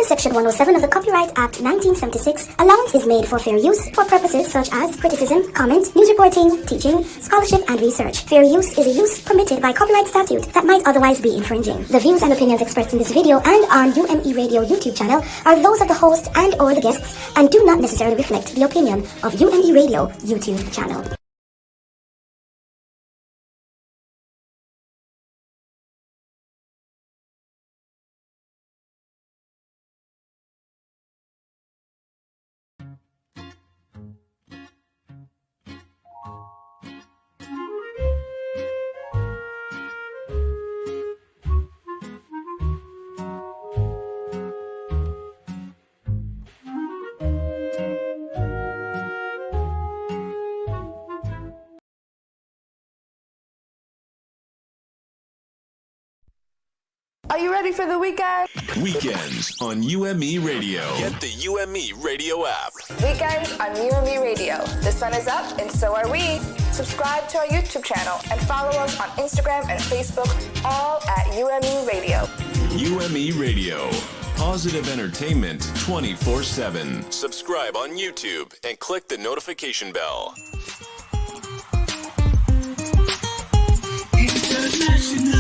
Under Section 107 of the Copyright Act 1976, allowance is made for fair use for purposes such as criticism, comment, news reporting, teaching, scholarship, and research. Fair use is a use permitted by copyright statute that might otherwise be infringing. The views and opinions expressed in this video and on UME Radio YouTube channel are those of the host and or the guests and do not necessarily reflect the opinion of UME Radio YouTube channel. Are you ready for the weekend? Weekends on UME Radio. Get the UME Radio app. Weekends on UME Radio. The sun is up and so are we. Subscribe to our YouTube channel and follow us on Instagram and Facebook, all at UME Radio. UME Radio. Positive entertainment 24/7. Subscribe on YouTube and click the notification bell. International.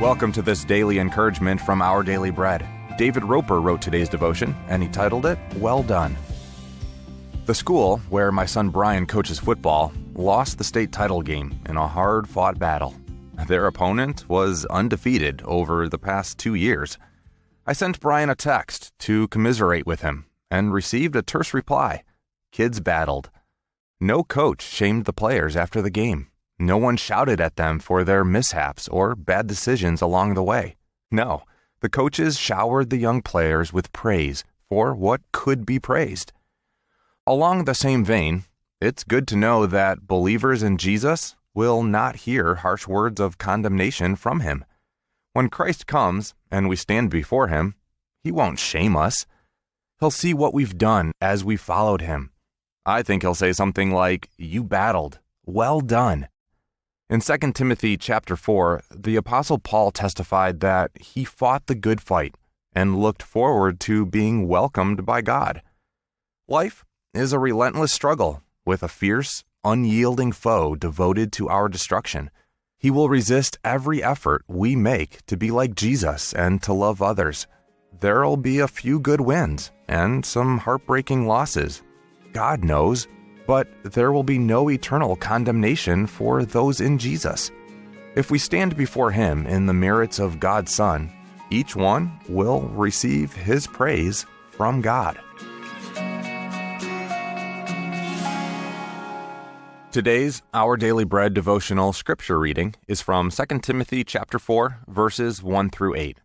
Welcome to this daily encouragement from Our Daily Bread. David Roper wrote today's devotion, and he titled it, Well Done. The school, where my son Brian coaches football, lost the state title game in a hard-fought battle. Their opponent was undefeated over the past 2 years. I sent Brian a text to commiserate with him and received a terse reply. Kids battled. No coach shamed the players after the game. No one shouted at them for their mishaps or bad decisions along the way. No, the coaches showered the young players with praise for what could be praised. Along the same vein, it's good to know that believers in Jesus will not hear harsh words of condemnation from him. When Christ comes and we stand before him, he won't shame us. He'll see what we've done as we followed him. I think he'll say something like, "You battled. Well done." In 2 Timothy chapter 4, the Apostle Paul testified that he fought the good fight and looked forward to being welcomed by God. Life is a relentless struggle with a fierce, unyielding foe devoted to our destruction. He will resist every effort we make to be like Jesus and to love others. There'll be a few good wins and some heartbreaking losses. God knows. But there will be no eternal condemnation for those in Jesus. If we stand before him in the merits of God's Son, each one will receive his praise from God. Today's Our Daily Bread devotional scripture reading is from 2 Timothy chapter 4, verses 1 through 8.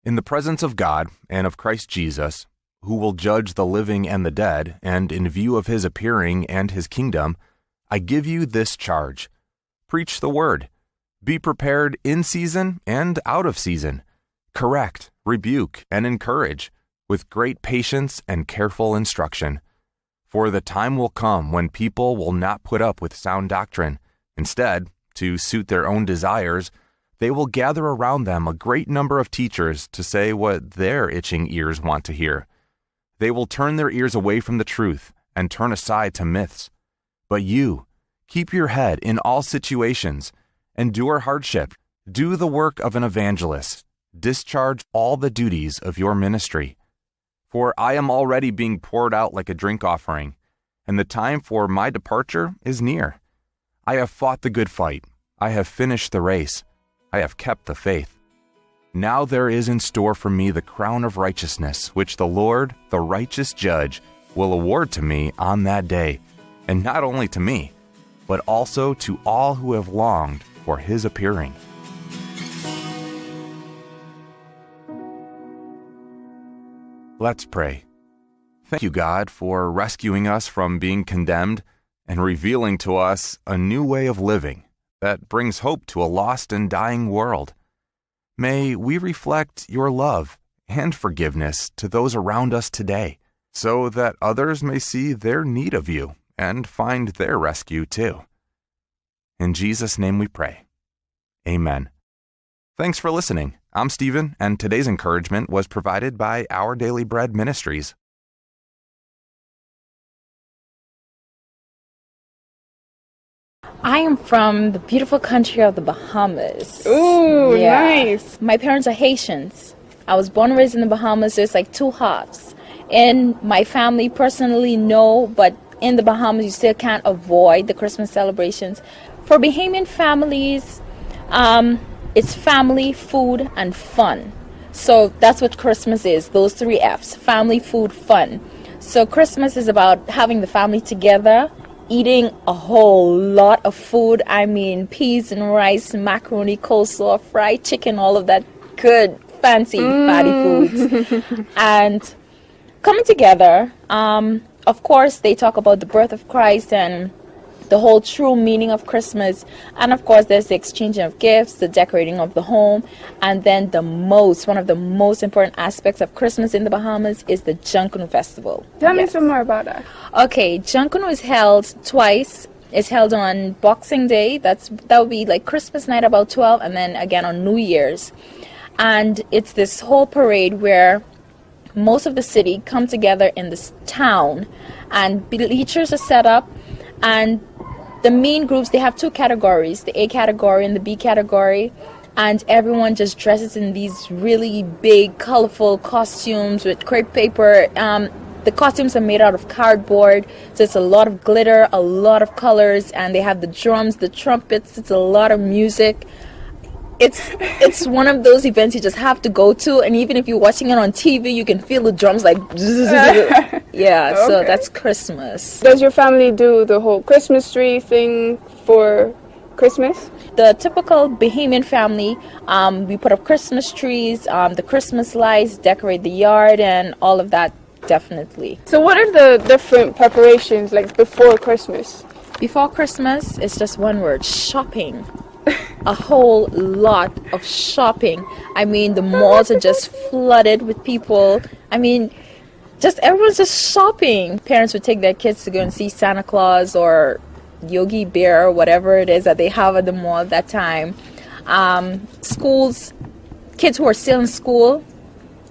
In the presence of God and of Christ Jesus, who will judge the living and the dead, and in view of his appearing and his kingdom, I give you this charge. Preach the word. Be prepared in season and out of season. Correct, rebuke, and encourage, with great patience and careful instruction. For the time will come when people will not put up with sound doctrine. Instead, to suit their own desires, they will gather around them a great number of teachers to say what their itching ears want to hear. They will turn their ears away from the truth and turn aside to myths. But you, keep your head in all situations, endure hardship, do the work of an evangelist, discharge all the duties of your ministry. For I am already being poured out like a drink offering, and the time for my departure is near. I have fought the good fight, I have finished the race, I have kept the faith. Now there is in store for me the crown of righteousness, which the Lord, the righteous judge, will award to me on that day, and not only to me, but also to all who have longed for his appearing. Let's pray. Thank you, God, for rescuing us from being condemned and revealing to us a new way of living that brings hope to a lost and dying world. May we reflect your love and forgiveness to those around us today, so that others may see their need of you and find their rescue too. In Jesus' name we pray. Amen. Thanks for listening. I'm Stephen, and today's encouragement was provided by Our Daily Bread Ministries. I am from the beautiful country of the Bahamas. Ooh, nice. My parents are Haitians. I was born and raised in the Bahamas, so it's like two halves. In my family, personally, no, but in the Bahamas, you still can't avoid the Christmas celebrations. For Bahamian families, it's family, food, and fun. So that's what Christmas is, those three F's, family, food, fun. So Christmas is about having the family together, eating a whole lot of food. I mean, peas and rice, macaroni, coleslaw, fried chicken, all of that good, fancy, fatty foods. And coming together, of course, they talk about the birth of Christ and the whole true meaning of Christmas. And of course, there's the exchanging of gifts, the decorating of the home, and then one of the most important aspects of Christmas in the Bahamas is the Junkanoo Festival. Tell me some more about that. Okay, Junkanoo is held twice. It's held on Boxing Day. That would be like Christmas night about 12, and then again on New Year's. And it's this whole parade where most of the city come together in this town, and bleachers are set up, and the main groups, they have two categories, the A category and the B category. and everyone just dresses in these really big, colorful costumes with crepe paper. The costumes are made out of cardboard, so it's a lot of glitter, a lot of colors, and they have the drums, the trumpets. It's a lot of music. It's one of those events you just have to go to, and even if you're watching it on TV, you can feel the drums like yeah. Okay. So that's Christmas. Does your family do the whole Christmas tree thing for Christmas? The typical Bahamian family, we put up Christmas trees, the Christmas lights, decorate the yard, and all of that. Definitely. So what are the different preparations like before Christmas? Before Christmas, it's just one word: shopping. A whole lot of shopping. I mean, the malls are just flooded with people. I mean, just everyone's just shopping. Parents would take their kids to go and see Santa Claus or Yogi Bear or whatever it is that they have at the mall at that time. Schools, kids who are still in school,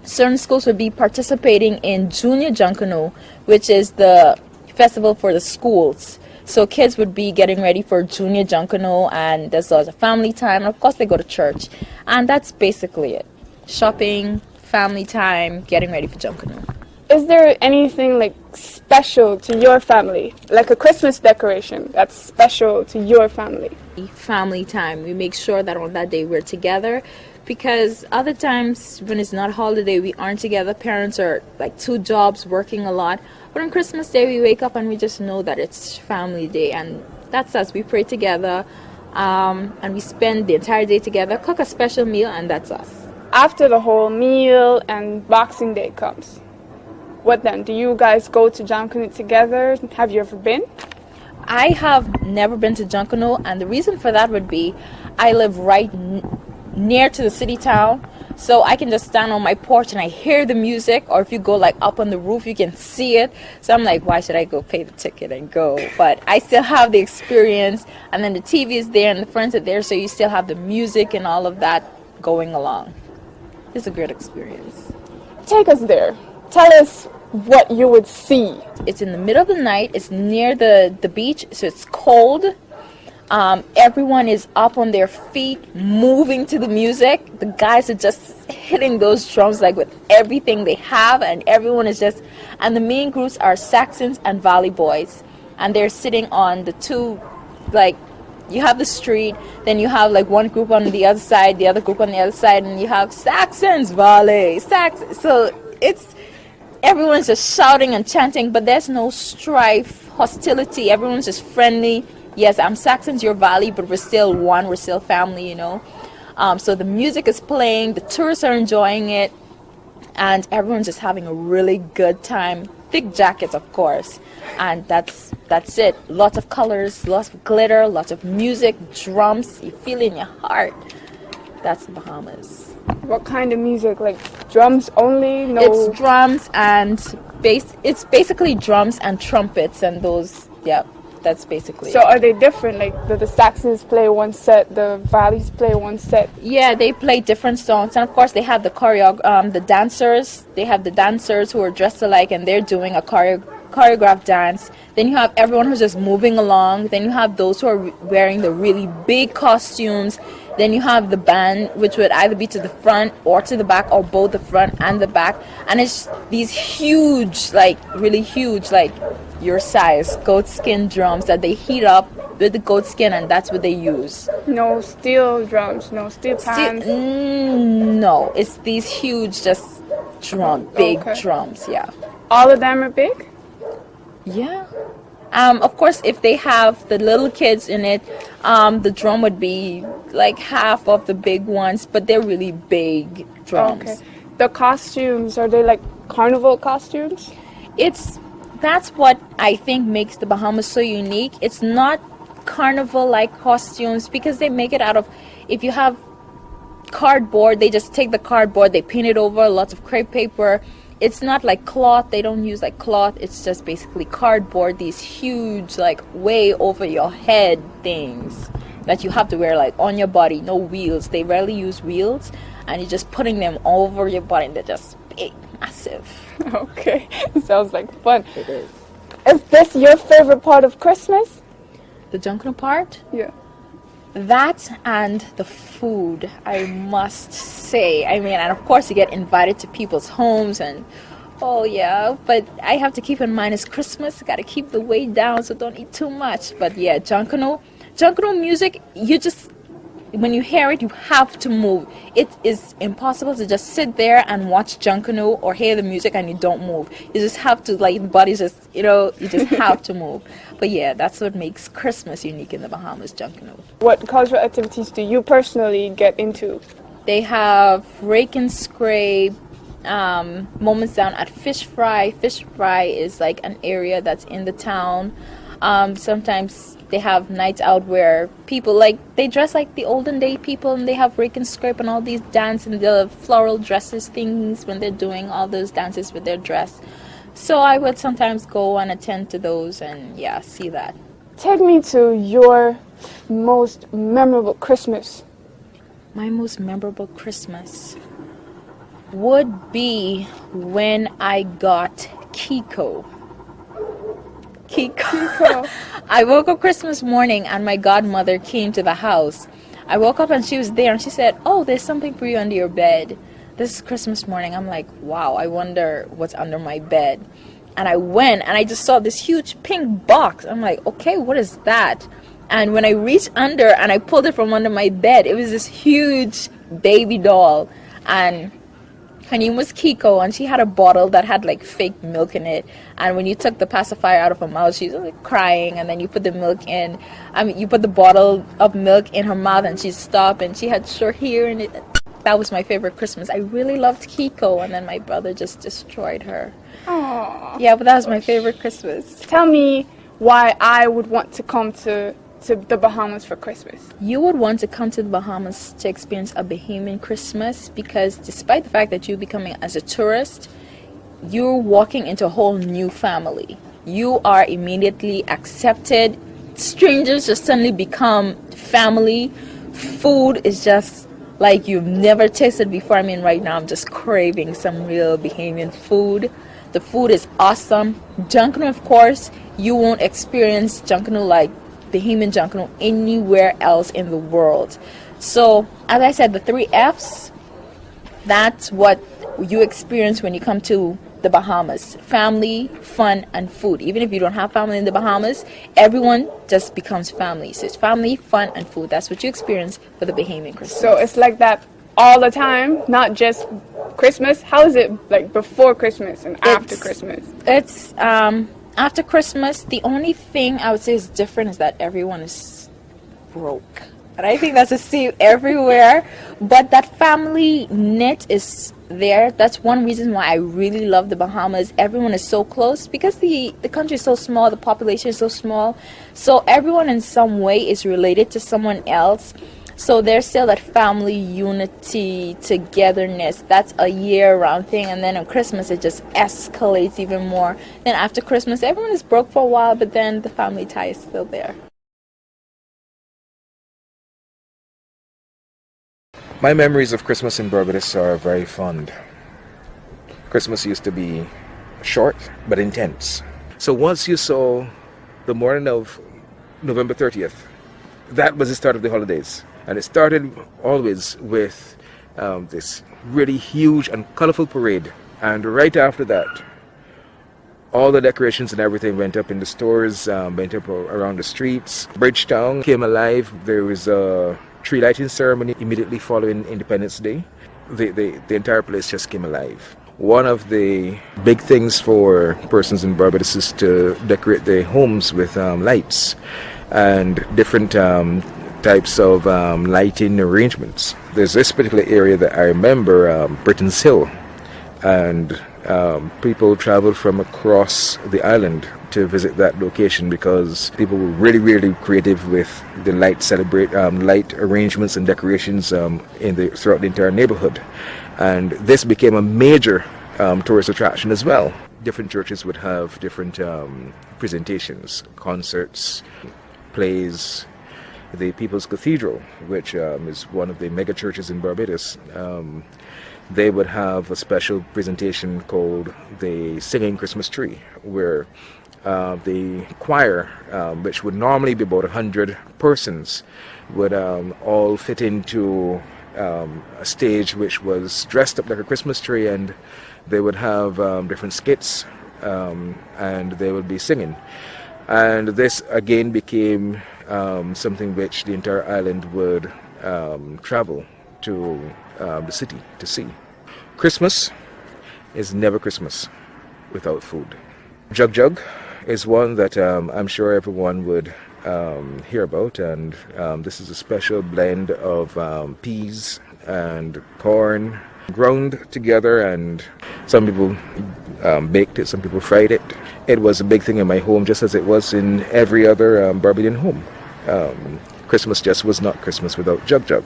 certain schools would be participating in Junior Junkanoo, which is the festival for the schools. So kids would be getting ready for Junior Junkanoo, and there's lots of family time, and of course they go to church. And that's basically it. Shopping, family time, getting ready for Junkanoo. Is there anything like special to your family? Like a Christmas decoration that's special to your family? Family time. We make sure that on that day we're together, because other times when it's not holiday, we aren't together. Parents are like 2 jobs, working a lot. But on Christmas Day, we wake up and we just know that it's family day, and that's us. We pray together, and we spend the entire day together, cook a special meal, and that's us. After the whole meal and Boxing Day comes, what then? Do you guys go to Junkanoo together? Have you ever been? I have never been to Junkanoo, and the reason for that would be I live right near to the city town, so I can just stand on my porch and I hear the music, or if you go like up on the roof you can see it. So I'm like, why should I go pay the ticket and go? But I still have the experience, and then the TV is there and the friends are there, so you still have the music and all of that going along. It's a great experience. Take us there. Tell us what you would see. It's in the middle of the night, it's near the beach, so it's cold. Everyone is up on their feet, moving to the music. The guys are just hitting those drums like with everything they have, and everyone is just, and the main groups are Saxons and Valley Boys, and they're sitting on the 2, like, you have the street, then you have like one group on the other side, the other group on the other side, and you have Saxons, Valley, Saxons. So it's, everyone's just shouting and chanting, but there's no strife, hostility. Everyone's just friendly. Yes, I'm Saxons, you're Valley, but we're still one, we're still family, you know. So the music is playing, the tourists are enjoying it, and everyone's just having a really good time. Thick jackets, of course, and that's it. Lots of colors, lots of glitter, lots of music, drums, you feel it in your heart. That's the Bahamas. What kind of music? Like drums only? No. It's drums and bass. It's basically drums and trumpets and those, yeah. That's basically So it. are they different? Like the Saxons play one set, the Valleys play one set? Yeah, they play different songs, and of course they have the dancers. They have the dancers who are dressed alike, and they're doing a choreographed dance. Then you have everyone who's just moving along. Then you have those who are wearing the really big costumes. Then you have the band, which would either be to the front or to the back, or both the front and the back. And it's these huge, like really huge, like your size goat skin drums that they heat up with the goat skin, and that's what they use. No steel drums, no steel pans? No, it's these huge, just big Okay. drums, yeah. All of them are big? Yeah. Of course, if they have the little kids in it, the drum would be like half of the big ones, but they're really big drums. Okay. The costumes, are they like carnival costumes? That's what I think makes the Bahamas so unique. It's not carnival-like costumes because they make it out of, if you have cardboard, they just take the cardboard, they paint it over, lots of crepe paper. It's not like cloth, they don't use like cloth, it's just basically cardboard, these huge like way over your head things that you have to wear like on your body, no wheels. They rarely use wheels, and you're just putting them over your body, and they're just big, massive. Okay, sounds like fun. It is. Is this your favorite part of Christmas? The Junkanoo part? Yeah. That and the food, I must say. I mean, and of course you get invited to people's homes and oh yeah, but I have to keep in mind it's Christmas. Got to keep the weight down, so don't eat too much. But yeah, Junkanoo music, you just, when you hear it, you have to move. It is impossible to just sit there and watch Junkanoo or hear the music and you don't move. You just have to, like, the body's just, you just have to move. But yeah, that's what makes Christmas unique in the Bahamas, Junkanoo. What cultural activities do you personally get into? They have rake and scrape, moments down at Fish Fry. Fish Fry is like an area that's in the town. Sometimes they have nights out where people, like, they dress like the olden day people and they have rake and scrape and all these dance and the floral dresses things when they're doing all those dances with their dress. So I would sometimes go and attend to those and yeah, see that. Take me to your most memorable Christmas. My most memorable Christmas would be when I got Kiko. I woke up Christmas morning and my godmother came to the house. I woke up and she was there and she said, "Oh, there's something for you under your bed. This is Christmas morning." I'm like, wow, I wonder what's under my bed. And I went and I just saw this huge pink box. I'm like, okay, what is that? And when I reached under and I pulled it from under my bed, it was this huge baby doll. And her name was Kiko, and she had a bottle that had like fake milk in it. And when you took the pacifier out of her mouth, she was like crying. And then you put the milk in. You put the bottle of milk in her mouth, and she'd stop. And she had short hair, and that was my favorite Christmas. I really loved Kiko, and then my brother just destroyed her. Aww. Yeah, but that was my favorite Christmas. Tell me why I would want to come to the Bahamas for Christmas. You would want to come to the Bahamas to experience a Bahamian Christmas because despite the fact that you're becoming as a tourist, you're walking into a whole new family. You are immediately accepted. Strangers just suddenly become family. Food is just like you've never tasted before. I mean, right now I'm just craving some real Bahamian food. The food is awesome. Junkanoo, of course, you won't experience Junkanoo like Bahamian Junkanoo anywhere else in the world. So, as I said, the 3 F's, that's what you experience when you come to the Bahamas. Family, fun, and food. Even if you don't have family in the Bahamas, everyone just becomes family. So it's family, fun, and food. That's what you experience for the Bahamian Christmas. So it's like that all the time, not just Christmas. How is it like before Christmas and after Christmas? It's after Christmas, the only thing I would say is different is that everyone is broke. And I think that's the same everywhere. But that family knit is there. That's one reason why I really love the Bahamas. Everyone is so close because the country is so small, the population is so small. So everyone in some way is related to someone else. So there's still that family unity, togetherness. That's a year-round thing. And then on Christmas, it just escalates even more. Then after Christmas, everyone is broke for a while, but then the family tie is still there. My memories of Christmas in Barbados are very fond. Christmas used to be short but intense. So once you saw the morning of November 30th, that was the start of the holidays. And it started always with this really huge and colorful parade. And right after that, all the decorations and everything went up in the stores, went up around the streets. Bridgetown came alive. There was a tree lighting ceremony immediately following Independence Day. The entire place just came alive. One of the big things for persons in Barbados is to decorate their homes with lights and different types of lighting arrangements. There's this particular area that I remember, Britain's Hill, and people traveled from across the island to visit that location because people were really, really creative with the light light arrangements and decorations throughout the entire neighborhood. And this became a major tourist attraction as well. Different churches would have different presentations, concerts, plays. The People's Cathedral, which is one of the mega churches in Barbados, they would have a special presentation called the Singing Christmas Tree, where the choir, which would normally be about 100 persons, would all fit into a stage which was dressed up like a Christmas tree, and they would have different skits, and they would be singing. And this again became something which the entire island would travel to the city to see. Christmas is never Christmas without food. Jug Jug is one that I'm sure everyone would hear about, and this is a special blend of peas and corn ground together, and some people baked it, some people fried it. It was a big thing in my home, just as it was in every other Barbadian home. Christmas just was not Christmas without Jug Jug.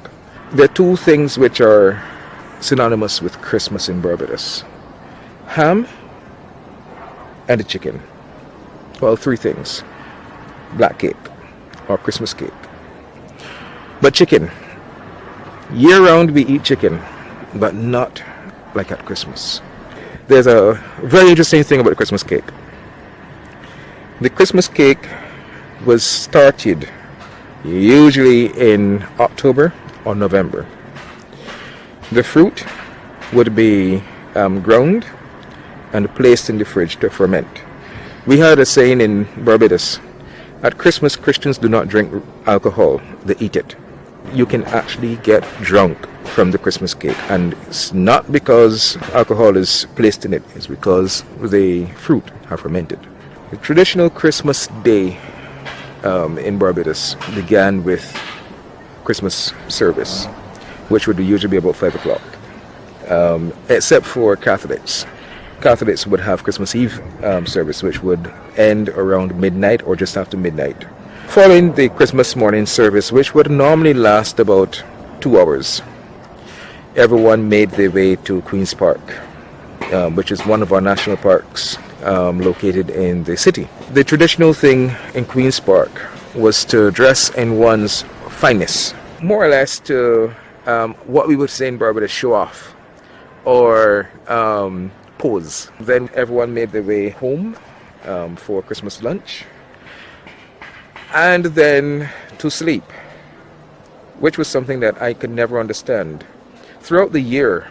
There are two things which are synonymous with Christmas in Barbados: ham and the chicken. Well, three things: black cake or Christmas cake. But chicken, year-round we eat chicken, but not like at Christmas. There's a very interesting thing about the Christmas cake. The Christmas cake was started usually in October or November. The fruit would be ground and placed in the fridge to ferment. We had a saying in Barbados: at Christmas, Christians do not drink alcohol, they eat it. You can actually get drunk from the Christmas cake, and it's not because alcohol is placed in it, it's because the fruit have fermented. The traditional Christmas day in Barbados began with Christmas service, which would usually be about 5 o'clock, except for Catholics. Catholics would have Christmas Eve service, which would end around midnight or just after midnight. Following the Christmas morning service, which would normally last about 2 hours, everyone made their way to Queen's Park, which is one of our national parks located in the city. The traditional thing in Queen's Park was to dress in one's finest, more or less to what we would say in Barbados, show off or pose. Then everyone made their way home for Christmas lunch, and then to sleep, which was something that I could never understand. Throughout the year,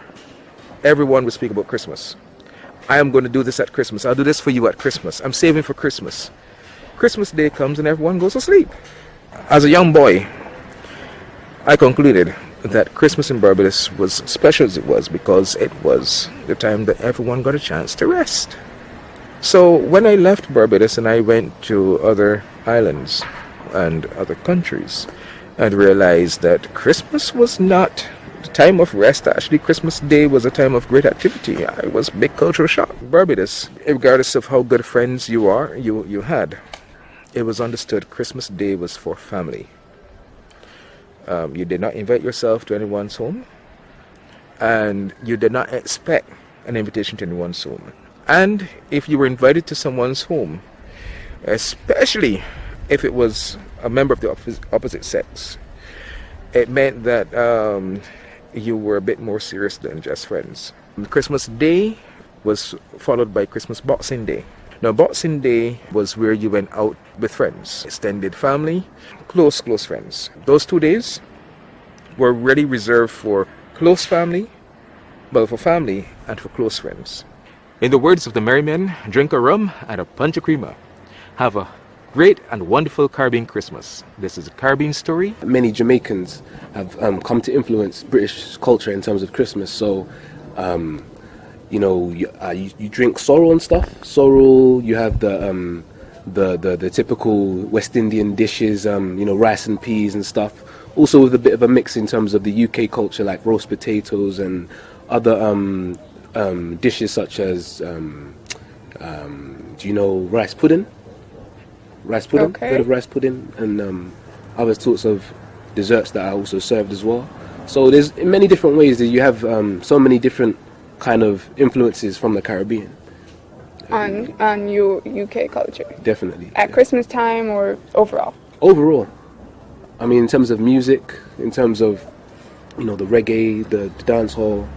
everyone would speak about Christmas. I am going to do this at Christmas. I'll do this for you at Christmas. I'm saving for Christmas. Christmas Day comes and everyone goes to sleep. As a young boy, I concluded that Christmas in Barbados was special as it was because it was the time that everyone got a chance to rest. So when I left Barbados and I went to other islands and other countries, I realized that Christmas was not the time of rest. Actually, Christmas Day was a time of great activity. It was a big cultural shock. Barbados, regardless of how good friends you had, it was understood Christmas Day was for family. You did not invite yourself to anyone's home, and you did not expect an invitation to anyone's home. And if you were invited to someone's home, especially if it was a member of the opposite sex, it meant that you were a bit more serious than just friends. Christmas Day was followed by Christmas Boxing Day. Now, Boxing Day was where you went out with friends, extended family, close friends. Those 2 days were really reserved for close family, well, for family and for close friends. In the words of the merry men, drink a rum and a punch of crema. Have a great and wonderful Caribbean Christmas. This is a Caribbean story. Many Jamaicans have come to influence British culture in terms of Christmas. So, you drink sorrel and stuff. Sorrel, you have the typical West Indian dishes, rice and peas and stuff. Also with a bit of a mix in terms of the UK culture, like roast potatoes and other dishes such as, do you know rice pudding? Rice pudding, Okay. Bit of rice pudding, and other sorts of desserts that are also served as well. So there's in many different ways that you have so many different kind of influences from the Caribbean. on UK culture? Definitely. At Christmas time or overall? Overall, I mean, in terms of music, in terms of, the reggae, the dance hall,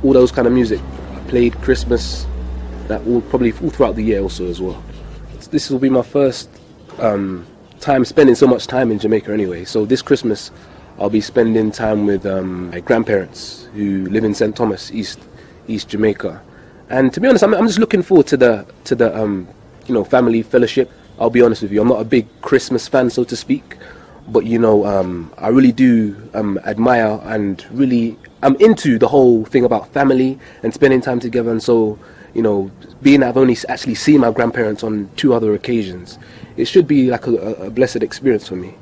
all those kind of music played Christmas, that all probably all throughout the year also as well. this will be my first time spending so much time in Jamaica anyway. So this Christmas, I'll be spending time with my grandparents who live in St. Thomas, East Jamaica. And to be honest, I'm just looking forward to the family fellowship. I'll be honest with you, I'm not a big Christmas fan, so to speak, but I really do admire and really I'm into the whole thing about family and spending time together. And so, being that I've only actually seen my grandparents on 2 other occasions, it should be like a blessed experience for me,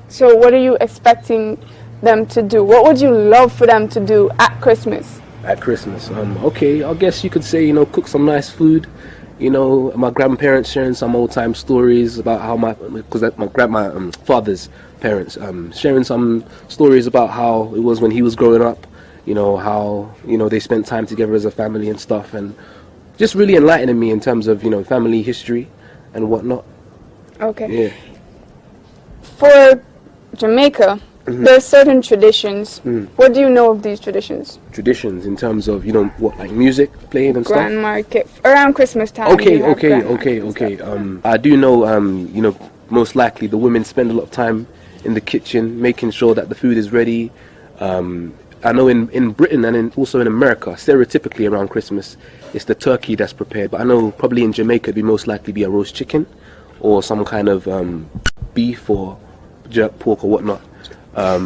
So what are you expecting them to do? What would you love for them to do at Christmas? At Christmas, okay, I guess you could say, cook some nice food. My grandparents sharing some old time stories about how my father's parents sharing some stories about how it was when he was growing up. How they spent time together as a family and stuff, and just really enlightening me in terms of family history and whatnot. Okay. Yeah. For Jamaica, there are certain traditions. What do you know of these traditions? Traditions in terms of what, like music playing and Grand stuff. market around Christmas time. Okay. Okay. I do know. Most likely the women spend a lot of time in the kitchen making sure that the food is ready. I know in Britain and also in America, stereotypically around Christmas, it's the turkey that's prepared. But I know probably in Jamaica it'd be most likely be a roast chicken or some kind of beef or jerk pork or whatnot. I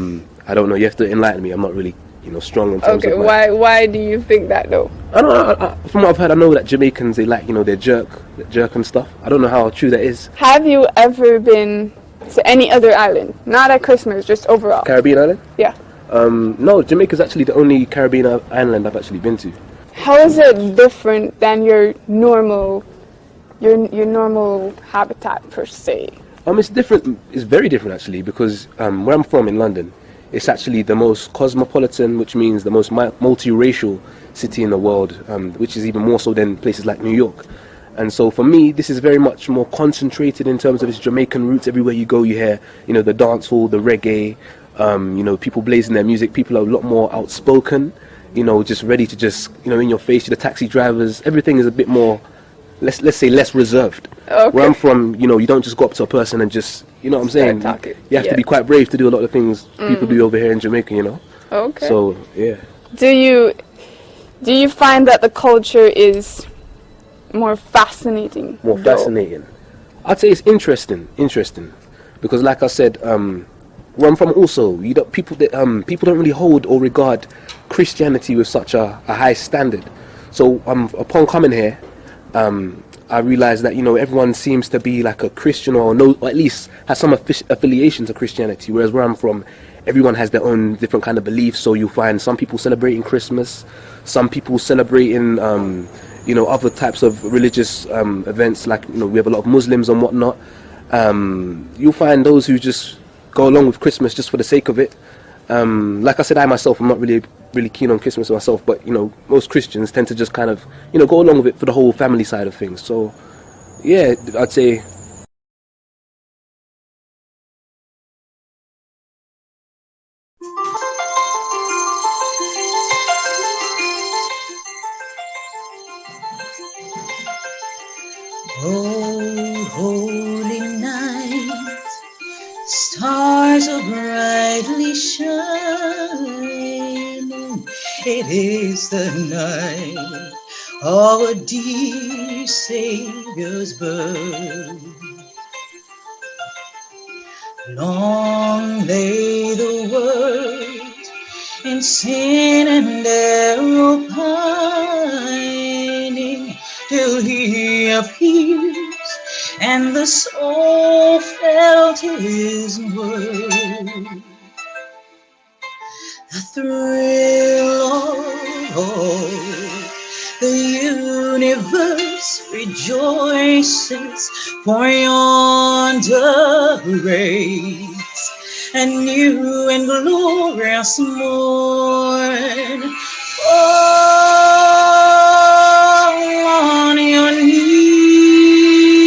don't know. You have to enlighten me. I'm not really, strong in terms of. Okay. Why do you think that though? I don't know. From what I've heard, I know that Jamaicans, they like, their jerk and stuff. I don't know how true that is. Have you ever been to any other island? Not at Christmas, just overall. Caribbean island? Yeah. No, Jamaica's actually the only Caribbean island I've actually been to. How is it different than your normal habitat per se? It's different. It's very different actually, because where I'm from in London, it's actually the most cosmopolitan, which means the most multiracial city in the world, which is even more so than places like New York. And so for me, this is very much more concentrated in terms of its Jamaican roots. Everywhere you go, you hear, the dance hall, the reggae, people blazing their music. People are a lot more outspoken, just ready to just, in your face. The taxi drivers, everything is a bit more, let's say, less reserved. Okay. Where I'm from, you don't just go up to a person and just, what I'm saying? You have to be quite brave to do a lot of things people do over here in Jamaica, Okay. So, yeah. Do you find that the culture is more fascinating? More fascinating. I'd say it's interesting, because like I said, where I'm from also, people don't really hold or regard Christianity with such a high standard. So upon coming here, I realized that everyone seems to be like a Christian or at least has some affiliation to Christianity. Whereas where I'm from, everyone has their own different kind of beliefs. So you'll find some people celebrating Christmas, some people celebrating other types of religious events. Like we have a lot of Muslims and whatnot. You'll find those who just go along with Christmas just for the sake of it. Like I said, I myself, I'm not really keen on Christmas myself, but most Christians tend to just kind of go along with it for the whole family side of things. So yeah, I'd say. Oh, holy night, stars are brightly shining. It is the night of our dear Savior's birth. Long lay the world in sin and error pining, till he appears and the soul felt his word. The thrill of the universe rejoices, for yonder breaks a new and glorious morn. On your knees,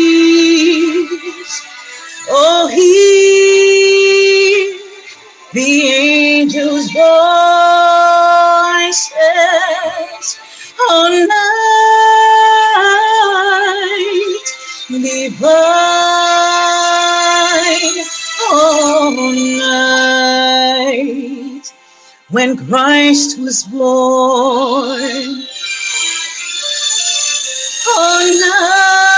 oh, hear the angels' voices. Oh, night divine, all night when Christ was born, all night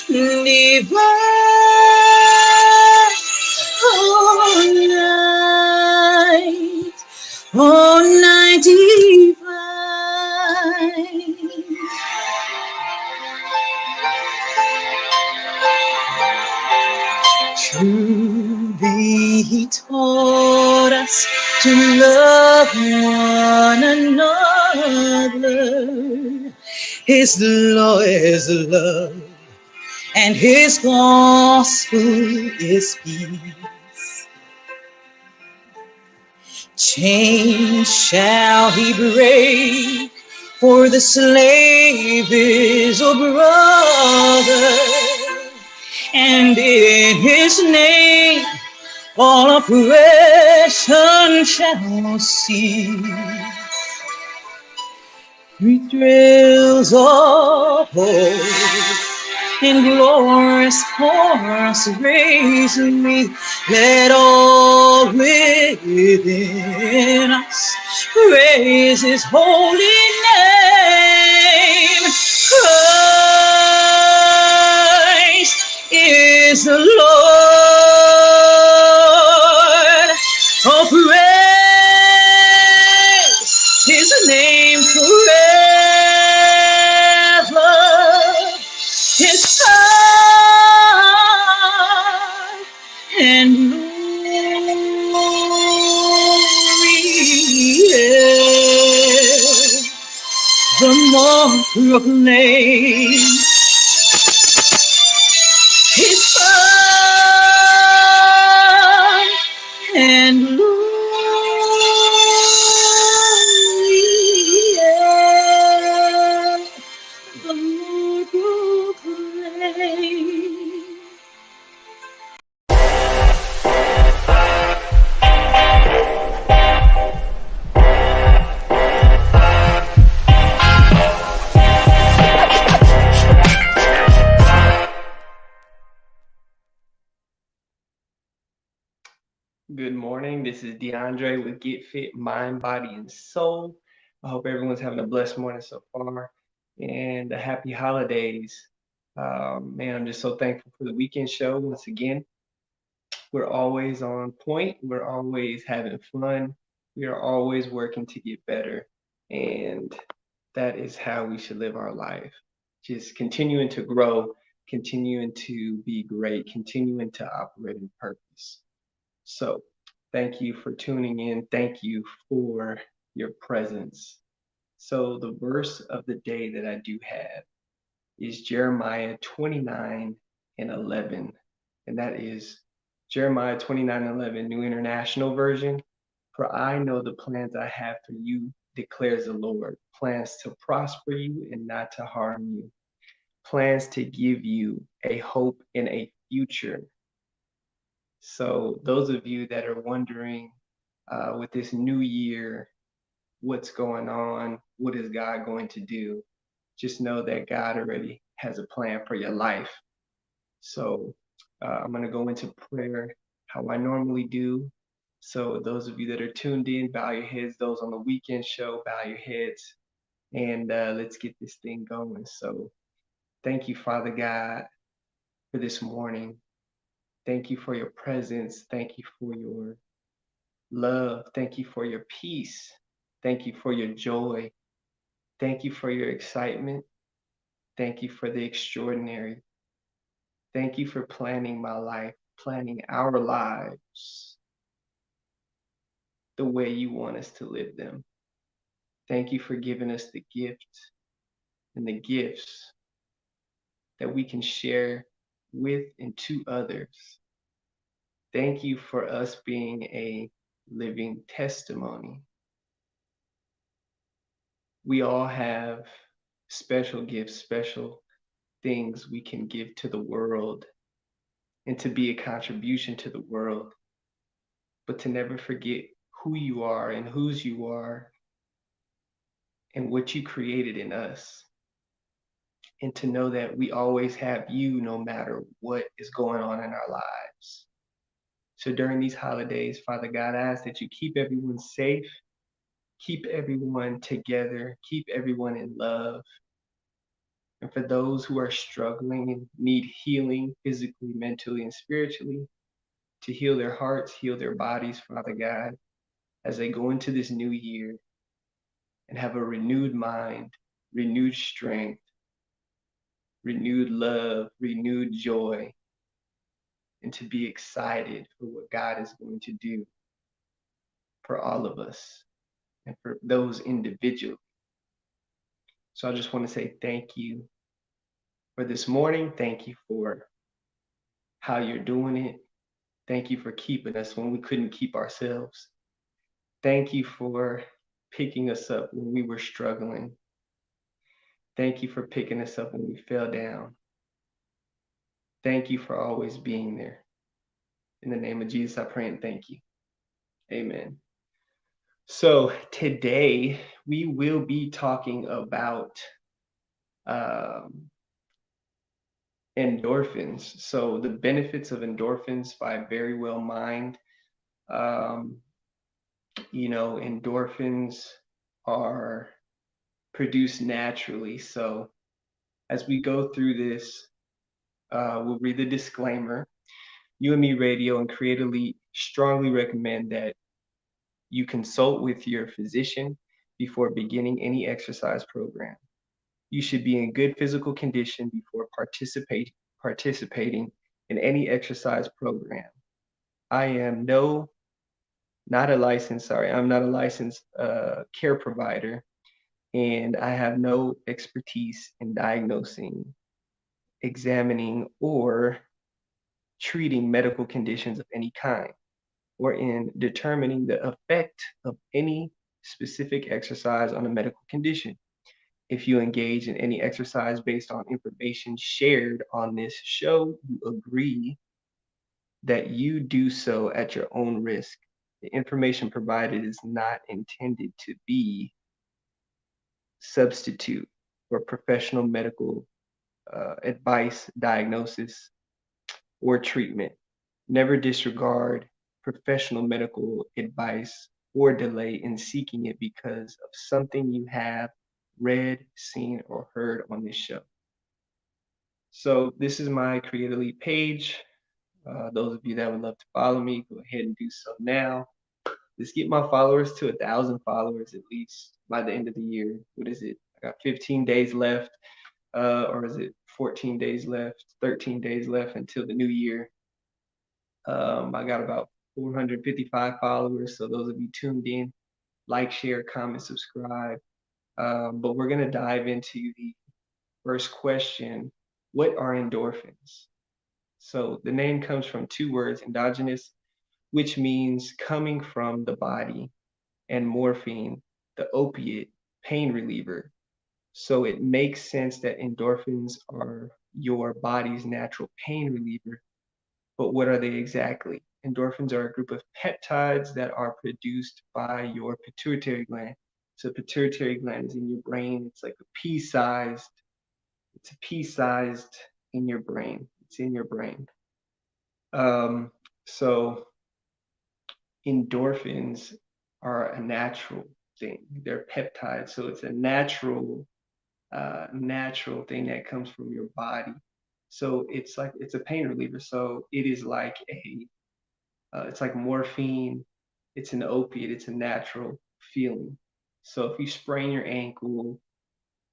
divine, all night divine. Truly he taught us to love one another. His law is love, and his gospel is peace. Chains shall he break, for the slave is a brother, and in his name all oppression shall cease. With thrills of hope and glorious chorus raise me, let all within us praise his holy name. Christ is the Lord. Oh, praise his name forever. His power and glory, the more proclaim his power and glory, the more proclaim. Good morning. This is DeAndre with Get Fit Mind, Body, and Soul. I hope everyone's having a blessed morning so far and a happy holidays. Man, I'm just so thankful for the weekend show once again. We're always on point. We're always having fun. We are always working to get better. And that is how we should live our life. Just continuing to grow, continuing to be great, continuing to operate in purpose. So, thank you for tuning in. Thank you for your presence. So, the verse of the day that I do have is Jeremiah 29 and 11. And that is Jeremiah 29 and 11, New International Version. For I know the plans I have for you, declares the Lord, plans to prosper you and not to harm you, plans to give you a hope and a future. So, those of you that are wondering with this new year, what's going on? What is God going to do? Just know that God already has a plan for your life. So, I'm going to go into prayer how I normally do. So, those of you that are tuned in, bow your heads. Those on the weekend show, bow your heads. And let's get this thing going. So, thank you, Father God, for this morning. Thank you for your presence. Thank you for your love. Thank you for your peace. Thank you for your joy. Thank you for your excitement. Thank you for the extraordinary. Thank you for planning my life, planning our lives the way you want us to live them. Thank you for giving us the gift and the gifts that we can share with and to others. Thank you for us being a living testimony. We all have special gifts, special things we can give to the world and to be a contribution to the world, but to never forget who you are and whose you are and what you created in us. and to know that we always have you no matter what is going on in our lives. So during these holidays, Father God, I ask that you keep everyone safe, keep everyone together, keep everyone in love. And for those who are struggling and need healing physically, mentally, and spiritually, to heal their hearts, heal their bodies, Father God, as they go into this new year and have a renewed mind, renewed strength, renewed love, renewed joy, and to be excited for what God is going to do for all of us and for those individuals. So I just want to say thank you for this morning. Thank you for how you're doing it. Thank you for keeping us when we couldn't keep ourselves. Thank you for picking us up when we were struggling. Thank you for picking us up when we fell down. Thank you for always being there. In the name of Jesus, I pray and thank you. Amen. So today we will be talking about endorphins. So the benefits of endorphins by Very Well Mind. Um, endorphins are produced naturally. So as we go through this, we'll read the disclaimer. UME Radio and Creatively strongly recommend that you consult with your physician before beginning any exercise program. You should be in good physical condition before participating in any exercise program. I'm not a licensed care provider, and I have no expertise in diagnosing, examining, or treating medical conditions of any kind, or in determining the effect of any specific exercise on a medical condition. If you engage in any exercise based on information shared on this show, you agree that you do so at your own risk. The information provided is not intended to be substitute for professional medical advice, diagnosis, or treatment. Never disregard professional medical advice or delay in seeking it because of something you have read, seen, or heard on this show. So this is my Creatively page. Those of you that would love to follow me, go ahead and do so now. Let's get my followers to 1,000 followers at least by the end of the year. What is it? I got 15 days left, or is it 14 days left, 13 days left until the new year. I got about 455 followers. So those of you tuned in, like, share, comment, subscribe. But we're going to dive into the first question. What are endorphins? So the name comes from two words, endogenous, which means coming from the body, and morphine, the opiate pain reliever. So it makes sense that endorphins are your body's natural pain reliever. But what are they exactly? Endorphins are a group of peptides that are produced by your pituitary gland. So pituitary gland is in your brain. It's like it's a pea-sized in your brain. It's in your brain. So endorphins are a natural thing. They're peptides. So it's a natural thing that comes from your body. So it's a pain reliever. So it is like it's like morphine. It's an opiate. It's a natural feeling. So if you sprain your ankle,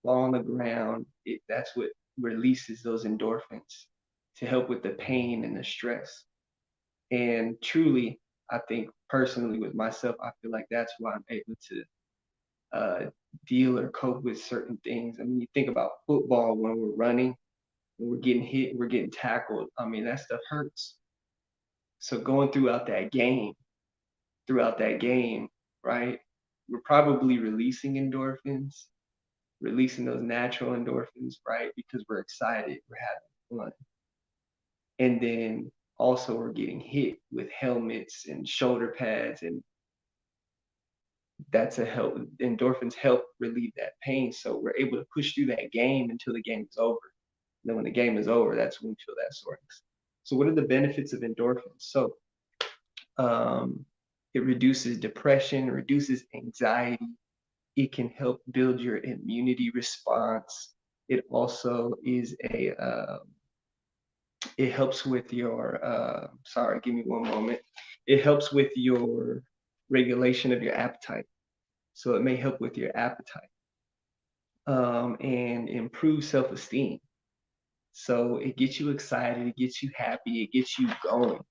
fall on the ground, that's what releases those endorphins to help with the pain and the stress. And truly, I think personally with myself, I feel like that's why I'm able to deal or cope with certain things. I mean, you think about football when we're running, when we're getting hit, we're getting tackled. I mean, that stuff hurts. So going throughout that game, right, we're probably releasing endorphins, releasing those natural endorphins, right, because we're excited, we're having fun. And then also we're getting hit with helmets and shoulder pads and that's a help. Endorphins help relieve that pain. So we're able to push through that game until the game is over. And then when the game is over, that's when we feel that soreness. So what are the benefits of endorphins? So um, it reduces depression, reduces anxiety. It can help build your immunity response. It also is it helps with your, sorry, give me one moment. It helps with your regulation of your appetite. So it may help with your appetite and improve self-esteem. So it gets you excited, it gets you happy, it gets you going.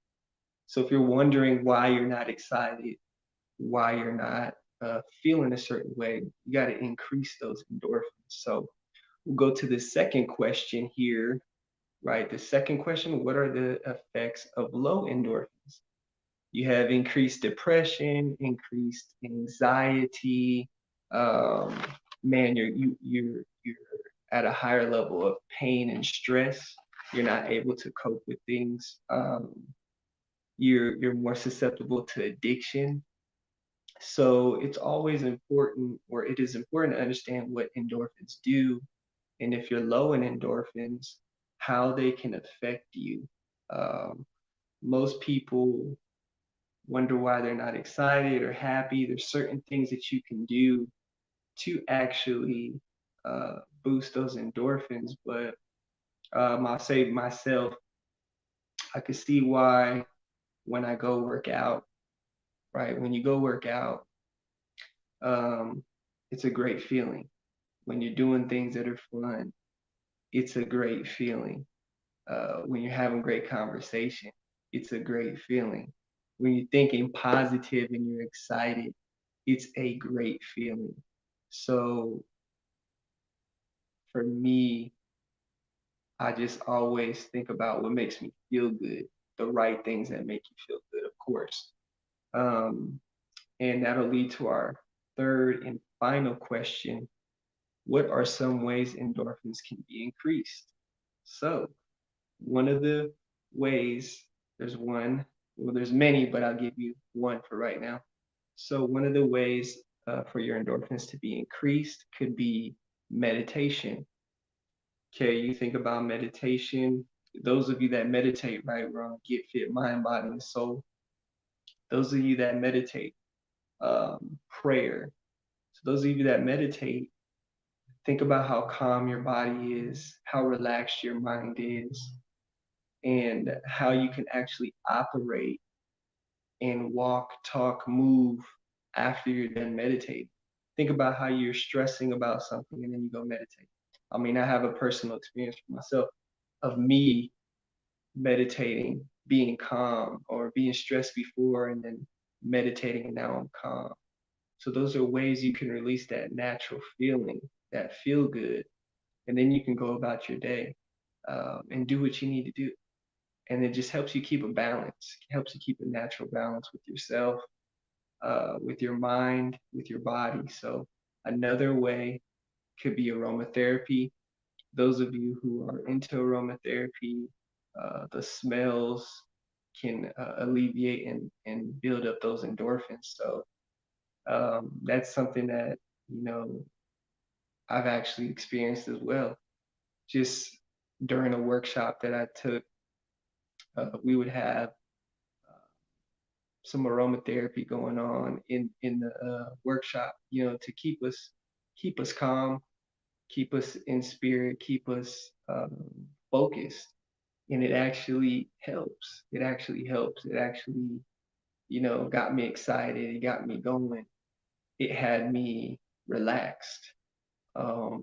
So if you're wondering why you're not excited, why you're not feeling a certain way, you got to increase those endorphins. So we'll go to the second question here, right? The second question, what are the effects of low endorphins? You have increased depression, increased anxiety. Um, man, you're at a higher level of pain and stress. You're not able to cope with things. You're more susceptible to addiction. So it's always important, or it is important to understand what endorphins do, and if you're low in endorphins, how they can affect you. Um, Most people wonder why they're not excited or happy. There's certain things that you can do to actually boost those endorphins. But I'll say myself, I can see why when I go work out, right? When you go work out, um, it's a great feeling. When you're doing things that are fun, it's a great feeling. When you're having great conversation, it's a great feeling. When you're thinking positive and you're excited, it's a great feeling. So for me, I just always think about what makes me feel good, the right things that make you feel good, of course. Um, and that'll lead to our third and final question. What are some ways endorphins can be increased? So, one of the ways, there's one, well, there's many, but I'll give you one for right now. So, one of the ways for your endorphins to be increased could be meditation. Okay, you think about meditation. Those of you that meditate, right, we're on Get Fit Mind, Body, and Soul. Those of you that meditate, prayer. So, those of you that meditate, think about how calm your body is, how relaxed your mind is, and how you can actually operate and walk, talk, move after you're done meditating. Think about how you're stressing about something and then you go meditate. I mean, I have a personal experience for myself of me meditating, being calm, or being stressed before and then meditating and now I'm calm. So those are ways you can release that natural feeling, that feel good, and then you can go about your day and do what you need to do. And it just helps you keep a balance. It helps you keep a natural balance with yourself, with your mind, with your body. So another way could be aromatherapy. Those of you who are into aromatherapy, the smells can alleviate and build up those endorphins. So that's something that, you know, I've actually experienced as well. Just during a workshop that I took, we would have some aromatherapy going on in the workshop, you know, to keep us calm, keep us in spirit, keep us focused, and it actually helps. It actually helps. It actually, you know, got me excited. It got me going. It had me relaxed.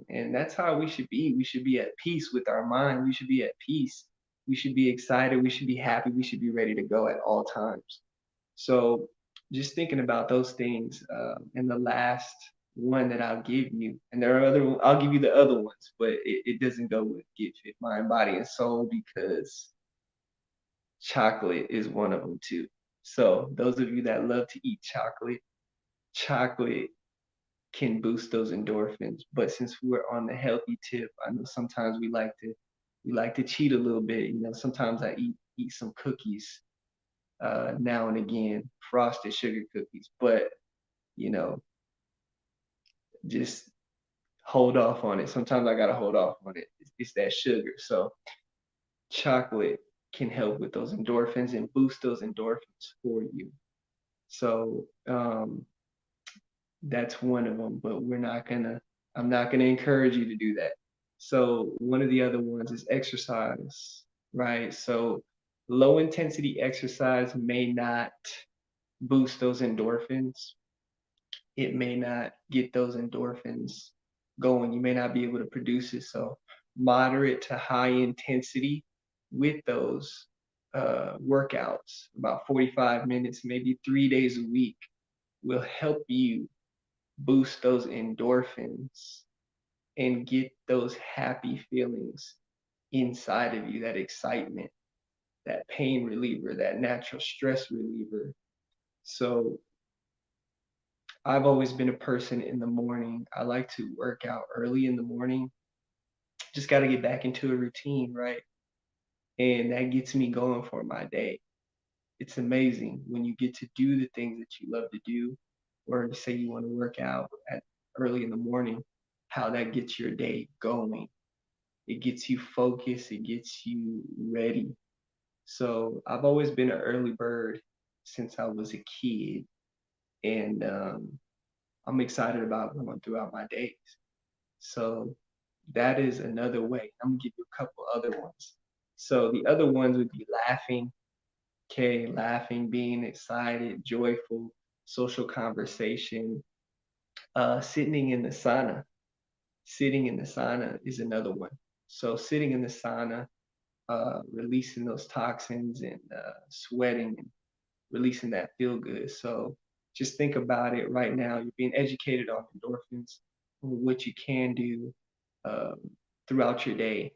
And that's how we should be. We should be at peace with our mind. We should be at peace. We should be excited. We should be happy. We should be ready to go at all times. So just thinking about those things, and the last one that I'll give you, and there are other, I'll give you the other ones, but it doesn't go with Get Fit Mind, Body, and Soul because chocolate is one of them too. So those of you that love to eat chocolate, chocolate can boost those endorphins. But since we're on the healthy tip, I know sometimes we like to cheat a little bit. You know, sometimes I eat some cookies now and again, frosted sugar cookies. But you know, just hold off on it. Sometimes I gotta hold off on it. It's that sugar. So chocolate can help with those endorphins and boost those endorphins for you. So that's one of them, but I'm not gonna encourage you to do that. So one of the other ones is exercise, right? So low intensity exercise may not boost those endorphins. It may not get those endorphins going. You may not be able to produce it. So moderate to high intensity with those workouts, about 45 minutes, maybe 3 days a week, will help you boost those endorphins and get those happy feelings inside of you, that excitement, that pain reliever, that natural stress reliever. So I've always been a person in the morning. I like to work out early in the morning. Just got to get back into a routine, right? And that gets me going for my day. It's amazing when you get to do the things that you love to do, or say you want to work out at early in the morning, how that gets your day going. It gets you focused, it gets you ready. So I've always been an early bird since I was a kid, and I'm excited about going throughout my days. So that is another way. I'm gonna give you a couple other ones. So the other ones would be laughing, okay, laughing, being excited, joyful, social conversation, sitting in the sauna. Sitting in the sauna is another one. So sitting in the sauna, releasing those toxins and sweating and releasing that feel good. So just think about it right now. You're being educated on endorphins, what you can do um, throughout your day: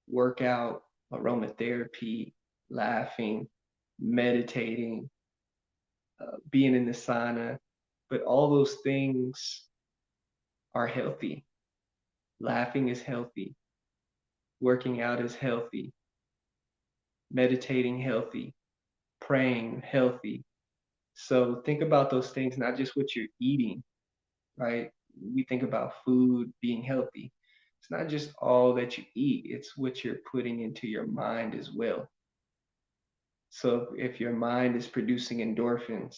workout, aromatherapy, laughing, meditating, being in the sauna. But all those things are healthy. Laughing is healthy. Working out is healthy. Meditating healthy. Praying healthy. So think about those things, not just what you're eating, right? We think about food being healthy. It's not just all that you eat, it's what you're putting into your mind as well. So if your mind is producing endorphins,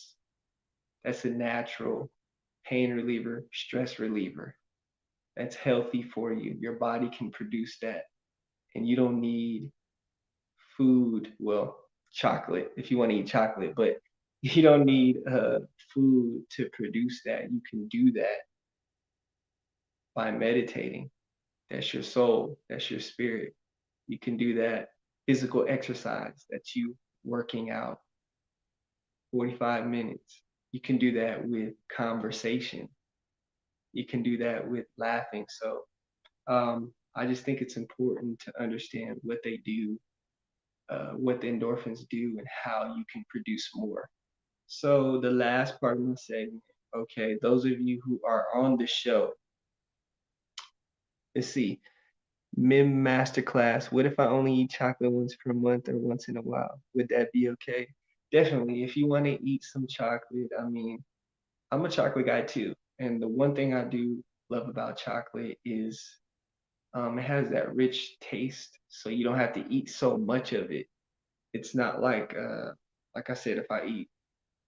that's a natural pain reliever, stress reliever. That's healthy for you. Your body can produce that. And you don't need food, well, chocolate if you want to eat chocolate, but you don't need food to produce that. You can do that by meditating. That's your soul, that's your spirit. You can do that physical exercise, that's you working out 45 minutes. You can do that with conversation. You can do that with laughing. So I just think it's important to understand what they do, what the endorphins do, and how you can produce more. So the last part of my segment, okay, those of you who are on the show, let's see, Mim Masterclass. What if I only eat chocolate once per month or once in a while? Would that be okay? Definitely. If you want to eat some chocolate, I mean, I'm a chocolate guy too. And the one thing I do love about chocolate is it has that rich taste, so you don't have to eat so much of it. It's not like I said, if I eat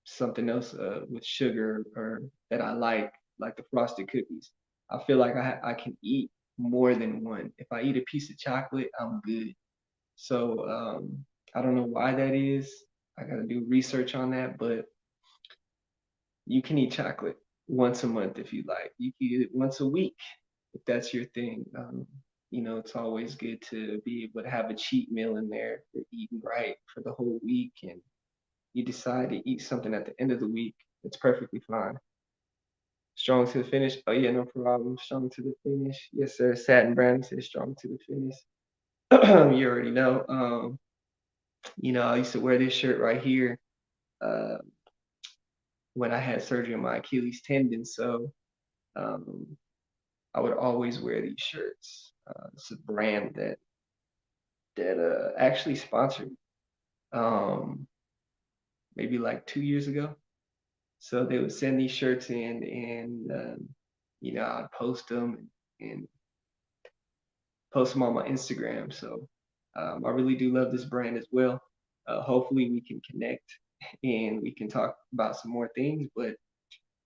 something else with sugar or that I like the frosted cookies, I feel like I can eat more than one. If I eat a piece of chocolate, I'm good. So I don't know why that is. I got to do research on that, but you can eat chocolate once a month if you like. You can eat it once a week if that's your thing. It's always good to be able to have a cheat meal in there. If you're eating right for the whole week and you decide to eat something at the end of the week, it's perfectly fine. Strong to the finish. Oh yeah, no problem. Strong to the finish. Yes, sir. Satin Brand says strong to the finish. You already know. I used to wear this shirt right here uh, when I had surgery on my Achilles tendon. So um, I would always wear these shirts. It's a brand that actually sponsored um, maybe like 2 years ago. So they would send these shirts in, and I'd post them and post them on my Instagram. So I really do love this brand as well. Hopefully we can connect and we can talk about some more things, but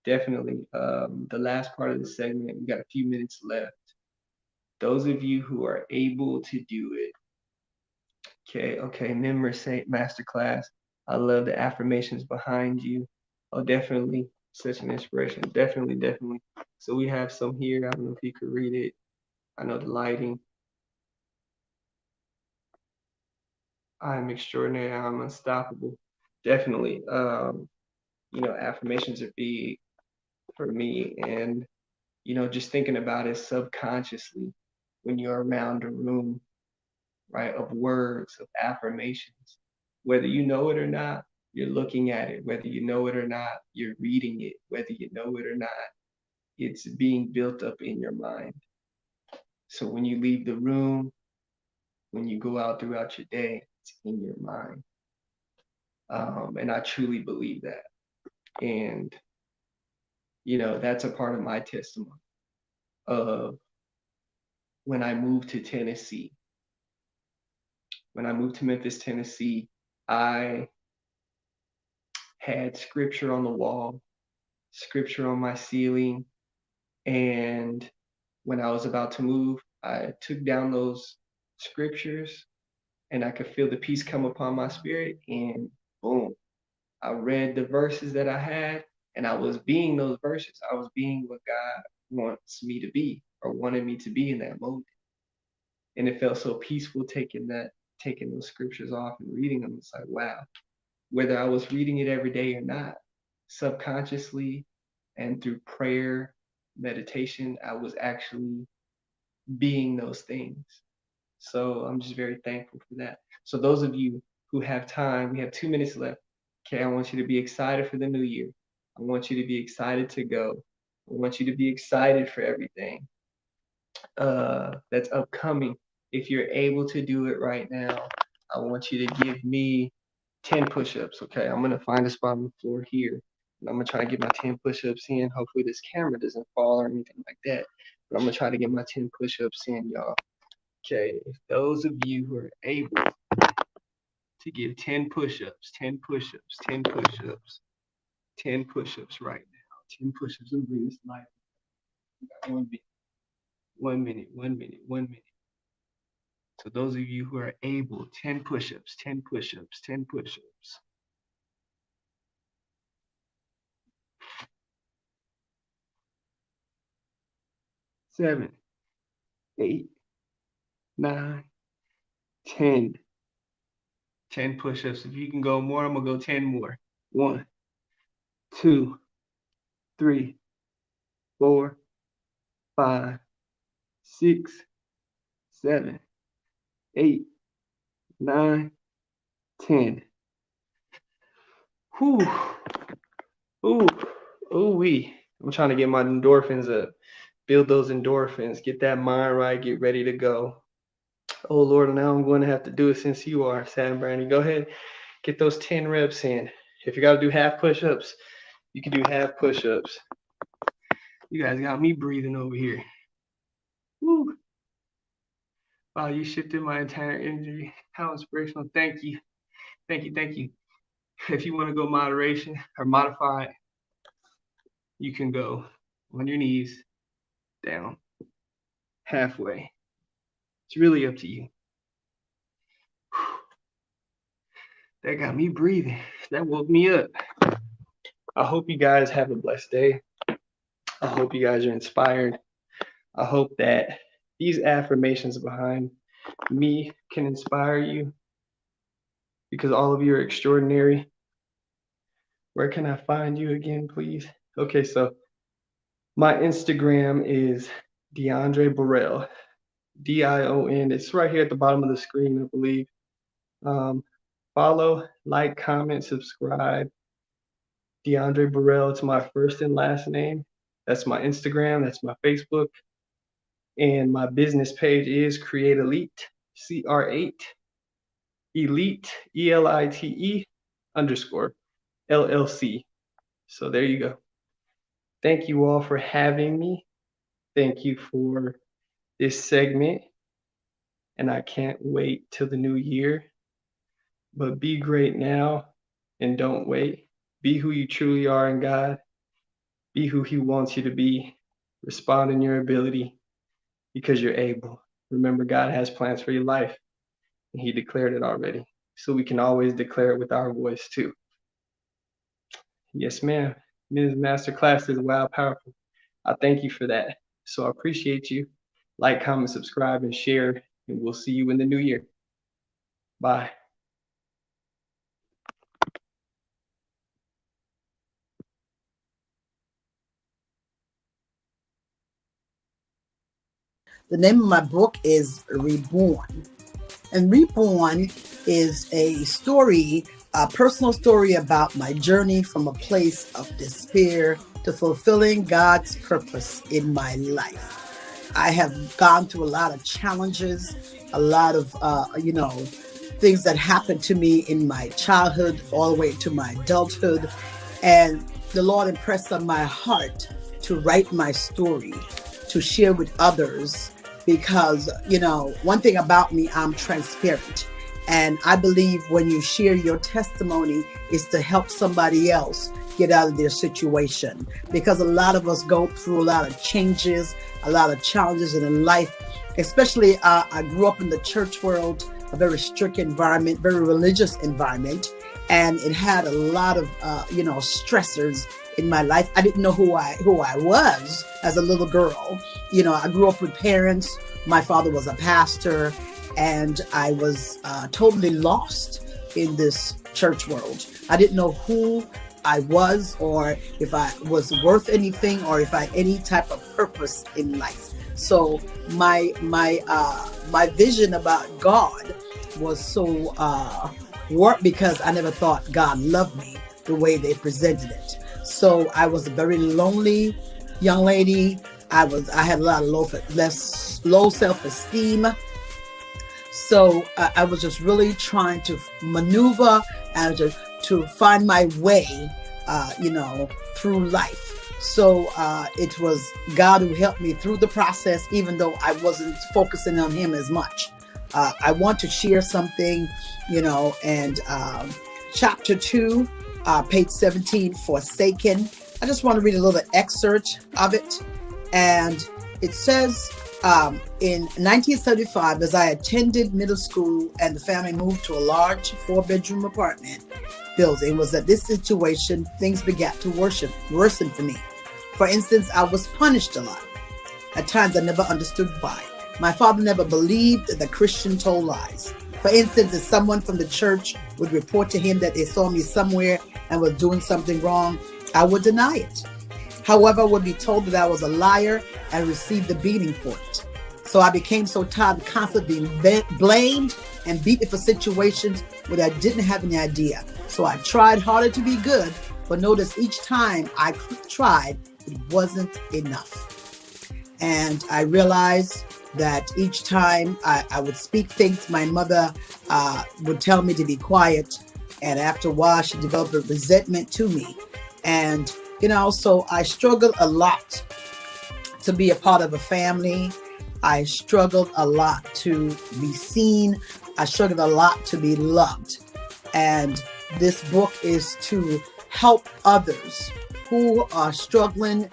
definitely the last part of the segment, we got a few minutes left. Those of you who are able to do it, okay, Memory Saint Masterclass. I love the affirmations behind you. Oh, definitely such an inspiration. Definitely. So we have some here. I don't know if you could read it. I know the lighting. I am extraordinary. I'm unstoppable. Definitely. Affirmations are big for me. And, just thinking about it subconsciously when you're around a room, right, of words, of affirmations, whether you know it or not, you're looking at it, whether you know it or not, you're reading it, whether you know it or not, it's being built up in your mind. So when you leave the room, when you go out throughout your day, it's in your mind. And I truly believe that. And, that's a part of my testimony of when I moved to Tennessee. When I moved to Memphis, Tennessee, I had scripture on the wall, scripture on my ceiling. And when I was about to move, I took down those scriptures and I could feel the peace come upon my spirit. And boom, I read the verses that I had and I was being those verses. I was being what God wants me to be or wanted me to be in that moment. And it felt so peaceful taking those scriptures off and reading them. It's like, wow, whether I was reading it every day or not, subconsciously and through prayer, meditation, I was actually being those things. So I'm just very thankful for that. So those of you who have time, we have 2 minutes left. Okay, I want you to be excited for the new year. I want you to be excited to go. I want you to be excited for everything that's upcoming. If you're able to do it right now, I want you to give me 10 push-ups. Okay, I'm gonna find a spot on the floor here. And I'm gonna try to get my 10 push-ups in. Hopefully this camera doesn't fall or anything like that. But I'm gonna try to get my 10 push-ups in, y'all. Okay, if those of you who are able to give 10 push-ups, 10 push-ups, 10 push-ups, 10 push-ups right now, 10 push-ups and bring this life. 1 minute, 1 minute, 1 minute, 1 minute. So those of you who are able, 10 push-ups, 10 push-ups, 10 push-ups. 7, 8, 9, 10. 10 push-ups. If you can go more, I'm gonna go 10 more. 1, 2, 3, 4, 5, 6, 7, 8, 9, 10. Whew. Ooh-wee. I'm trying to get my endorphins up. Build those endorphins. Get that mind right. Get ready to go. Oh, Lord, now I'm going to have to do it since you are, Sam Brandy. Go ahead. Get those 10 reps in. If you got to do half push-ups, you can do half push-ups. You guys got me breathing over here. Woo. Wow, you shifted my entire energy. How inspirational. Thank you. Thank you. If you want to go moderation or modified, you can go on your knees, down, halfway. It's really up to you. That got me breathing. That woke me up. I hope you guys have a blessed day. I hope you guys are inspired. I hope that these affirmations behind me can inspire you because all of you are extraordinary. Where can I find you again, please? Okay, so my Instagram is DeAndre Burrell, D-I-O-N. It's right here at the bottom of the screen, I believe. Follow, like, comment, subscribe. DeAndre Burrell, it's my first and last name. That's my Instagram, that's my Facebook. And my business page is Create Elite, CR8, Elite, ELITE _ LLC. So there you go. Thank you all for having me. thank you for this segment, and I can't wait till the new year. But be great now and don't wait. Be who you truly are in God. Be who He wants you to be. Respond in your ability because you're able. Remember, God has plans for your life, and He declared it already. So we can always declare it with our voice too. Yes, ma'am. Ms. Masterclass is wow powerful. I thank you for that. So I appreciate you. Like, comment, subscribe, and share, and we'll see you in the new year. Bye. The name of my book is Reborn. And Reborn is a story, a personal story about my journey from a place of despair to fulfilling God's purpose in my life. I have gone through a lot of challenges, a lot of, things that happened to me in my childhood all the way to my adulthood. And the Lord impressed on my heart to write my story, to share with others. Because, one thing about me, I'm transparent. And I believe when you share your testimony is to help somebody else get out of their situation. Because a lot of us go through a lot of changes, a lot of challenges in life. Especially, I grew up in the church world, a very strict environment, very religious environment. And it had a lot of, stressors in my life. I didn't know who I was as a little girl. I grew up with parents. My father was a pastor, and I was totally lost in this church world. I didn't know who I was, or if I was worth anything, or if I had any type of purpose in life. So my vision about God was so warped because I never thought God loved me the way they presented it. So I was a very lonely young lady. I had a lot of low self-esteem. So I was just really trying to maneuver and to find my way, through life. So it was God who helped me through the process, even though I wasn't focusing on Him as much. I want to share something, and chapter 2, page 17, Forsaken. I just want to read a little excerpt of it. And it says, in 1975, as I attended middle school and the family moved to a large 4-bedroom apartment building, was at this situation things began to worsen for me. For instance, I was punished a lot. At times I never understood why. My father never believed that Christians told lies. For instance, if someone from the church would report to him that they saw me somewhere and was doing something wrong, I would deny it. However, I would be told that I was a liar and received a beating for it. So I became so tired of constantly being blamed and beaten for situations where I didn't have any idea. So I tried harder to be good, but notice each time I tried, it wasn't enough. And I realized that each time I would speak things, my mother would tell me to be quiet. And after a while, she developed a resentment to me. And, so I struggled a lot to be a part of a family. I struggled a lot to be seen. I struggled a lot to be loved. And this book is to help others who are struggling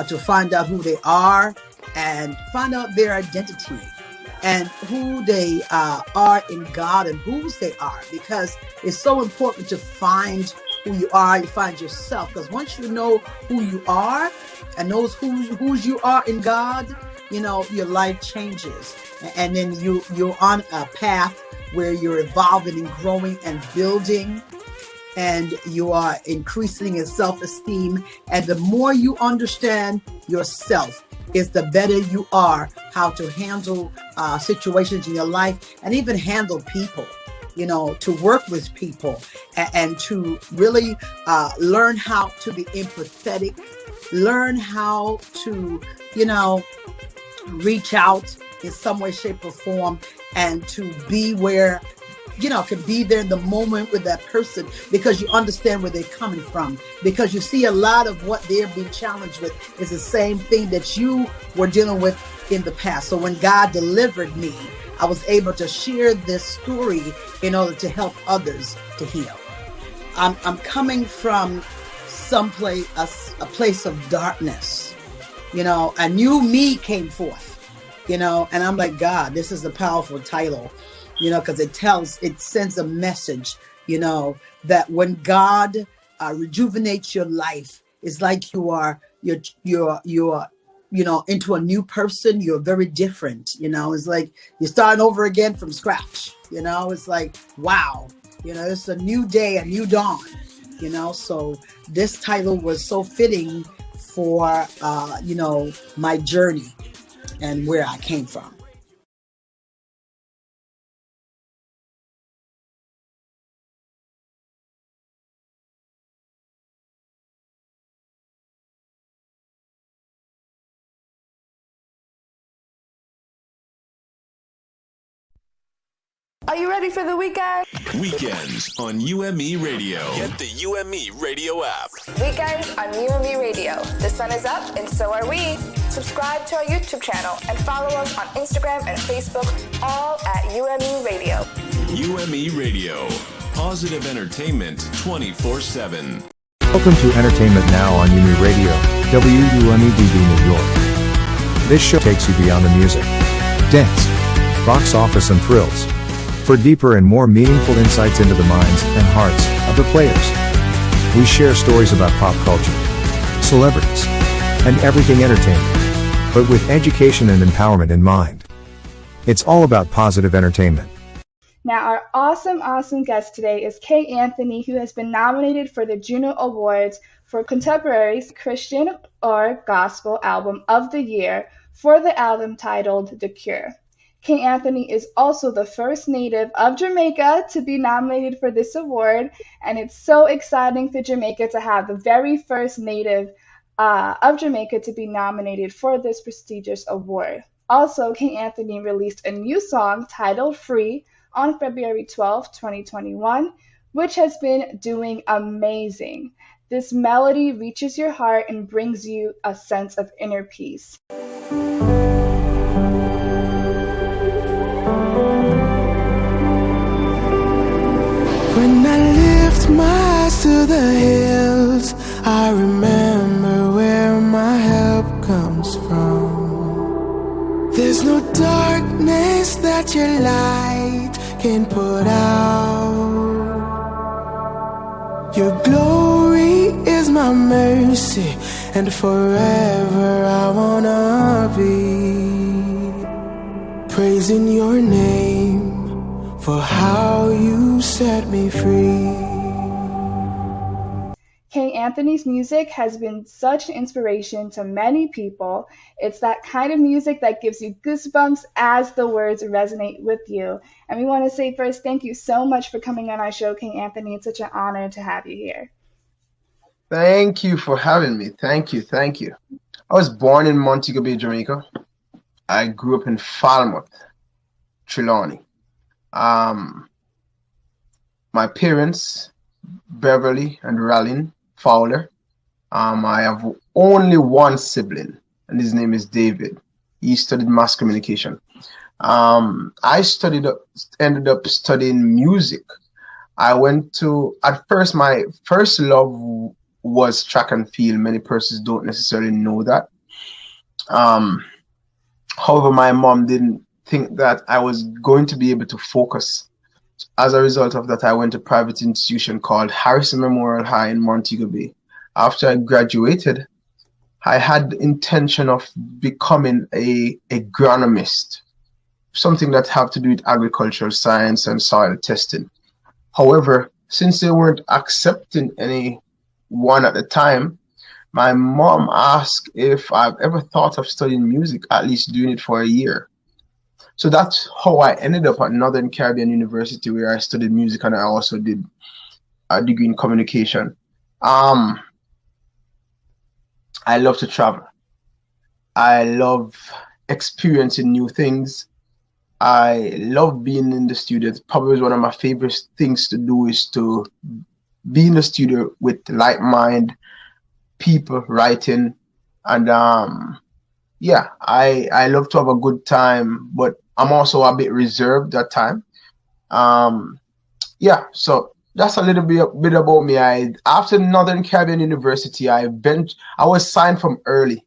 to find out who they are and find out their identity and who they are in God and whose they are, because it's so important to find who you are, you find yourself, because once you know who you are and knows whose you are in God, your life changes, and then you're on a path where you're evolving and growing and building, and you are increasing in self-esteem. And the more you understand yourself, is the better you are how to handle situations in your life and even handle people, to work with people and to really learn how to be empathetic, learn how to, reach out in some way, shape, or form, and to be where can be there in the moment with that person because you understand where they're coming from. Because you see a lot of what they're being challenged with is the same thing that you were dealing with in the past. So when God delivered me, I was able to share this story in order to help others to heal. I'm coming from someplace, a place of darkness. A new me came forth. And I'm like, God, this is a powerful title, because it sends a message, that when God rejuvenates your life, it's like you're into a new person. You're very different. It's like you're starting over again from scratch. It's like, wow, it's a new day, a new dawn. So this title was so fitting for my journey and where I came from. Are you ready for the weekend? Weekends on UME Radio. Get the UME Radio app. Weekends on UME Radio. The sun is up and so are we. Subscribe to our YouTube channel and follow us on Instagram and Facebook, all at UME Radio. UME Radio. Positive entertainment 24/7. Welcome to Entertainment Now on UME Radio, WUMEDD New York. This show takes you beyond the music, dance, box office and thrills. For deeper and more meaningful insights into the minds and hearts of the players. We share stories about pop culture, celebrities, and everything entertainment, but with education and empowerment in mind. It's all about positive entertainment. Now, our awesome guest today is Kay Anthony, who has been nominated for the Juno Awards for Contemporary Christian or Gospel Album of the Year for the album titled The Cure. Kay Anthony is also the first native of Jamaica to be nominated for this award, and it's so exciting for Jamaica to have the very first native of Jamaica to be nominated for this prestigious award. Also, Kay Anthony released a new song titled Free on February 12, 2021, which has been doing amazing. This melody reaches your heart and brings you a sense of inner peace. When I lift my eyes to the hills, I remember where my help comes from. There's no darkness that your light can put out. Your glory is my mercy, and forever I wanna be praising your name for how you set me free. Kay Anthony's music has been such an inspiration to many people. It's that kind of music that gives you goosebumps as the words resonate with you. And we want to say first, thank you so much for coming on our show, Kay Anthony. It's such an honor to have you here. Thank you for having me. Thank you. I was born in Montego Bay, Jamaica. I grew up in Falmouth, Trelawney. My parents, Beverly and Rallin Fowler. I have only one sibling, and his name is David. He studied mass communication. I ended up studying music. At first, my first love was track and field. Many persons don't necessarily know that. However, my mom didn't think that I was going to be able to focus. As a result of that, I went to a private institution called Harrison Memorial High in Montego Bay. After I graduated, I had the intention of becoming a agronomist, something that have to do with agricultural science and soil testing. However, since they weren't accepting anyone at the time, my mom asked if I've ever thought of studying music, at least doing it for a year. So that's how I ended up at Northern Caribbean University, where I studied music and I also did a degree in communication. I love to travel. I love experiencing new things. I love being in the studio. It's probably one of my favorite things to do is to be in the studio with like-minded people writing. And yeah, I love to have a good time, but I'm also a bit reserved at time. Yeah, so that's a little bit about me. After Northern Caribbean University, I was signed from early.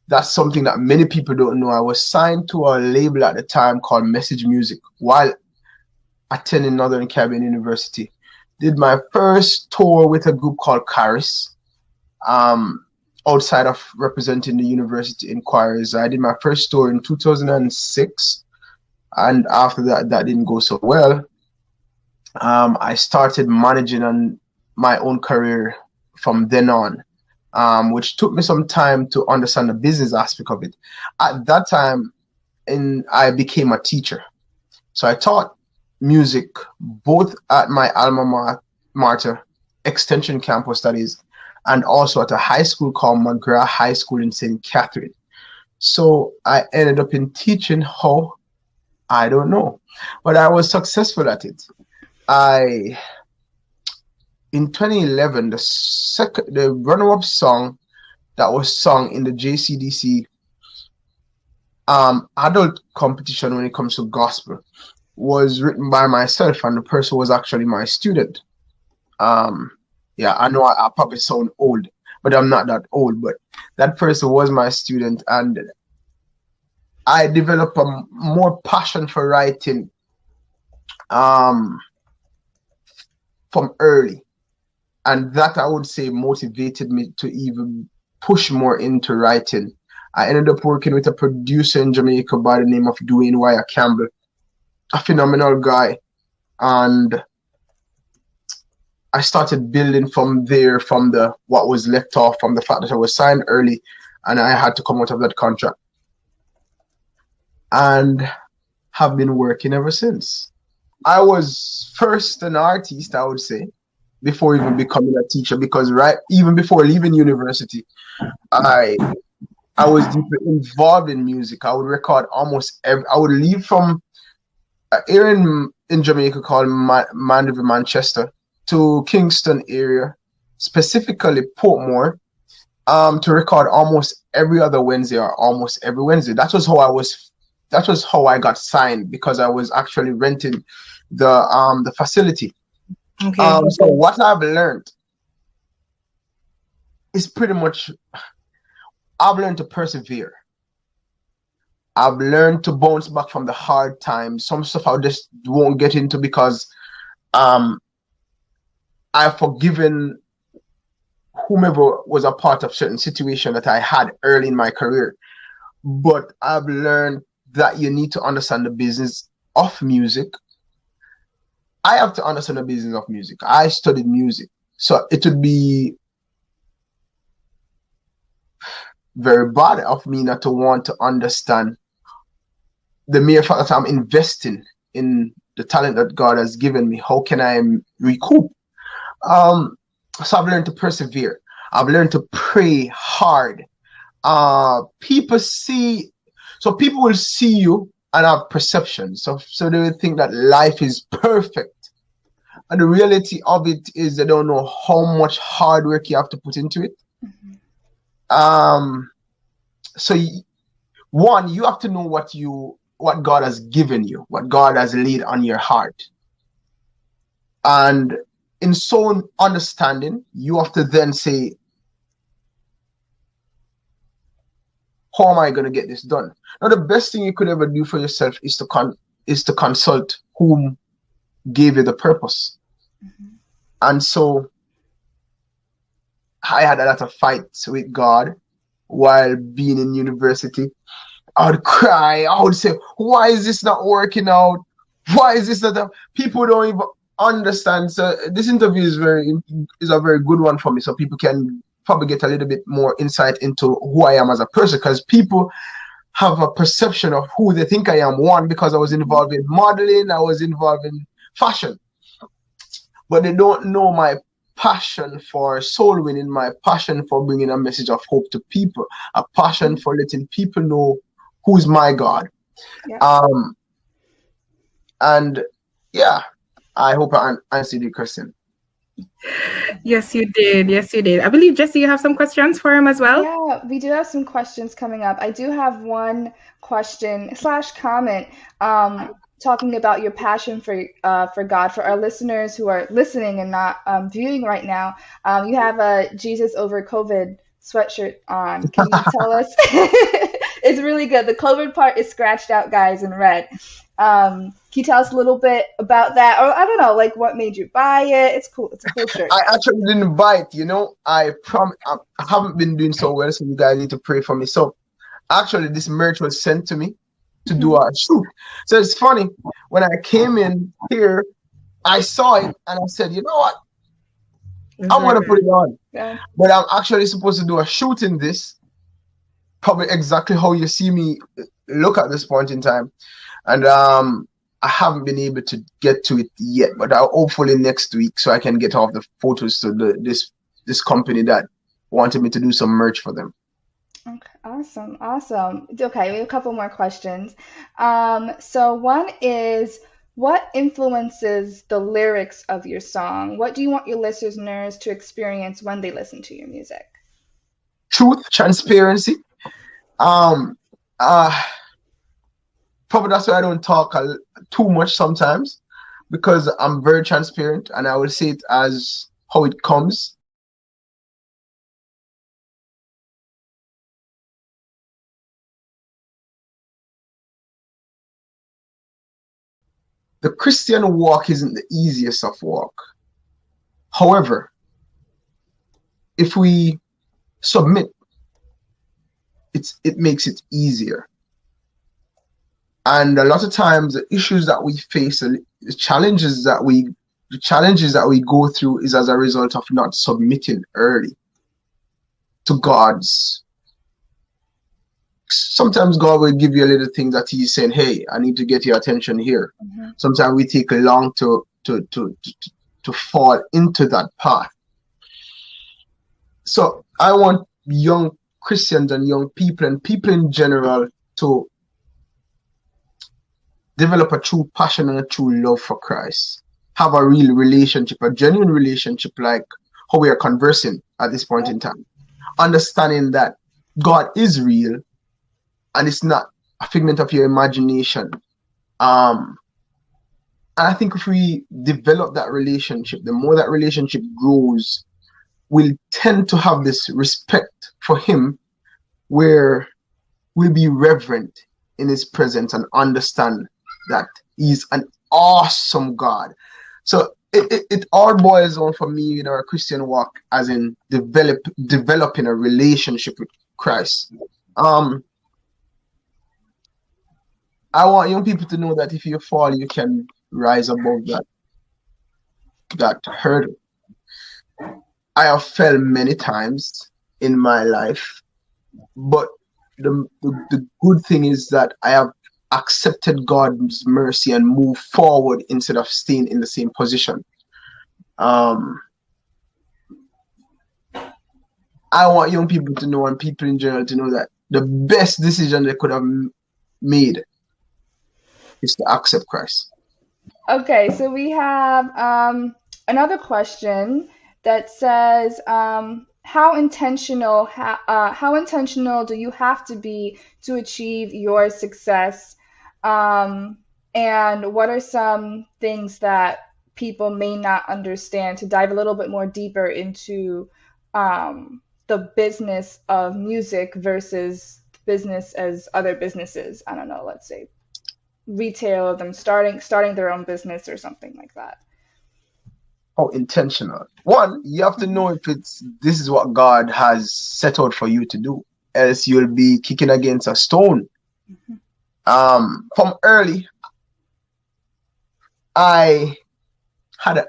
That's something that many people don't know. I was signed to a label at the time called Message Music while attending Northern Caribbean University. Did my first tour with a group called Caris. Outside of representing the university inquiries, I did my first tour in 2006, and after that didn't go so well. I started managing on my own career from then on, which took me some time to understand the business aspect of it. At that time, I became a teacher. So I taught music both at my alma mater, Extension Campus Studies, and also at a high school called McGrath High School in St. Catherine. So I ended up in teaching how, I don't know, but I was successful at it. In 2011, the runner-up song that was sung in the JCDC adult competition when it comes to gospel was written by myself, and the person was actually my student. Yeah, I know I probably sound old, but I'm not that old. But that person was my student, and I developed a more passion for writing from early, and that I would say motivated me to even push more into writing. I ended up working with a producer in Jamaica by the name of Dwayne Wire Campbell, a phenomenal guy, and I started building from there, from what was left off, from the fact that I was signed early and I had to come out of that contract, and have been working ever since. I was first an artist, I would say, before even becoming a teacher, because even before leaving university, I was deeply involved in music. I would record almost I would leave from here in Jamaica called Mandeville, Manchester, to Kingston area, specifically Portmore, to record almost every other Wednesday or almost every Wednesday. That was how I got signed, because I was actually renting the facility. Okay. So what I've learned is pretty much, I've learned to persevere. I've learned to bounce back from the hard times. Some stuff I just won't get into because I've forgiven whomever was a part of certain situation that I had early in my career. But I've learned that you need to understand the business of music. I have to understand the business of music. I studied music. So it would be very bad of me not to want to understand the mere fact that I'm investing in the talent that God has given me. How can I recoup? So I've learned to persevere. I've learned to pray hard. People will see you and have perceptions. So they will think that life is perfect. And the reality of it is they don't know how much hard work you have to put into it. Mm-hmm. So one, you have to know what God has given you, what God has laid on your heart. And in so understanding, you have to then say, how am I going to get this done? Now, the best thing you could ever do for yourself is to consult whom gave you the purpose. Mm-hmm. And so I had a lot of fights with God while being in university. I would cry. I would say, why is this not working out? Why is this not? People don't even understand. So this interview is a very good one for me, so people can probably get a little bit more insight into who I am as a person, because people have a perception of who they think I am. One, because I was involved in modeling, I was involved in fashion, but they don't know my passion for soul winning, my passion for bringing a message of hope to people, a passion for letting people know who's my God. Yeah. And yeah, I hope I answered your question. Yes, you did. Yes, you did. I believe, Jesse, you have some questions for him as well? Yeah, we do have some questions coming up. I do have one question slash comment talking about your passion for God. For our listeners who are listening and not viewing right now, you have a Jesus over COVID sweatshirt on. Can you tell us? It's really good. The COVID part is scratched out, guys, in red. Can you tell us a little bit about that? Or I don't know, like what made you buy it? It's cool. It's a cool shirt. I actually didn't buy it, you know. I haven't been doing so well, so you guys need to pray for me. So actually, this merch was sent to me to do a shoot. So it's funny, when I came in here, I saw it and I said, you know what? I'm gonna put it on. Yeah. But I'm actually supposed to do a shoot in this, probably exactly how you see me look at this point in time. And I haven't been able to get to it yet, but I'll hopefully next week so I can get off the photos to this company that wanted me to do some merch for them. Okay, awesome. Okay, we have a couple more questions. So one is, what influences the lyrics of your song? What do you want your listeners to experience when they listen to your music? Truth, transparency. Probably that's why I don't talk too much sometimes, because I'm very transparent and I will say it as how it comes. The Christian walk isn't the easiest of walk. However, if we submit, it makes it easier. And a lot of times the issues that we face, the challenges that we go through is as a result of not submitting early to God's. Sometimes God will give you a little thing that He's saying, hey, I need to get your attention here. Mm-hmm. Sometimes we take long to fall into that path. So I want young Christians and young people and people in general to develop a true passion and a true love for Christ. Have a real relationship, a genuine relationship, like how we are conversing at this point in time. Understanding that God is real and it's not a figment of your imagination. And I think if we develop that relationship, the more that relationship grows, we'll tend to have this respect for Him, where we'll be reverent in His presence and understand that He's an awesome God. So it all boils down for me in our Christian walk as in developing a relationship with Christ. I want young people to know that if you fall, you can rise above that hurdle. I have fell many times in my life, but the good thing is that I have accepted God's mercy and moved forward instead of staying in the same position. I want young people to know, and people in general to know, that the best decision they could have made is to accept Christ. Okay, so we have another question that says, how intentional do you have to be to achieve your success? And what are some things that people may not understand, to dive a little bit more deeper into the business of music versus business as other businesses? I don't know, let's say retail, of them starting their own business or something like that. Oh, intentional. One, you have to know if this is what God has set out for you to do, else you'll be kicking against a stone. Mm-hmm. From early, I had a.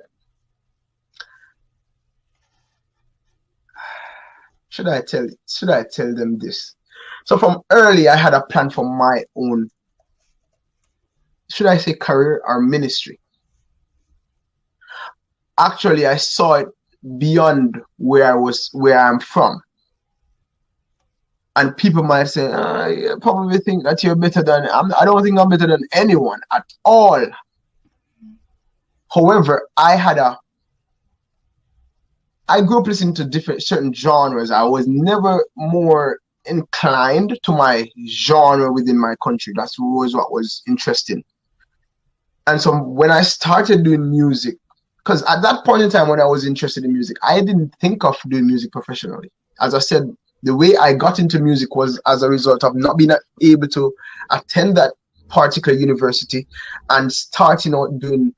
Should I tell them this? So from early, I had a plan for my own, should I say, career or ministry. Actually, I saw it beyond where I'm from. And people might say, you probably think that you're better than, I don't think I'm better than anyone at all. However, I grew up listening to certain genres. I was never more inclined to my genre within my country. That was what was interesting. And so when I started doing music, because at that point in time when I was interested in music, I didn't think of doing music professionally. As I said, the way I got into music was as a result of not being able to attend that particular university and starting out doing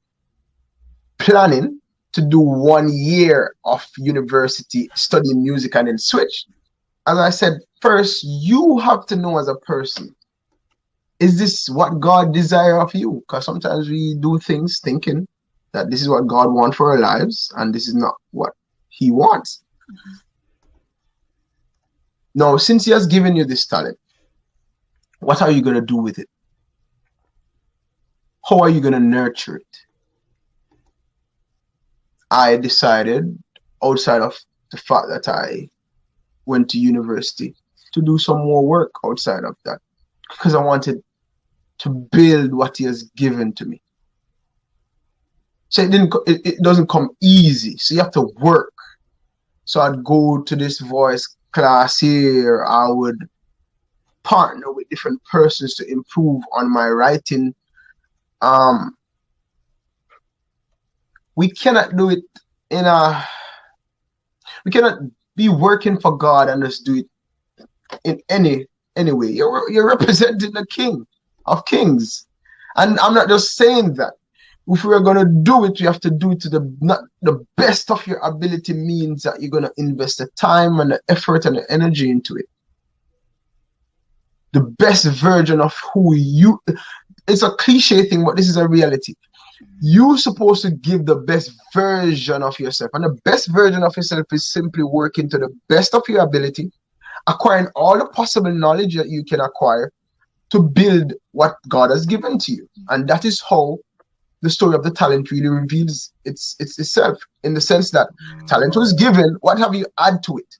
planning to do 1 year of university studying music and then switch. As I said, first, you have to know as a person, is this what God desires of you? Because sometimes we do things thinking that this is what God wants for our lives, and this is not what He wants. Mm-hmm. Now, since He has given you this talent, what are you going to do with it? How are you going to nurture it? I decided, outside of the fact that I went to university, to do some more work outside of that, because I wanted to build what He has given to me. So it doesn't come easy. So you have to work. So I'd go to this voice class here. I would partner with different persons to improve on my writing. We cannot do it we cannot be working for God and just do it in any way. You're representing the King of Kings. And I'm not just saying that. If we're going to do it, you have to do it to the best of your ability, means that you're going to invest the time and the effort and the energy into it. The best version of who you, it's a cliche thing, but this is a reality. You're supposed to give the best version of yourself. And the best version of yourself is simply working to the best of your ability, acquiring all the possible knowledge that you can acquire to build what God has given to you. And that is how the story of the talent really reveals itself, in the sense that talent was given. What have you added to it?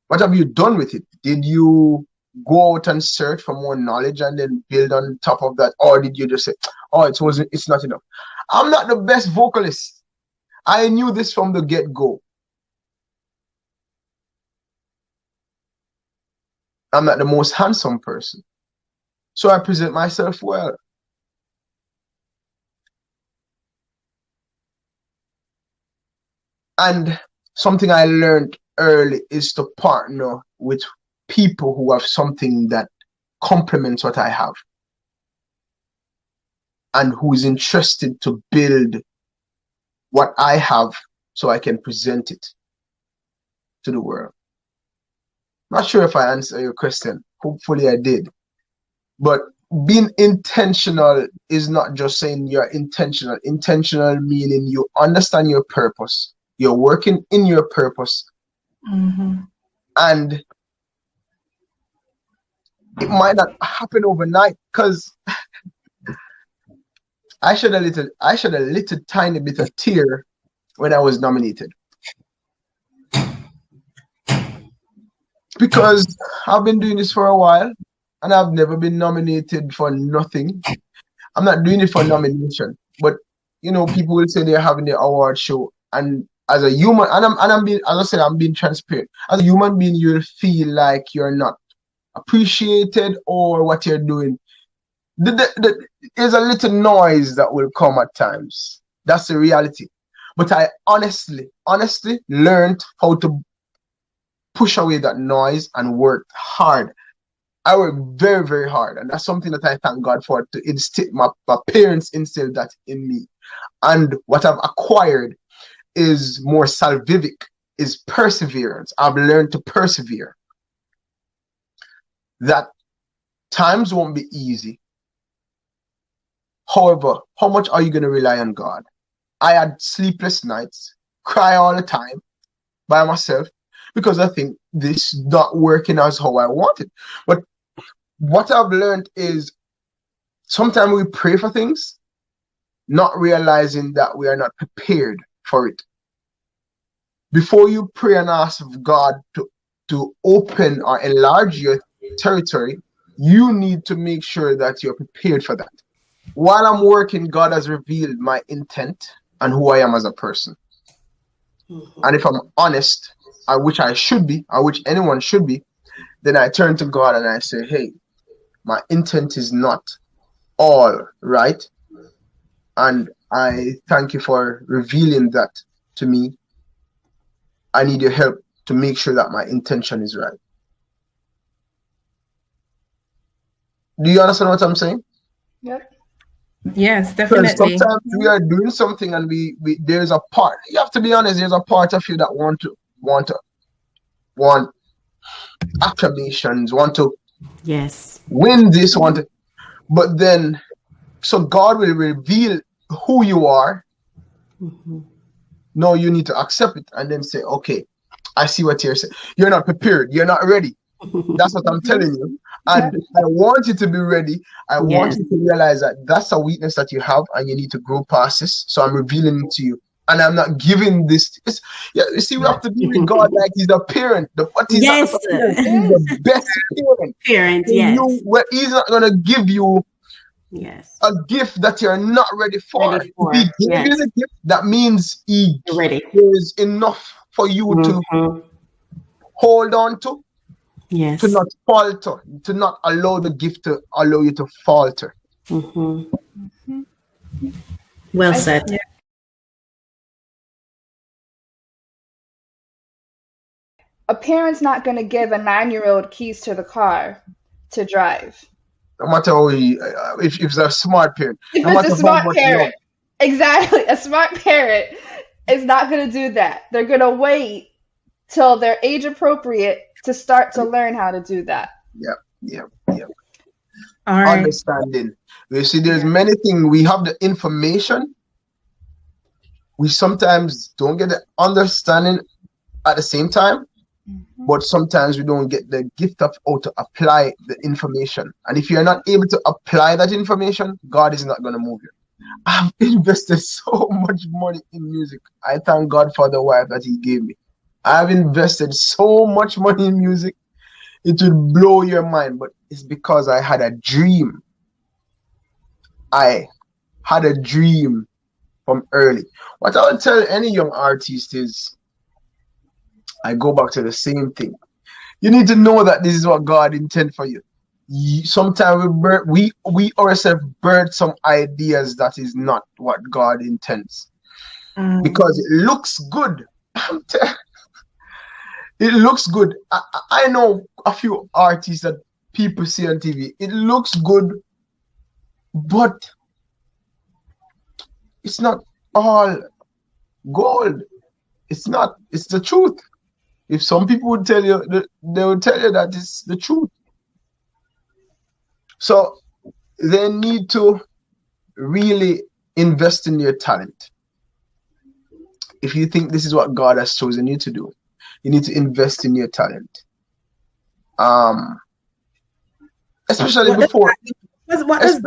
What have you done with it? Did you go out and search for more knowledge and then build on top of that? Or did you just say, oh, it's not enough? I'm not the best vocalist. I knew this from the get-go. I'm not the most handsome person. So I present myself well. And something I learned early is to partner with people who have something that complements what I have, and who is interested to build what I have so I can present it to the world. Not sure if I answered your question. Hopefully I did. But being intentional is not just saying you're intentional. Intentional meaning you understand your purpose. You're working in your purpose. Mm-hmm. And it might not happen overnight, because I shed a little tiny bit of tear when I was nominated. Because I've been doing this for a while, and I've never been nominated for nothing. I'm not doing it for nomination, but people will say they're having the award show, and as a human, I'm being, as I said, I'm being transparent. As a human being, you'll feel like you're not appreciated or what you're doing. There's a little noise that will come at times. That's the reality. But I honestly learned how to push away that noise and work hard. I work very, very hard, and that's something that I thank God for. To instill, my parents instilled that in me, and what I've acquired is more salvific, is perseverance. I've learned to persevere. That times won't be easy. However, how much are you going to rely on God? I had sleepless nights, cry all the time by myself, because I think this is not working as how I wanted. But what I've learned is sometimes we pray for things, not realizing that we are not prepared for it. Before you pray and ask God to open or enlarge your territory, you need to make sure that you're prepared for that. while I'm working, God has revealed my intent and who I am as a person. And if I'm honest, which I should be, or which anyone should be, then I turn to God and I say, hey, my intent is not all right. And I thank you for revealing that to me. I need your help to make sure that my intention is right. Do you understand what I'm saying? Yep. Yes, Because definitely. sometimes we are doing something and we there's a part. You have to be honest. There's a part of you that want acclamations, want to win this, but then so God will reveal who you are. No, you need to accept it and then say, okay, I see what you're saying. You're not prepared. You're not ready. That's what I'm telling you. And I want you to be ready. I want you to realize that that's a weakness that you have and you need to grow past this. So I'm revealing it to you. And I'm not giving this. You see, we have to be with God like he's a parent. But he's not a parent. He's the best parent. He's not going to give you a gift that you're not ready for. If he gives you the gift, that means there is enough for you to hold on to. To not falter, to not allow the gift to allow you to falter. Well said. A parent's not going to give a 9-year-old keys to the car to drive. No matter how if it's a smart parent. If no it's a smart parent. Exactly. A smart parent is not going to do that. They're going to wait till they're age appropriate to start to learn how to do that. Yep. All right. Understanding. You see, there's many things. We have the information. We sometimes don't get the understanding at the same time, but sometimes we don't get the gift of how to apply the information. And if you're not able to apply that information, God is not going to move you. I've invested so much money in music. I thank God for the wife that he gave me. I've invested so much money in music. It would blow your mind, but it's because I had a dream. I had a dream from early. What I would tell any young artist is, I go back to the same thing. You need to know that this is what God intended for you. Sometimes we ourselves birth some ideas that is not what God intends. Because it looks good. It looks good. I know a few artists that people see on TV. It looks good, but it's not all gold. It's not. It's the truth. If some people would tell you, they would tell you that it's the truth. So they need to really invest in your talent. If you think this is what God has chosen you to do, you need to invest in your talent. Especially before. What does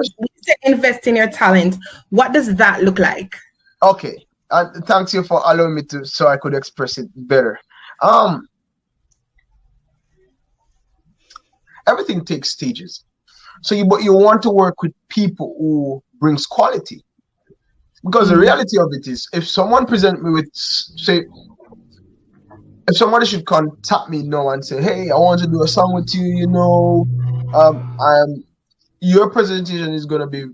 invest in your talent? What does that look like? Okay. Thanks you for allowing me to, so I could express it better. Everything takes stages. So you want to work with people who brings quality. Because the reality of it is, if someone present me with, say, if somebody should contact me now and say, hey, I want to do a song with you, your presentation is going to be,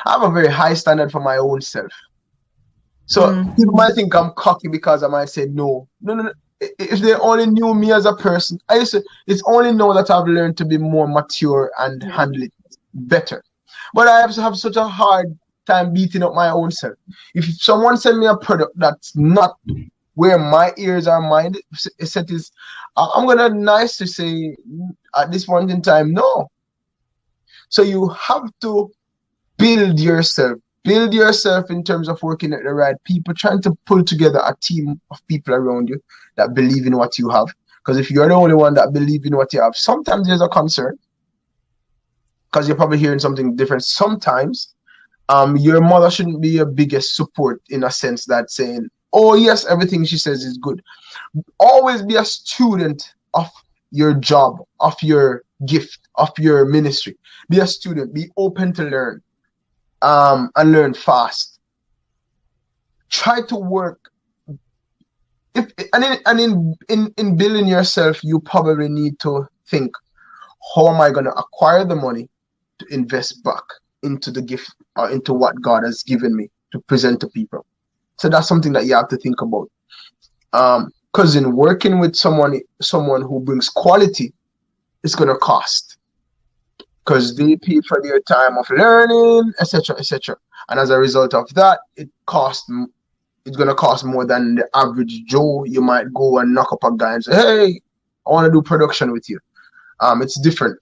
I have a very high standard for my own self. So people might think I'm cocky because I might say no. If they only knew me as a person, it's only now that I've learned to be more mature and handle it better. But I have such a hard time beating up my own self. If someone send me a product that's not where my ears are minded, I'm gonna nice to say at this point in time, no. So you have to build yourself in terms of working at the right people, trying to pull together a team of people around you that believe in what you have. Because if you're the only one that believe in what you have, sometimes there's a concern because you're probably hearing something different. Sometimes your mother shouldn't be your biggest support in a sense that saying, oh yes, everything she says is good. Always be a student of your job, of your gift, of your ministry. Be a student. Be open to learn, and learn fast. Try to work. In building yourself, you probably need to think, how am I going to acquire the money to invest back into the gift or into what God has given me to present to people? So that's something that you have to think about. Because in working with someone who brings quality, it's going to cost. Because they pay for their time of learning, etc., etc. And as a result of that, it's going to cost more than the average Joe. You might go and knock up a guy and say, hey, I want to do production with you. It's different.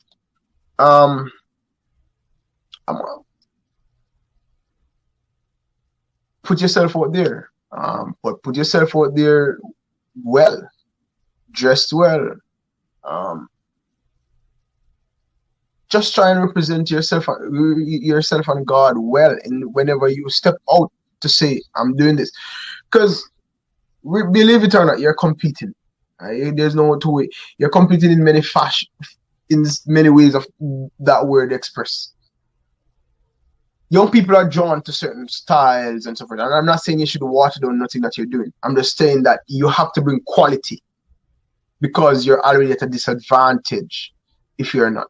Put yourself out there. But put yourself out there well, dressed well. Just try and represent yourself and God well, and whenever you step out to say, I'm doing this. Because believe it or not, you're competing. There's no two way. You're competing in many ways of that word express. Young people are drawn to certain styles and so forth. And I'm not saying you should water down nothing that you're doing. I'm just saying that you have to bring quality, because you're already at a disadvantage if you're not.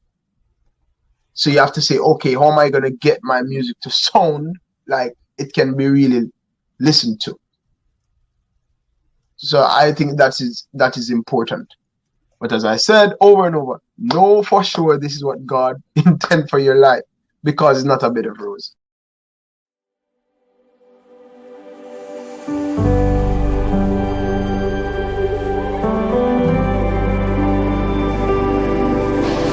So you have to say, okay, how am I going to get my music to sound like it can be really listened to? So I think that is important. But as I said over and over, know for sure this is what God intended for your life, because it's not a bed of roses.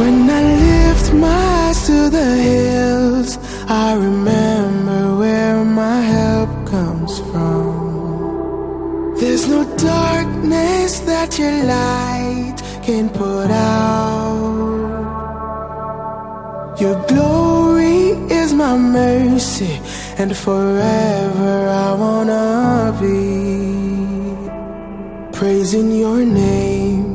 When I lift my eyes to the hills, I remember where my help comes from. There's no darkness that your light can put out. Your glory is my mercy, and forever I wanna be praising your name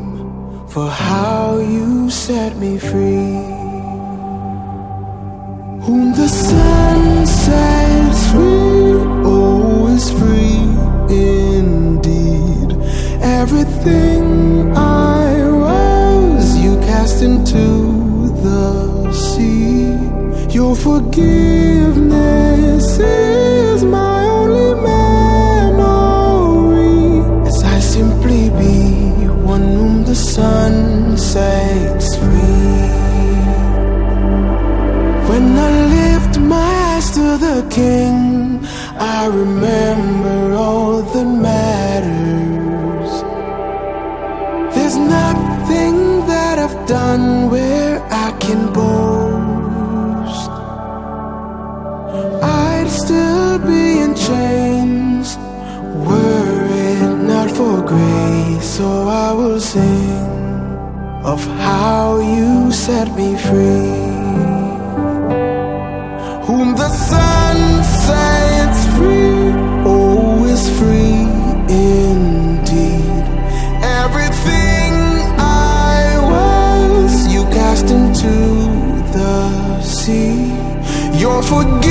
for how you set me free. Whom the sun sets free, oh, is free indeed. Everything I was, you cast into the sea. Your forgiveness is my only memory, as I simply be one whom the sun sets free. When I lift my eyes to the King, I remember all that matters. There's nothing that I've done where I can boast. I'd still be in chains were it not for grace. So I will sing of how you set me free. Whom the sun sets free, oh, is free indeed. Everything I was, you cast into the sea. Your forgiveness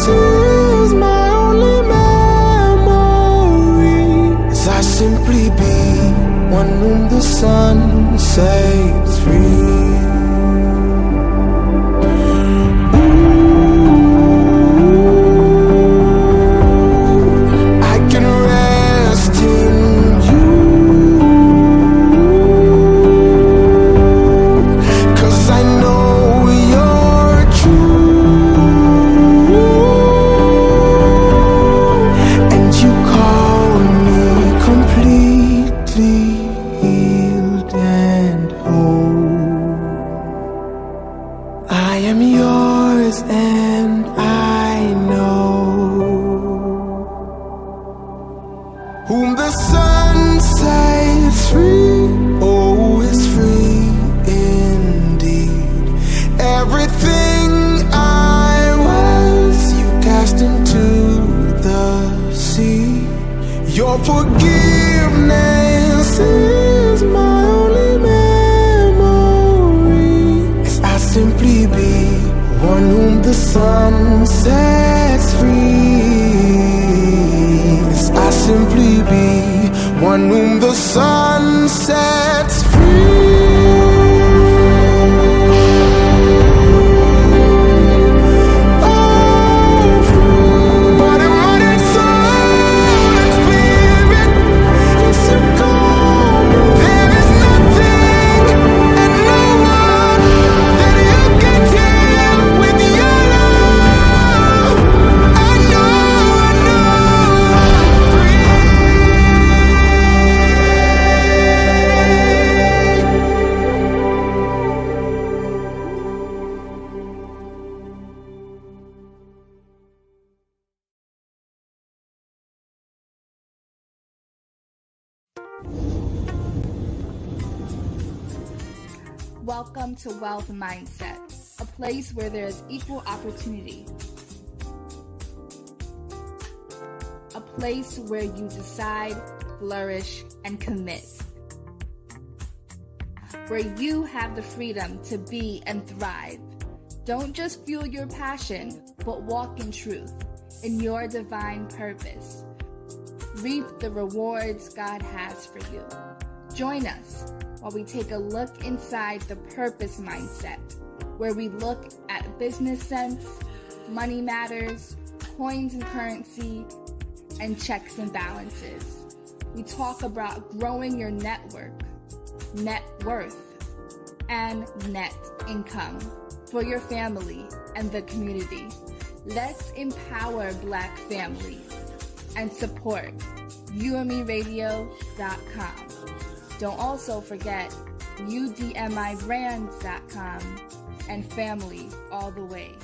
is my only memory, as I simply be one whom the sun sets free. the sun sets free. Welcome to Wealth Mindset, a place where there is equal opportunity. A place where you decide, flourish, and commit. Where you have the freedom to be and thrive. Don't just fuel your passion, but walk in truth, in your divine purpose. Reap the rewards God has for you. Join us while we take a look inside the purpose mindset, where we look at business sense, money matters, coins and currency, and checks and balances. We talk about growing your network, net worth, and net income for your family and the community. Let's empower Black families and support UMERadio.com. Don't also forget UDMIBrands.com and FamilyAllTheWay.com.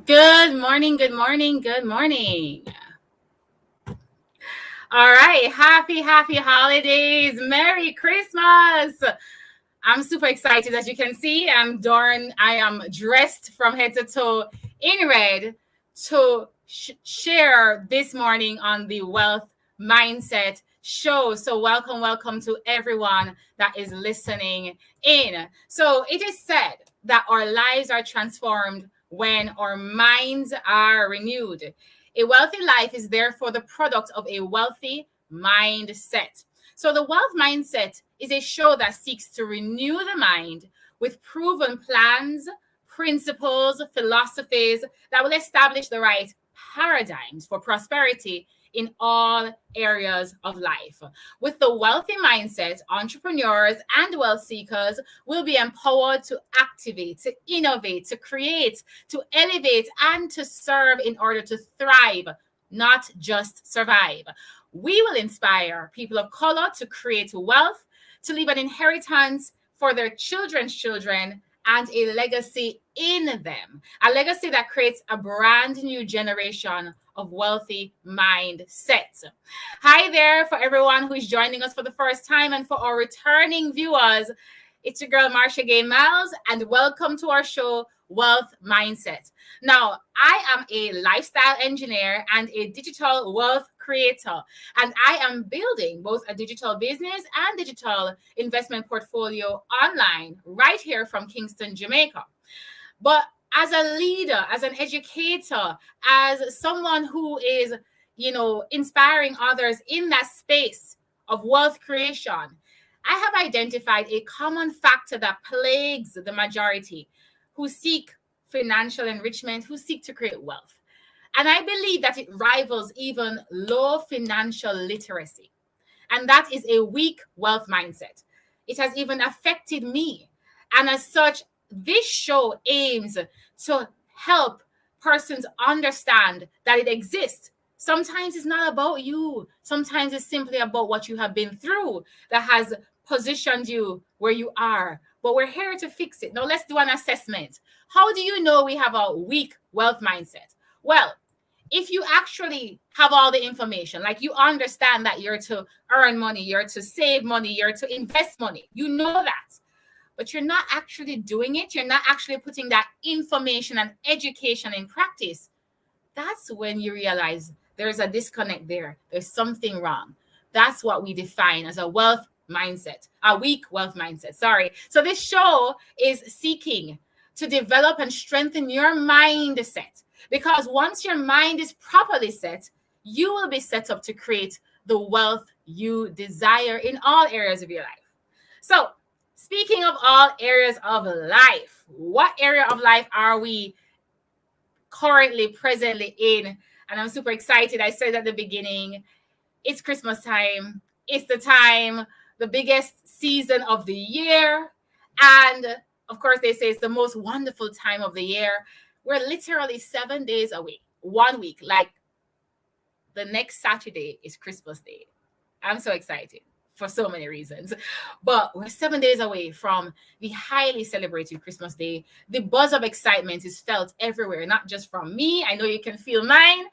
Good morning, good morning, good morning. All right, happy holidays. Merry Christmas. I'm super excited. As you can see, I am dressed from head to toe in red to share this morning on the Wealth Mindset Show. So welcome to everyone that is listening in. So it is said that our lives are transformed when our minds are renewed. A wealthy life is therefore the product of a wealthy mindset. So the Wealth Mindset is a show that seeks to renew the mind with proven plans, principles, philosophies that will establish the right paradigms for prosperity in all areas of life. With the wealthy mindset, entrepreneurs and wealth seekers will be empowered to activate, to innovate, to create, to elevate, and to serve in order to thrive, not just survive. We will inspire people of color to create wealth, to leave an inheritance for their children's children, and a legacy in them. A legacy that creates a brand new generation of wealthy mindsets. Hi there for everyone who is joining us for the first time, and for our returning viewers. It's your girl, Marsha Gay Miles, and welcome to our show, Wealth Mindset. Now, I am a lifestyle engineer and a digital wealth creator, and I am building both a digital business and digital investment portfolio online right here from Kingston, Jamaica. But as a leader, as an educator, as someone who is, inspiring others in that space of wealth creation, I have identified a common factor that plagues the majority who seek financial enrichment, who seek to create wealth. And I believe that it rivals even low financial literacy. And that is a weak wealth mindset. It has even affected me. And as such, this show aims to help persons understand that it exists. Sometimes it's not about you. Sometimes it's simply about what you have been through that has positioned you where you are. But we're here to fix it. Now let's do an assessment. How do you know we have a weak wealth mindset? Well, if you actually have all the information, like you understand that you're to earn money, you're to save money, you're to invest money, you know that, but you're not actually doing it, you're not actually putting that information and education in practice, that's when you realize there's a disconnect there. There's something wrong. That's what we define as a wealth mindset, a weak wealth mindset. Sorry. So this show is seeking to develop and strengthen your mindset, because once your mind is properly set, you will be set up to create the wealth you desire in all areas of your life. So, speaking of all areas of life, what area of life are we currently, presently in? And I'm super excited. I said at the beginning, it's Christmas time. It's the time, the biggest season of the year. And of course, they say it's the most wonderful time of the year. We're literally 7 days away, 1 week. Like the next Saturday is Christmas Day. I'm so excited for so many reasons. But we're 7 days away from the highly celebrated Christmas Day. The buzz of excitement is felt everywhere, not just from me. I know you can feel mine,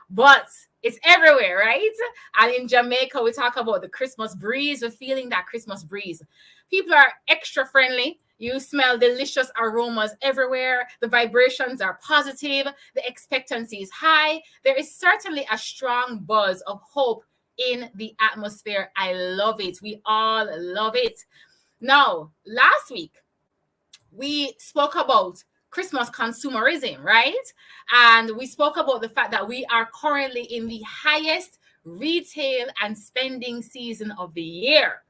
but it's everywhere, right? And in Jamaica, we talk about the Christmas breeze. We're feeling that Christmas breeze. People are extra friendly. You smell delicious aromas everywhere. The vibrations are positive. The expectancy is high. There is certainly a strong buzz of hope in the atmosphere. I love it. We all love it. Now, last week, we spoke about Christmas consumerism, right? And we spoke about the fact that we are currently in the highest retail and spending season of the year.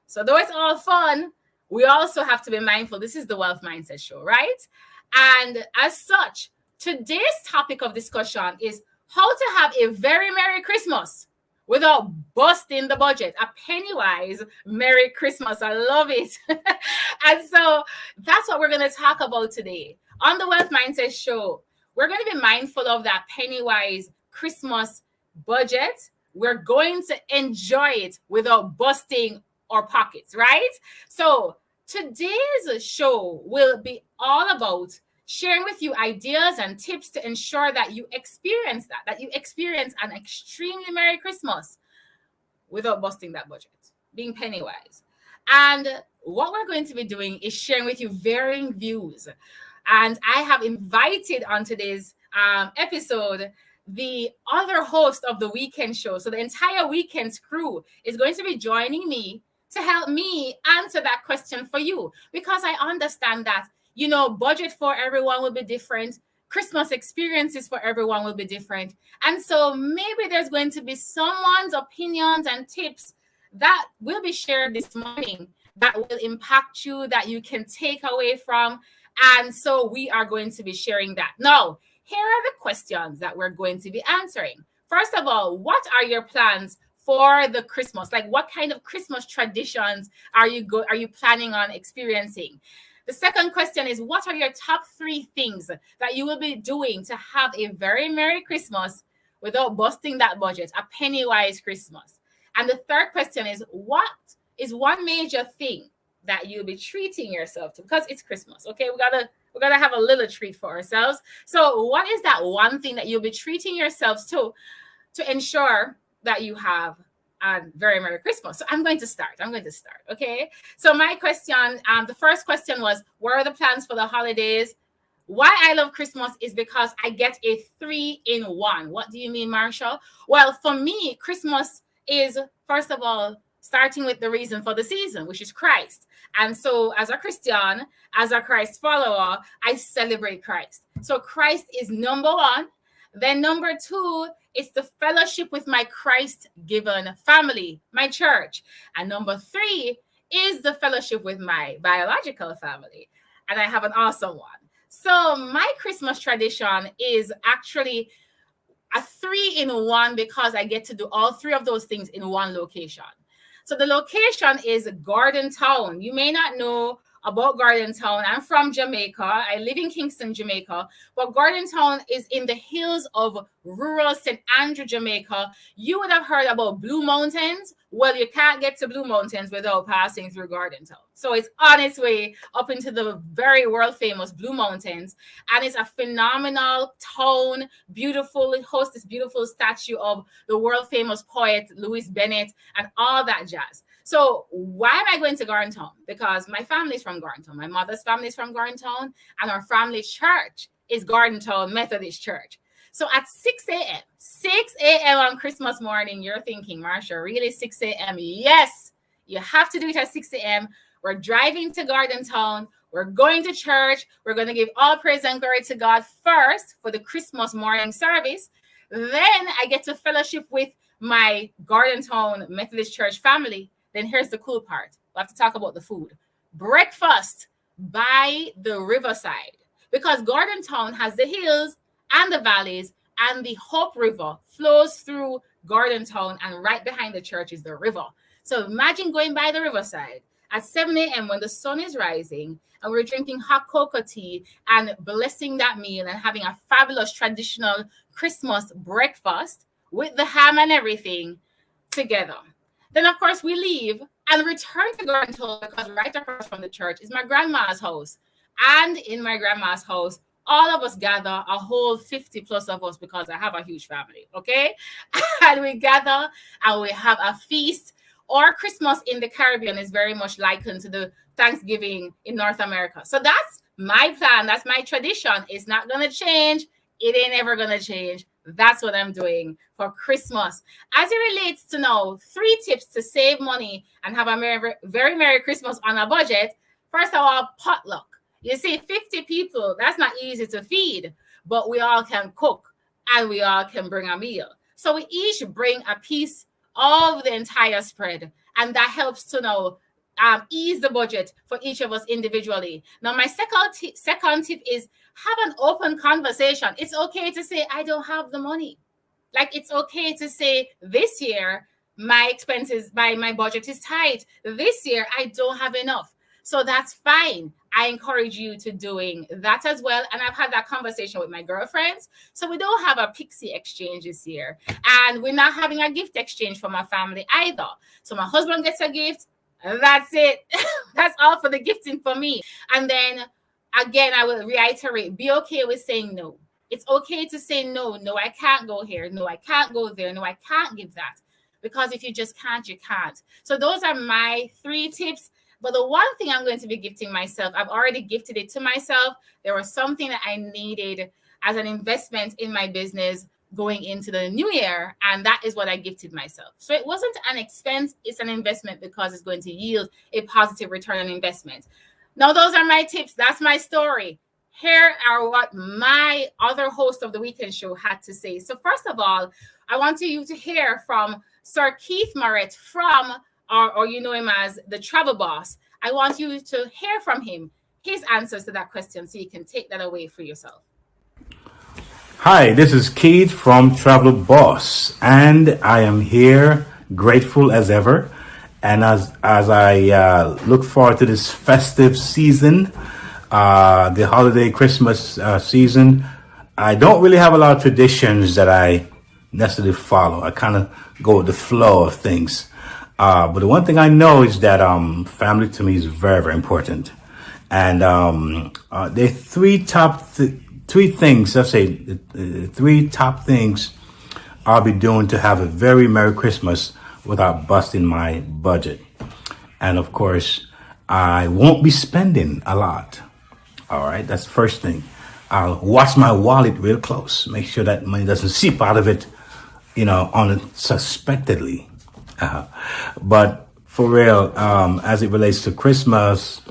So though it's all fun, we also have to be mindful. This is the Wealth Mindset Show, right? And as such, today's topic of discussion is how to have a very Merry Christmas without busting the budget. A penny-wise Merry Christmas. I love it. And so that's what we're going to talk about today. On the Wealth Mindset Show, we're going to be mindful of that penny-wise Christmas budget. We're going to enjoy it without busting our pockets, right? So today's show will be all about sharing with you ideas and tips to ensure that you experience that you experience an extremely Merry Christmas without busting that budget, being penny wise. And what we're going to be doing is sharing with you varying views. And I have invited on today's episode the other host of the weekend show. So the entire weekend's crew is going to be joining me to help me answer that question for you, because I understand that, you know, budget for everyone will be different. Christmas experiences for everyone will be different. And so maybe there's going to be someone's opinions and tips that will be shared this morning that will impact you, that you can take away from. And so we are going to be sharing that. Now, here are the questions that we're going to be answering. First of all, what are your plans for the Christmas? Like, what kind of Christmas traditions are you planning on experiencing? The second question is, what are your top 3 things that you will be doing to have a very Merry Christmas without busting that budget, a penny-wise Christmas? And the third question is, what is one major thing that you'll be treating yourself to? Because it's Christmas, okay? We gotta have a little treat for ourselves. So what is that one thing that you'll be treating yourselves to ensure that you have a very Merry Christmas? So I'm going to start, okay? So my question, the first question was, what are the plans for the holidays? Why I love Christmas is because I get a 3-in-1. What do you mean, Marshall? Well, for me, Christmas is, first of all, starting with the reason for the season, which is Christ. And so as a Christian, as a Christ follower, I celebrate Christ. So Christ is number 1. Then number 2 is the fellowship with my Christ-given family, my church. And number 3 is the fellowship with my biological family. And I have an awesome one. So my Christmas tradition is actually a 3-in-1 because I get to do all 3 of those things in one location. So the location is Garden Town. You may not know about Garden Town. I'm from Jamaica. I live in Kingston, Jamaica. But Garden Town is in the hills of rural St. Andrew, Jamaica. You would have heard about Blue Mountains. Well, you can't get to Blue Mountains without passing through Garden Town. So it's on its way up into the very world famous Blue Mountains. And it's a phenomenal town, beautiful. It hosts this beautiful statue of the world famous poet Louis Bennett and all that jazz. So why am I going to Garden Town? Because my family's from Garden Town. My mother's family is from Garden Town, and our family church is Garden Town Methodist Church. So at 6 a.m. on Christmas morning, you're thinking, Marsha, really 6 a.m.? Yes, You have to do it at 6 a.m. We're driving to Garden Town. We're going to church. We're going to give all praise and glory to God first for the Christmas morning service. Then I get to fellowship with my Garden Town Methodist Church family. Then here's the cool part. We have to talk about the food. Breakfast by the riverside. Because Garden Town has the hills and the valleys, and the Hope River flows through Garden Town, and right behind the church is the river. So imagine going by the riverside at 7 a.m. when the sun is rising, and we're drinking hot cocoa tea and blessing that meal and having a fabulous traditional Christmas breakfast with the ham and everything together. Then, of course, we leave and return to Garden Town because right across from the church is my grandma's house. And in my grandma's house, all of us gather, a whole 50 plus of us, because I have a huge family, okay? And we gather and we have a feast. Or Christmas in the Caribbean is very much likened to the Thanksgiving in North America. So that's my plan. That's my tradition. It's not going to change. It ain't ever going to change. That's what I'm doing for Christmas. As it relates to now, 3 tips to save money and have a very Merry Christmas on a budget. First of all, potluck. You see, 50 people, that's not easy to feed, but we all can cook and we all can bring a meal. So we each bring a piece of the entire spread, and that helps to now ease the budget for each of us individually. Now, my second tip is have an open conversation. It's okay to say, I don't have the money. Like, it's okay to say, this year, my expenses, my budget is tight. This year, I don't have enough. So that's fine. I encourage you to doing that as well. And I've had that conversation with my girlfriends. So we don't have a pixie exchange this year. And we're not having a gift exchange for my family either. So my husband gets a gift. That's it. That's all for the gifting for me. And then again, I will reiterate, be okay with saying no. It's okay to say no. No, I can't go here. No, I can't go there. No, I can't give that. Because if you just can't, you can't. So those are my 3 tips. But the one thing I'm going to be gifting myself, I've already gifted it to myself. There was something that I needed as an investment in my business going into the new year, and that is what I gifted myself. So it wasn't an expense, it's an investment because it's going to yield a positive return on investment. Now, those are my tips. That's my story. Here are what my other host of the weekend show had to say. So first of all, I want you to hear from Sir Keith Moret from or you know him as the travel boss. I want you to hear from him, his answers to that question, so you can take that away for yourself. Hi, this is Keith from Travel Boss, and I am here, grateful as ever. And as I look forward to this festive season, the holiday Christmas season, I don't really have a lot of traditions that I necessarily follow. I kind of go with the flow of things. But the one thing I know is that family to me is very, very important. And there are 3 things, let's say 3 top things I'll be doing to have a very Merry Christmas without busting my budget. And of course, I won't be spending a lot. All right, that's the first thing. I'll watch my wallet real close, make sure that money doesn't seep out of it, unsuspectedly. But for real, as it relates to Christmas,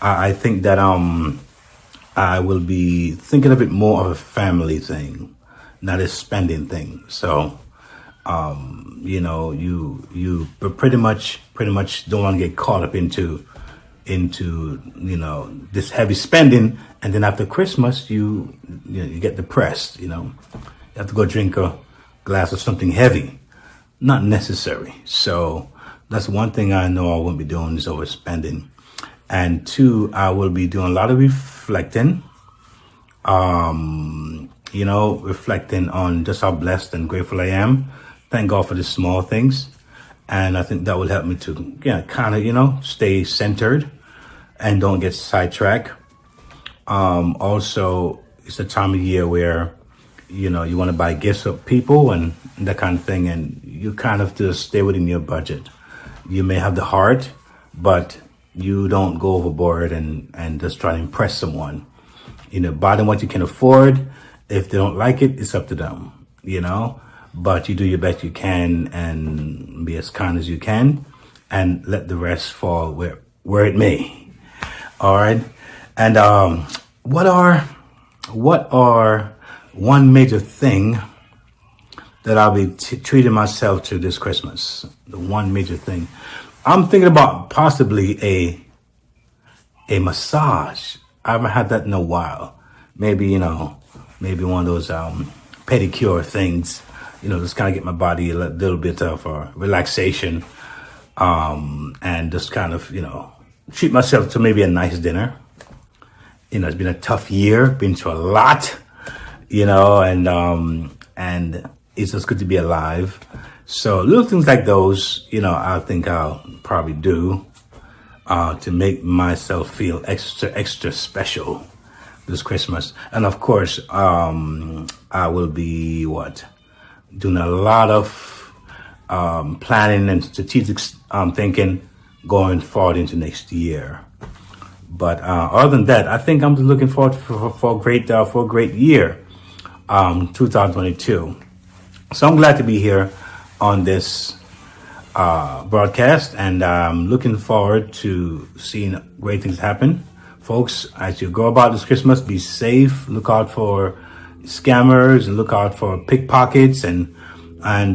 I think that I will be thinking of it more of a family thing, not a spending thing. So, you pretty much don't want to get caught up into this heavy spending, and then after Christmas you get depressed. You have to go drink a glass of something heavy. Not necessary. So that's one thing I know I won't be doing is overspending. And 2, I will be doing a lot of reflecting, reflecting on just how blessed and grateful I am. Thank God for the small things. And I think that will help me to stay centered and don't get sidetracked. Also, it's a time of year where you want to buy gifts of people and that kind of thing, and you kind of just stay within your budget. You may have the heart, but you don't go overboard and just try to impress someone. Buy them what you can afford. If they don't like it, it's up to them, but you do your best you can and be as kind as you can. and let the rest fall where it may. All right. And what are one major thing that I'll be treating myself to this Christmas? The one major thing. I'm thinking about possibly a massage. I haven't had that in a while. Maybe one of those pedicure things, just kind of get my body a little bit of relaxation, and just kind of, treat myself to maybe a nice dinner. It's been a tough year, been through a lot, and it's just good to be alive. So little things like those, I think I'll probably do to make myself feel extra special this Christmas. And of course, I will be doing a lot of planning and strategic thinking going forward into next year. But other than that, I think I'm just looking forward for a great year, 2022. So I'm glad to be here on this broadcast, and I'm looking forward to seeing great things happen. Folks, as you go about this Christmas, be safe. Look out for scammers and look out for pickpockets, and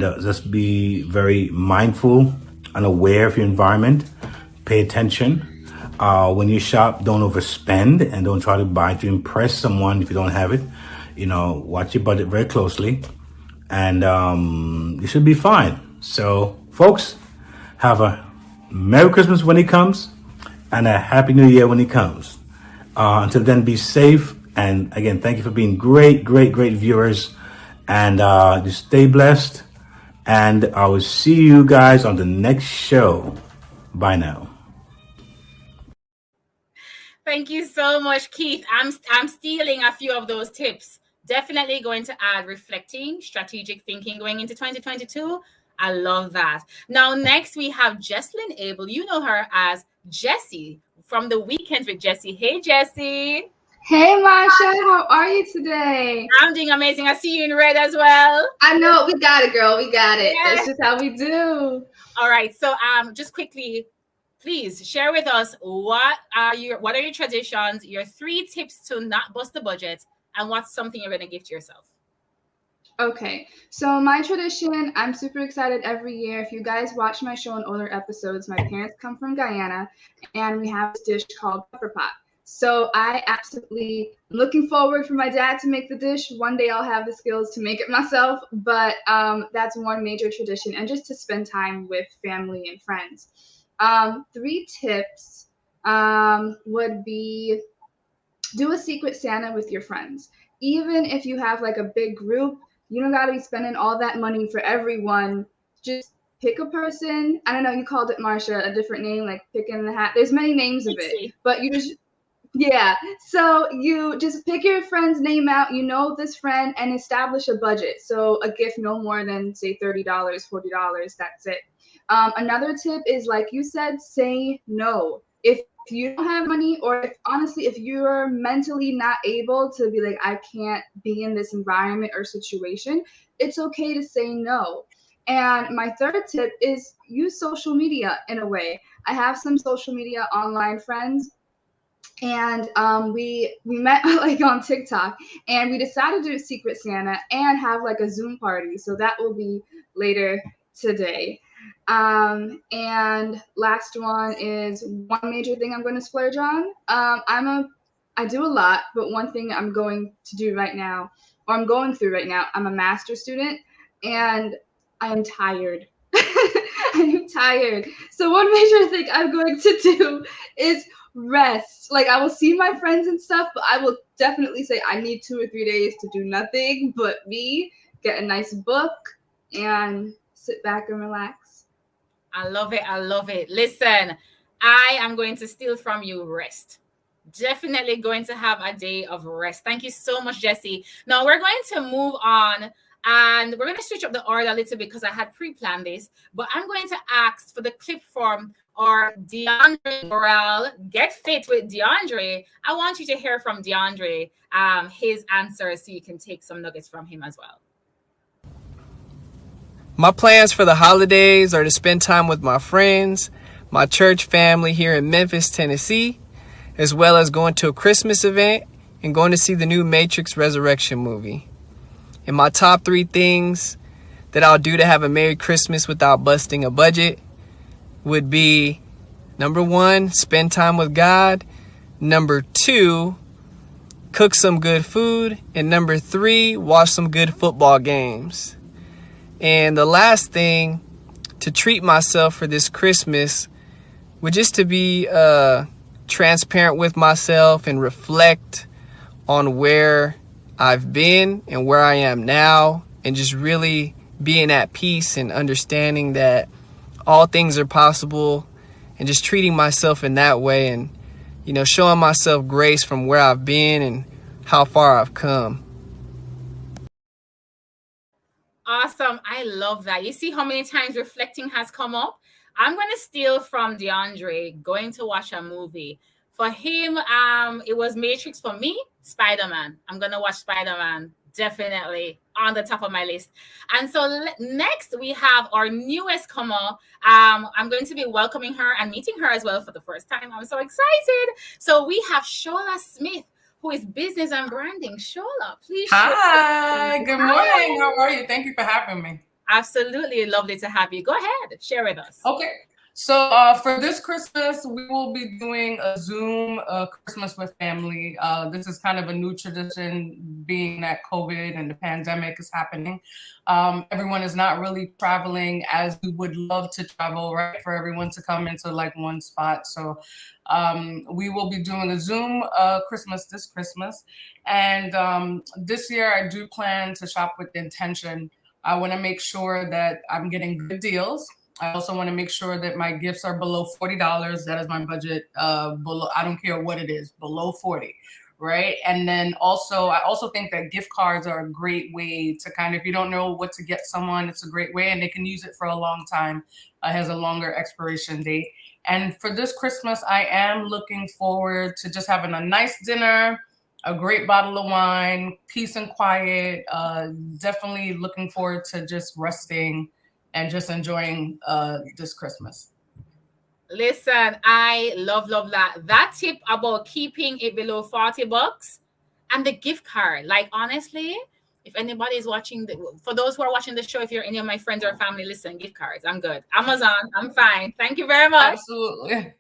just be very mindful and aware of your environment. Pay attention. When you shop, don't overspend and don't try to buy to impress someone if you don't have it. Watch your budget very closely, and you should be fine. So, folks, have a Merry Christmas when it comes and a Happy New Year when it comes. Until then, be safe. And again, thank you for being great viewers. And just stay blessed. And I will see you guys on the next show. Bye now. Thank you so much, Keith. I'm stealing a few of those tips. Definitely going to add reflecting, strategic thinking going into 2022. I love that. Now, next we have Jesslyn Abel. You know her as Jessie from the Weekends with Jessie. Hey, Jessie. Hey, Marsha. How are you today? I'm doing amazing. I see you in red as well. I know. We got it, girl. We got it. Yeah. That's just how we do. All right. So just quickly, please share with us what are your traditions, your 3 tips to not bust the budget, and what's something you're going to give to yourself. Okay, so my tradition, I'm super excited every year. If you guys watch my show in older episodes, my parents come from Guyana, and we have this dish called pepper pot. So I absolutely looking forward for my dad to make the dish. One day I'll have the skills to make it myself, but that's one major tradition, and just to spend time with family and friends. 3 tips would be do a secret Santa with your friends. Even if you have like a big group, you don't got to be spending all that money for everyone. Just pick a person. I don't know, you called it, Marsha, a different name, like picking the hat. There's many names of it, but you just, yeah. So you just pick your friend's name out, this friend, and establish a budget. So a gift no more than, say, $30, $40, that's it. Another tip is, like you said, say no. If you don't have money, or if you're mentally not able to be like, I can't be in this environment or situation, it's okay to say no. And my 3rd tip is use social media in a way. I have some social media online friends, and we met like on TikTok, and we decided to do Secret Santa and have like a Zoom party. So that will be later today. And last one is one major thing I'm going to splurge on. I do a lot, but one thing I'm going to do right now, or I'm going through right now, I'm a master's student, and I am tired. I'm tired. So one major thing I'm going to do is rest. Like, I will see my friends and stuff, but I will definitely say I need 2 or 3 days to do nothing but me, get a nice book, and sit back and relax. I love it. I love it. Listen, I am going to steal from you rest. Definitely going to have a day of rest. Thank you so much, Jessie. Now we're going to move on, and we're going to switch up the order a little bit because I had pre-planned this, but I'm going to ask for the clip from our DeAndre Morale, Get Fit with DeAndre. I want you to hear from DeAndre, his answers, so you can take some nuggets from him as well. My plans for the holidays are to spend time with my friends my church family here in Memphis, Tennessee, as well as going to a Christmas event and going to see the new Matrix Resurrection movie. And my top 3 things that I'll do to have a Merry Christmas without busting a budget would be, number 1, spend time with God. Number 2, cook some good food. And number 3, watch some good football games. And the last thing to treat myself for this Christmas would just to be transparent with myself and reflect on where I've been and where I am now, and just really being at peace and understanding that all things are possible, and just treating myself in that way, and showing myself grace from where I've been and how far I've come. Awesome. I love that. You see how many times reflecting has come up? I'm going to steal from DeAndre going to watch a movie. For him, it was Matrix. For me, Spider-Man. I'm going to watch Spider-Man. Definitely on the top of my list. And so next we have our newest comer. I'm going to be welcoming her and meeting her as well for the first time. I'm so excited. So we have Shola Smith, who is business and branding. Shola, please. Hi, good morning. How are you? Thank you for having me. Absolutely lovely to have you. Go ahead, share with us. Okay. So for this Christmas, we will be doing a Zoom Christmas with family. This is kind of a new tradition, being that COVID and the pandemic is happening. Everyone is not really traveling as we would love to travel, right? For everyone to come into like one spot. So we will be doing a Zoom Christmas this Christmas. And this year I do plan to shop with intention. I want to make sure that I'm getting good deals. I also want to make sure that my gifts are below $40. That is my budget. Below, I don't care what it is, below 40, right? And then also, I also think that gift cards are a great way to kind of, if you don't know what to get someone, it's a great way, and they can use it for a long time. It has a longer expiration date. And for this Christmas, I am looking forward to just having a nice dinner, a great bottle of wine, peace and quiet. Definitely looking forward to just resting and just enjoying this Christmas. Listen, I love that. That tip about keeping it below $40 and the gift card. Like, honestly, if anybody is watching, for those who are watching the show, if you're any of my friends or family, listen, gift cards. I'm good. Amazon, I'm fine. Thank you very much. Absolutely.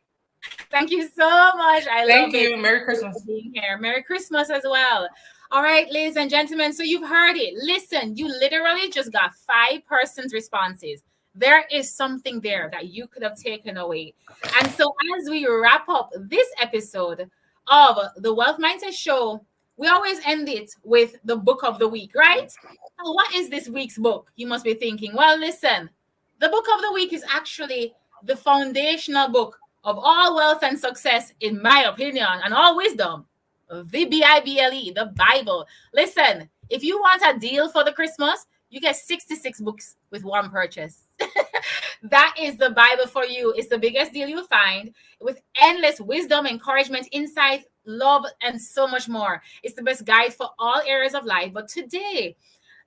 Thank you so much. I love it. Thank you. Merry Christmas. For being here. Merry Christmas as well. All right, ladies and gentlemen. So you've heard it. Listen, you literally just got 5 persons' responses. There is something there that you could have taken away. And so as we wrap up this episode of the Wealth Mindset Show, we always end it with the book of the week, right? Now, what is this week's book? You must be thinking, well, listen, the book of the week is actually the foundational book of all wealth and success, in my opinion, and all wisdom. The Bible, the Bible. Listen, if you want a deal for the Christmas, you get 66 books with one purchase. That is the Bible for you. It's the biggest deal you'll find, with endless wisdom, encouragement, insight, love, and so much more. It's the best guide for all areas of life. But today,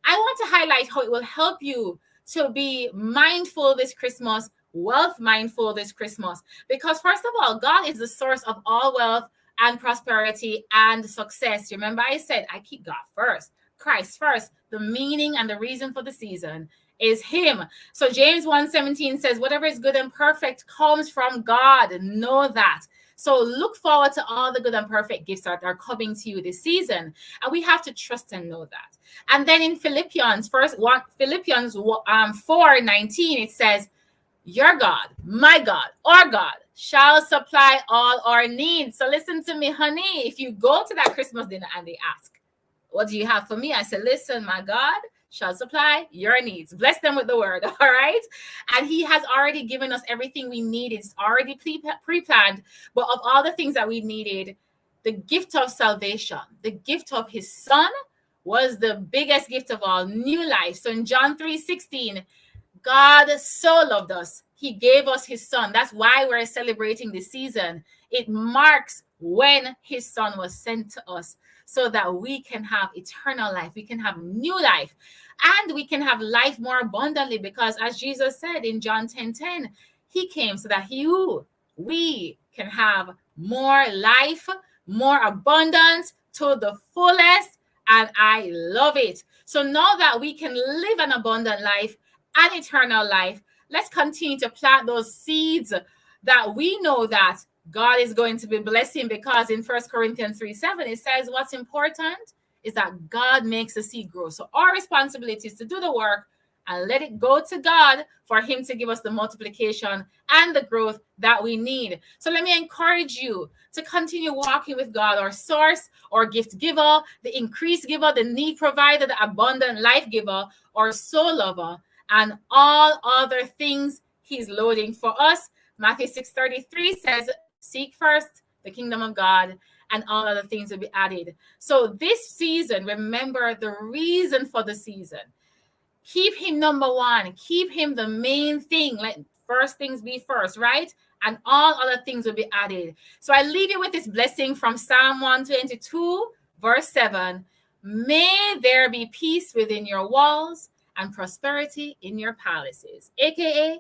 I want to highlight how it will help you to be mindful this Christmas, wealth mindful this Christmas. Because first of all, God is the source of all wealth and prosperity and success. Remember, I said I keep God first, Christ first. The meaning and the reason for the season is him. So James 1:17 says, whatever is good and perfect comes from God. Know that. So look forward to all the good and perfect gifts that are coming to you this season. And we have to trust and know that. And then in Philippians 4:19, it says, your God, my God, our God shall supply all our needs. So listen to me, honey. If you go to that Christmas dinner and they ask, what do you have for me? I said, listen, my God shall supply your needs. Bless them with the word, all right? And he has already given us everything we need. It's already pre-planned. But of all the things that we needed, the gift of salvation, the gift of his son was the biggest gift of all, new life. So in John 3:16, God so loved us, he gave us his son. That's why we're celebrating this season. It marks when his son was sent to us so that we can have eternal life. We can have new life, and we can have life more abundantly, because as Jesus said in John 10:10, He came so that we can have more life, more abundance to the fullest. And I love it. So now that we can live an abundant life and eternal life, let's continue to plant those seeds that we know that God is going to be blessing, because in 1 Corinthians 3:7, it says what's important is that God makes the seed grow. So our responsibility is to do the work and let it go to God for him to give us the multiplication and the growth that we need. So let me encourage you to continue walking with God, our source, our gift giver, the increased giver, the need provider, the abundant life giver, our soul lover, and all other things he's loading for us. Matthew 6:33 says, seek first the kingdom of God, and all other things will be added. So this season, remember the reason for the season. Keep him number one. Keep him the main thing. Let first things be first, right? And all other things will be added. So I leave you with this blessing from Psalm 122, verse 7. May there be peace within your walls and prosperity in your palaces, aka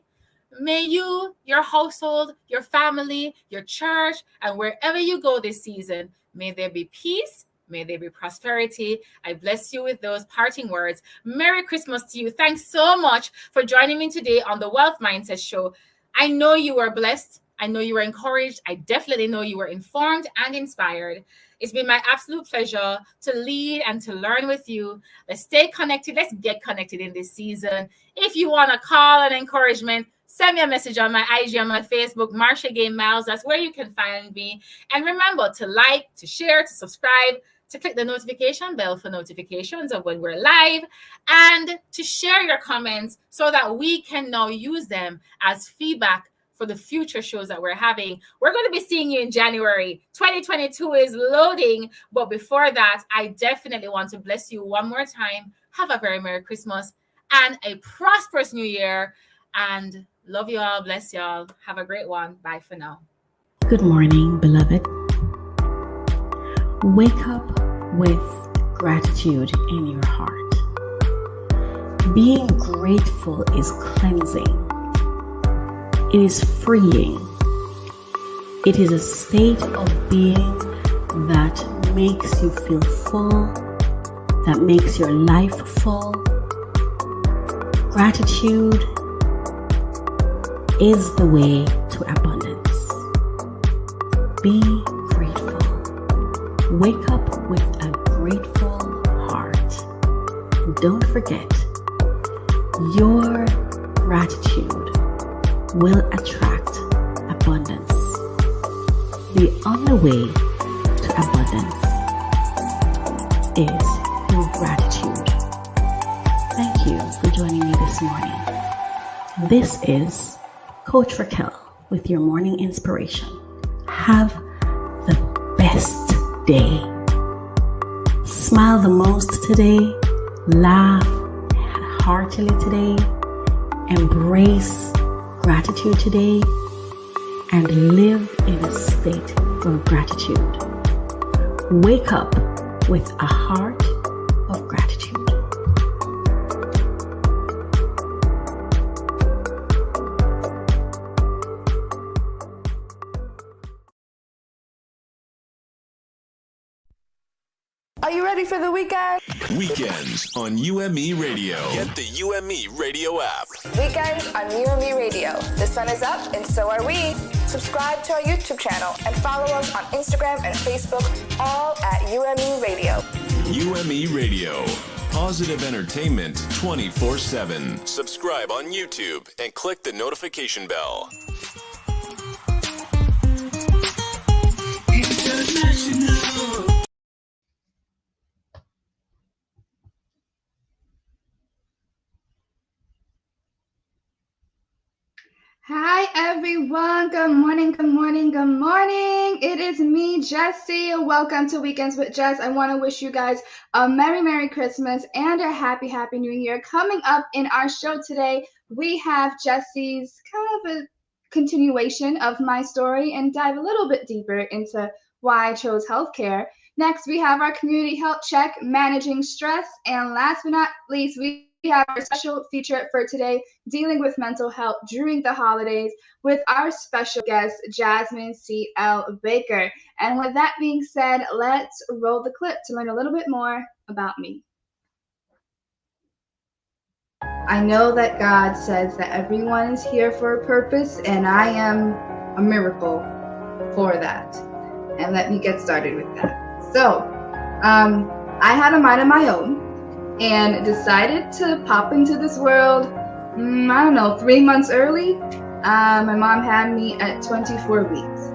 may you, your household, your family, your church, and wherever you go this season, may there be peace, may there be prosperity. I bless you with those parting words. Merry Christmas to you. Thanks so much for joining me today on the Wealth Mindset Show. I know you were blessed. I know you were encouraged. I definitely know you were informed and inspired. It's been my absolute pleasure to lead and to learn with you. Let's stay connected. Let's get connected in this season. If you want a call and encouragement, send me a message on my IG, on my Facebook, Marsha Gay Miles. That's where you can find me. And remember to like, to share, to subscribe, to click the notification bell for notifications of when we're live, and to share your comments so that we can now use them as feedback for the future shows that we're having. We're going to be seeing you in January. 2022 is loading. But before that, I definitely want to bless you one more time. Have a very Merry Christmas and a prosperous New Year. And love you all. Bless you all. Have a great one. Bye for now. Good morning, beloved. Wake up with gratitude in your heart. Being grateful is cleansing. It is freeing. It is a state of being that makes you feel full, that makes your life full. Gratitude is the way to abundance. Be grateful. Wake up with a grateful heart. Don't forget, your gratitude will attract abundance. The only way to abundance is through gratitude. Thank you for joining me this morning. This is Coach Raquel with your morning inspiration. Have the best day. Smile the most today. Laugh heartily today. Embrace gratitude today. And live in a state of gratitude. Wake up with a heart of gratitude. Are you ready for the weekend? Weekends on UME Radio. Get the UME Radio app. Weekends on UME Radio. The sun is up and so are we. Subscribe to our YouTube channel and follow us on Instagram and Facebook, all at UME Radio. UME Radio. Positive entertainment 24/7. Subscribe on YouTube and click the notification bell. International. Hi everyone, good morning, good morning, good morning. It is me, Jessie. Welcome to Weekends with Jess. I want to wish you guys a Merry Christmas and a Happy New Year. Coming up in our show today, we have Jessie's kind of a continuation of my story and dive a little bit deeper into why I chose healthcare. Next, we have our community health check, managing stress, and last but not least, we have our special feature for today, dealing with mental health during the holidays, with our special guest, Jasmine C.L. Baker. And with that being said, let's roll the clip to learn a little bit more about me. I know that God says that everyone is here for a purpose, and I am a miracle for that. And let me get started with that. So, I had a mind of my own and decided to pop into this world, I don't know, 3 months early. My mom had me at 24 weeks.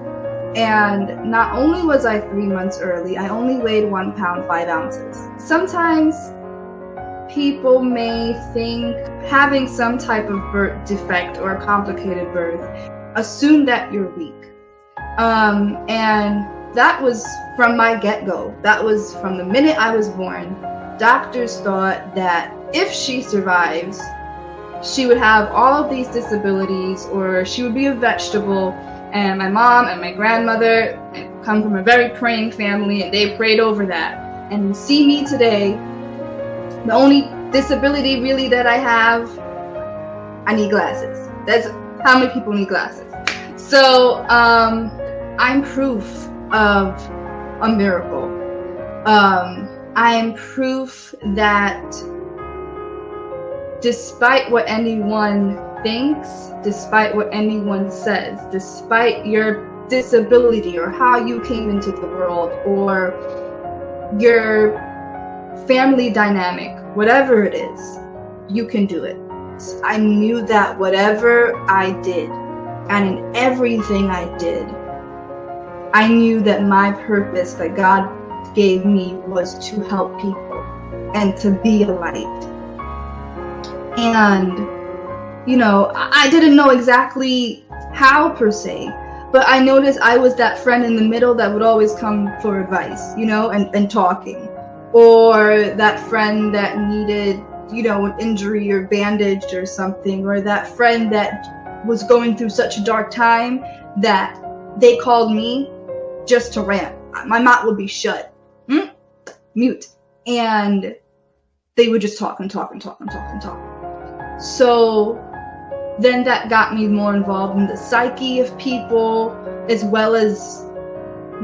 And not only was I 3 months early, I only weighed 1 pound, 5 ounces. Sometimes people may think having some type of birth defect or a complicated birth, assume that you're weak. And that was from my get-go. That was from the minute I was born. Doctors thought that if she survives, she would have all of these disabilities, or she would be a vegetable. And my mom and my grandmother come from a very praying family, and they prayed over that. And you see me today, the only disability really that I have, I need glasses. That's how many people need glasses. So I'm proof of a miracle. I am proof that despite what anyone thinks, despite what anyone says, despite your disability or how you came into the world or your family dynamic, whatever it is, you can do it. I knew that whatever I did, and in everything I did, I knew that my purpose that God gave me was to help people and to be a light. And, you know, I didn't know exactly how per se, but I noticed I was that friend in the middle that would always come for advice, you know, and talking. Or that friend that needed, you know, an injury or bandaged or something, or that friend that was going through such a dark time that they called me just to rant. My mouth would be shut, mute, and they would just talk and talk and talk and talk and talk. So then that got me more involved in the psyche of people, as well as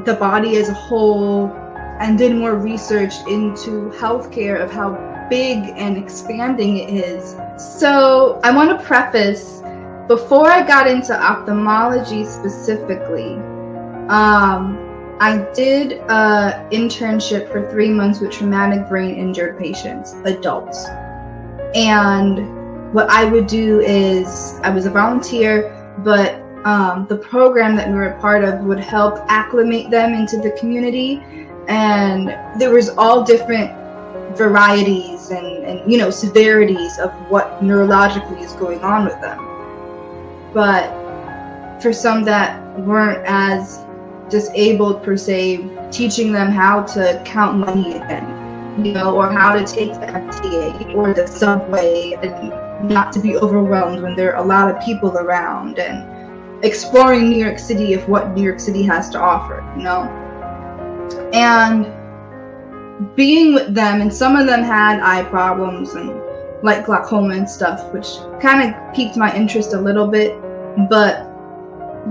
the body as a whole, and did more research into healthcare, of how big and expanding it is. So I want to preface, before I got into ophthalmology specifically, I did an internship for 3 months with traumatic brain injured patients, adults. And what I would do is, I was a volunteer, but the program that we were a part of would help acclimate them into the community. And there was all different varieties and you know, severities of what neurologically is going on with them. But for some that weren't as disabled per se, teaching them how to count money again, you know, or how to take the MTA or the subway and not to be overwhelmed when there are a lot of people around, and exploring New York City of what New York City has to offer, you know. And being with them, and some of them had eye problems and like glaucoma and stuff, which kind of piqued my interest a little bit. But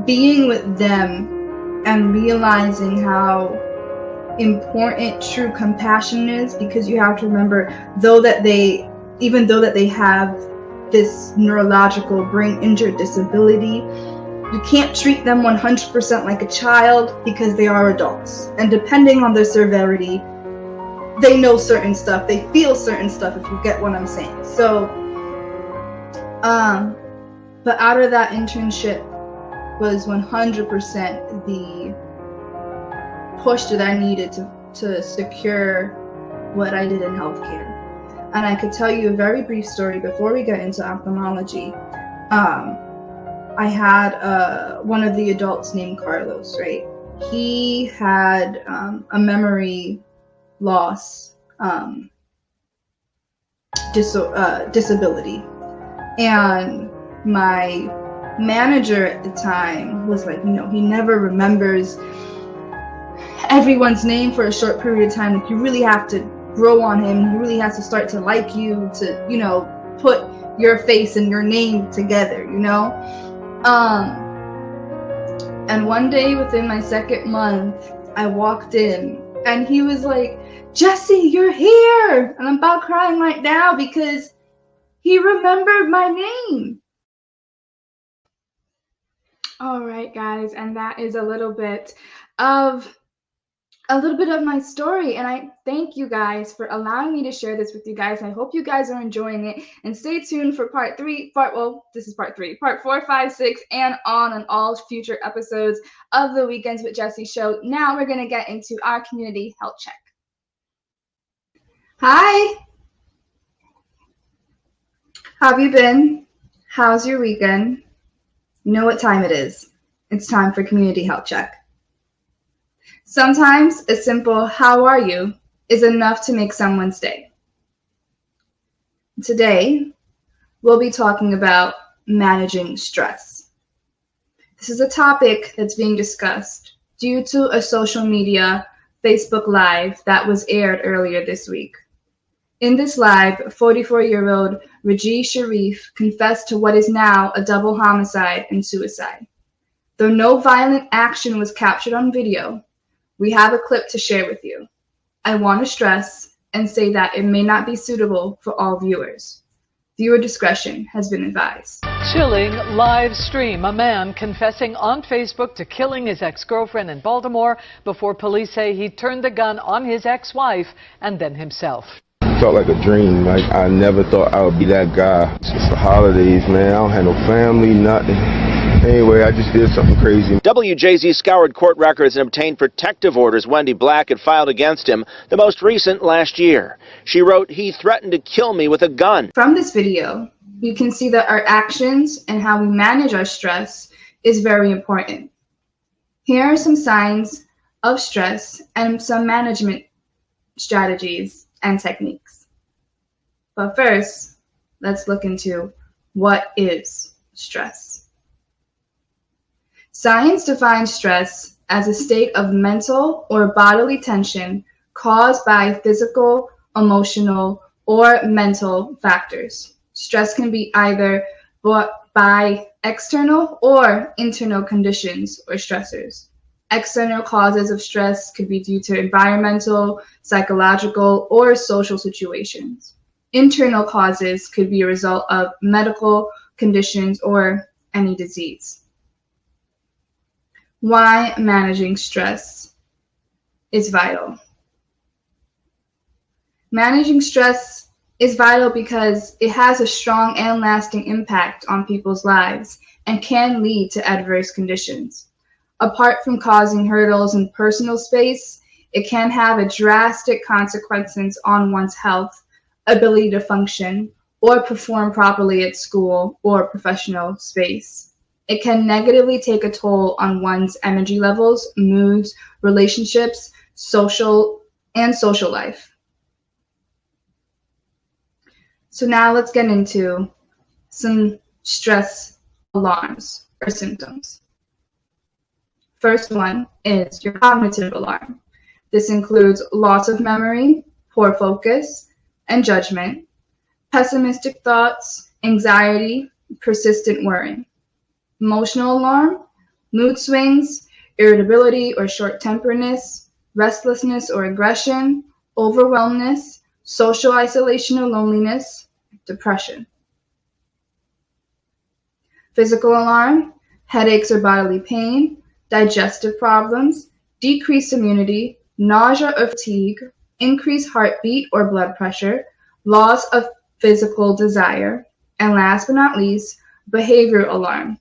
being with them and realizing how important true compassion is, because you have to remember, even though that they have this neurological brain injured disability, you can't treat them 100% like a child, because they are adults. And depending on their severity, they know certain stuff, they feel certain stuff, if you get what I'm saying. So, but out of that internship was 100% the push that I needed to secure what I did in healthcare. And I could tell you a very brief story before we get into ophthalmology. I had one of the adults named Carlos, right? He had a memory loss disability. And my manager at the time was like, you know, he never remembers everyone's name for a short period of time. Like, you really have to grow on him. He really has to start to like you, to, you know, put your face and your name together, you know? And one day within my 2nd month, I walked in and he was like, "Jesse, you're here." And I'm about crying right now because he remembered my name. All right, guys, and that is a little bit of my story, and I thank you guys for allowing me to share this with you guys. I hope you guys are enjoying it, and stay tuned for part 4, 5, 6, and on all future episodes of the Weekends with Jessie show. Now we're going to get into our community health check. Hi! How have you been? How's your weekend? You know what time it is. It's time for community health check. Sometimes a simple "how are you" is enough to make someone's day. Today, we'll be talking about managing stress. This is a topic that's being discussed due to a social media Facebook Live that was aired earlier this week. In this live, 44-year-old Raji Sharif confessed to what is now a double homicide and suicide. Though no violent action was captured on video, we have a clip to share with you. I want to stress and say that it may not be suitable for all viewers. Viewer discretion has been advised. Chilling live stream. A man confessing on Facebook to killing his ex-girlfriend in Baltimore before police say he turned the gun on his ex-wife and then himself. Felt like a dream. Like I never thought I would be that guy. It's just the holidays, man. I don't have no family, nothing. Anyway, I just did something crazy. WJZ scoured court records and obtained protective orders Wendy Black had filed against him, the most recent last year. She wrote, "He threatened to kill me with a gun." From this video, you can see that our actions and how we manage our stress is very important. Here are some signs of stress and some management strategies and techniques. But first, let's look into what is stress. Science defines stress as a state of mental or bodily tension caused by physical, emotional, or mental factors. Stress can be either brought by external or internal conditions or stressors. External causes of stress could be due to environmental, psychological, or social situations. Internal causes could be a result of medical conditions or any disease. Why managing stress is vital. Managing stress is vital because it has a strong and lasting impact on people's lives and can lead to adverse conditions. Apart from causing hurdles in personal space, it can have a drastic consequences on one's health, ability to function, or perform properly at school or professional space. It can negatively take a toll on one's energy levels, moods, relationships, social life. So now let's get into some stress alarms or symptoms. First one is your cognitive alarm. This includes loss of memory, poor focus and judgment, pessimistic thoughts, anxiety, persistent worrying. Emotional alarm, mood swings, irritability or short-temperedness, restlessness or aggression, overwhelmness, social isolation or loneliness, depression. Physical alarm, headaches or bodily pain, digestive problems, decreased immunity, nausea or fatigue, increased heartbeat or blood pressure, loss of physical desire, and last but not least, behavioral alarm,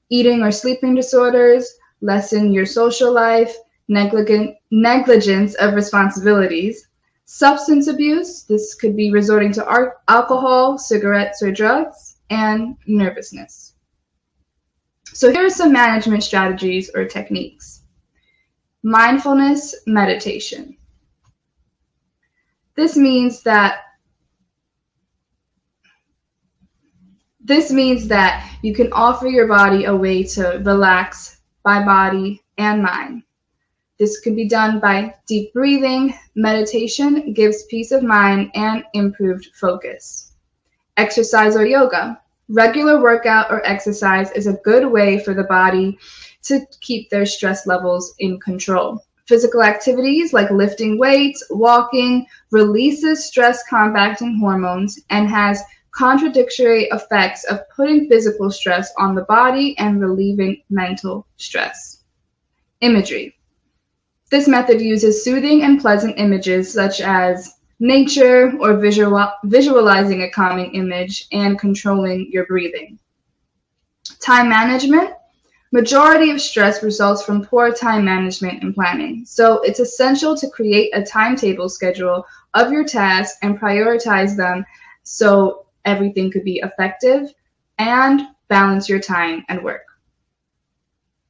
eating or sleeping disorders, lessen your social life, negligence of responsibilities, substance abuse, this could be resorting to alcohol, cigarettes, or drugs, and nervousness. So here are some management strategies or techniques. Mindfulness meditation. This means that you can offer your body a way to relax by body and mind. This can be done by deep breathing. Meditation gives peace of mind and improved focus. Exercise or yoga. Regular workout or exercise is a good way for the body to keep their stress levels in control. Physical activities like lifting weights, walking, releases stress combating hormones and has contradictory effects of putting physical stress on the body and relieving mental stress. Imagery. This method uses soothing and pleasant images such as nature or visualizing a calming image and controlling your breathing. Time management. Majority of stress results from poor time management and planning. So it's essential to create a timetable schedule of your tasks and prioritize them so everything could be effective and balance your time and work.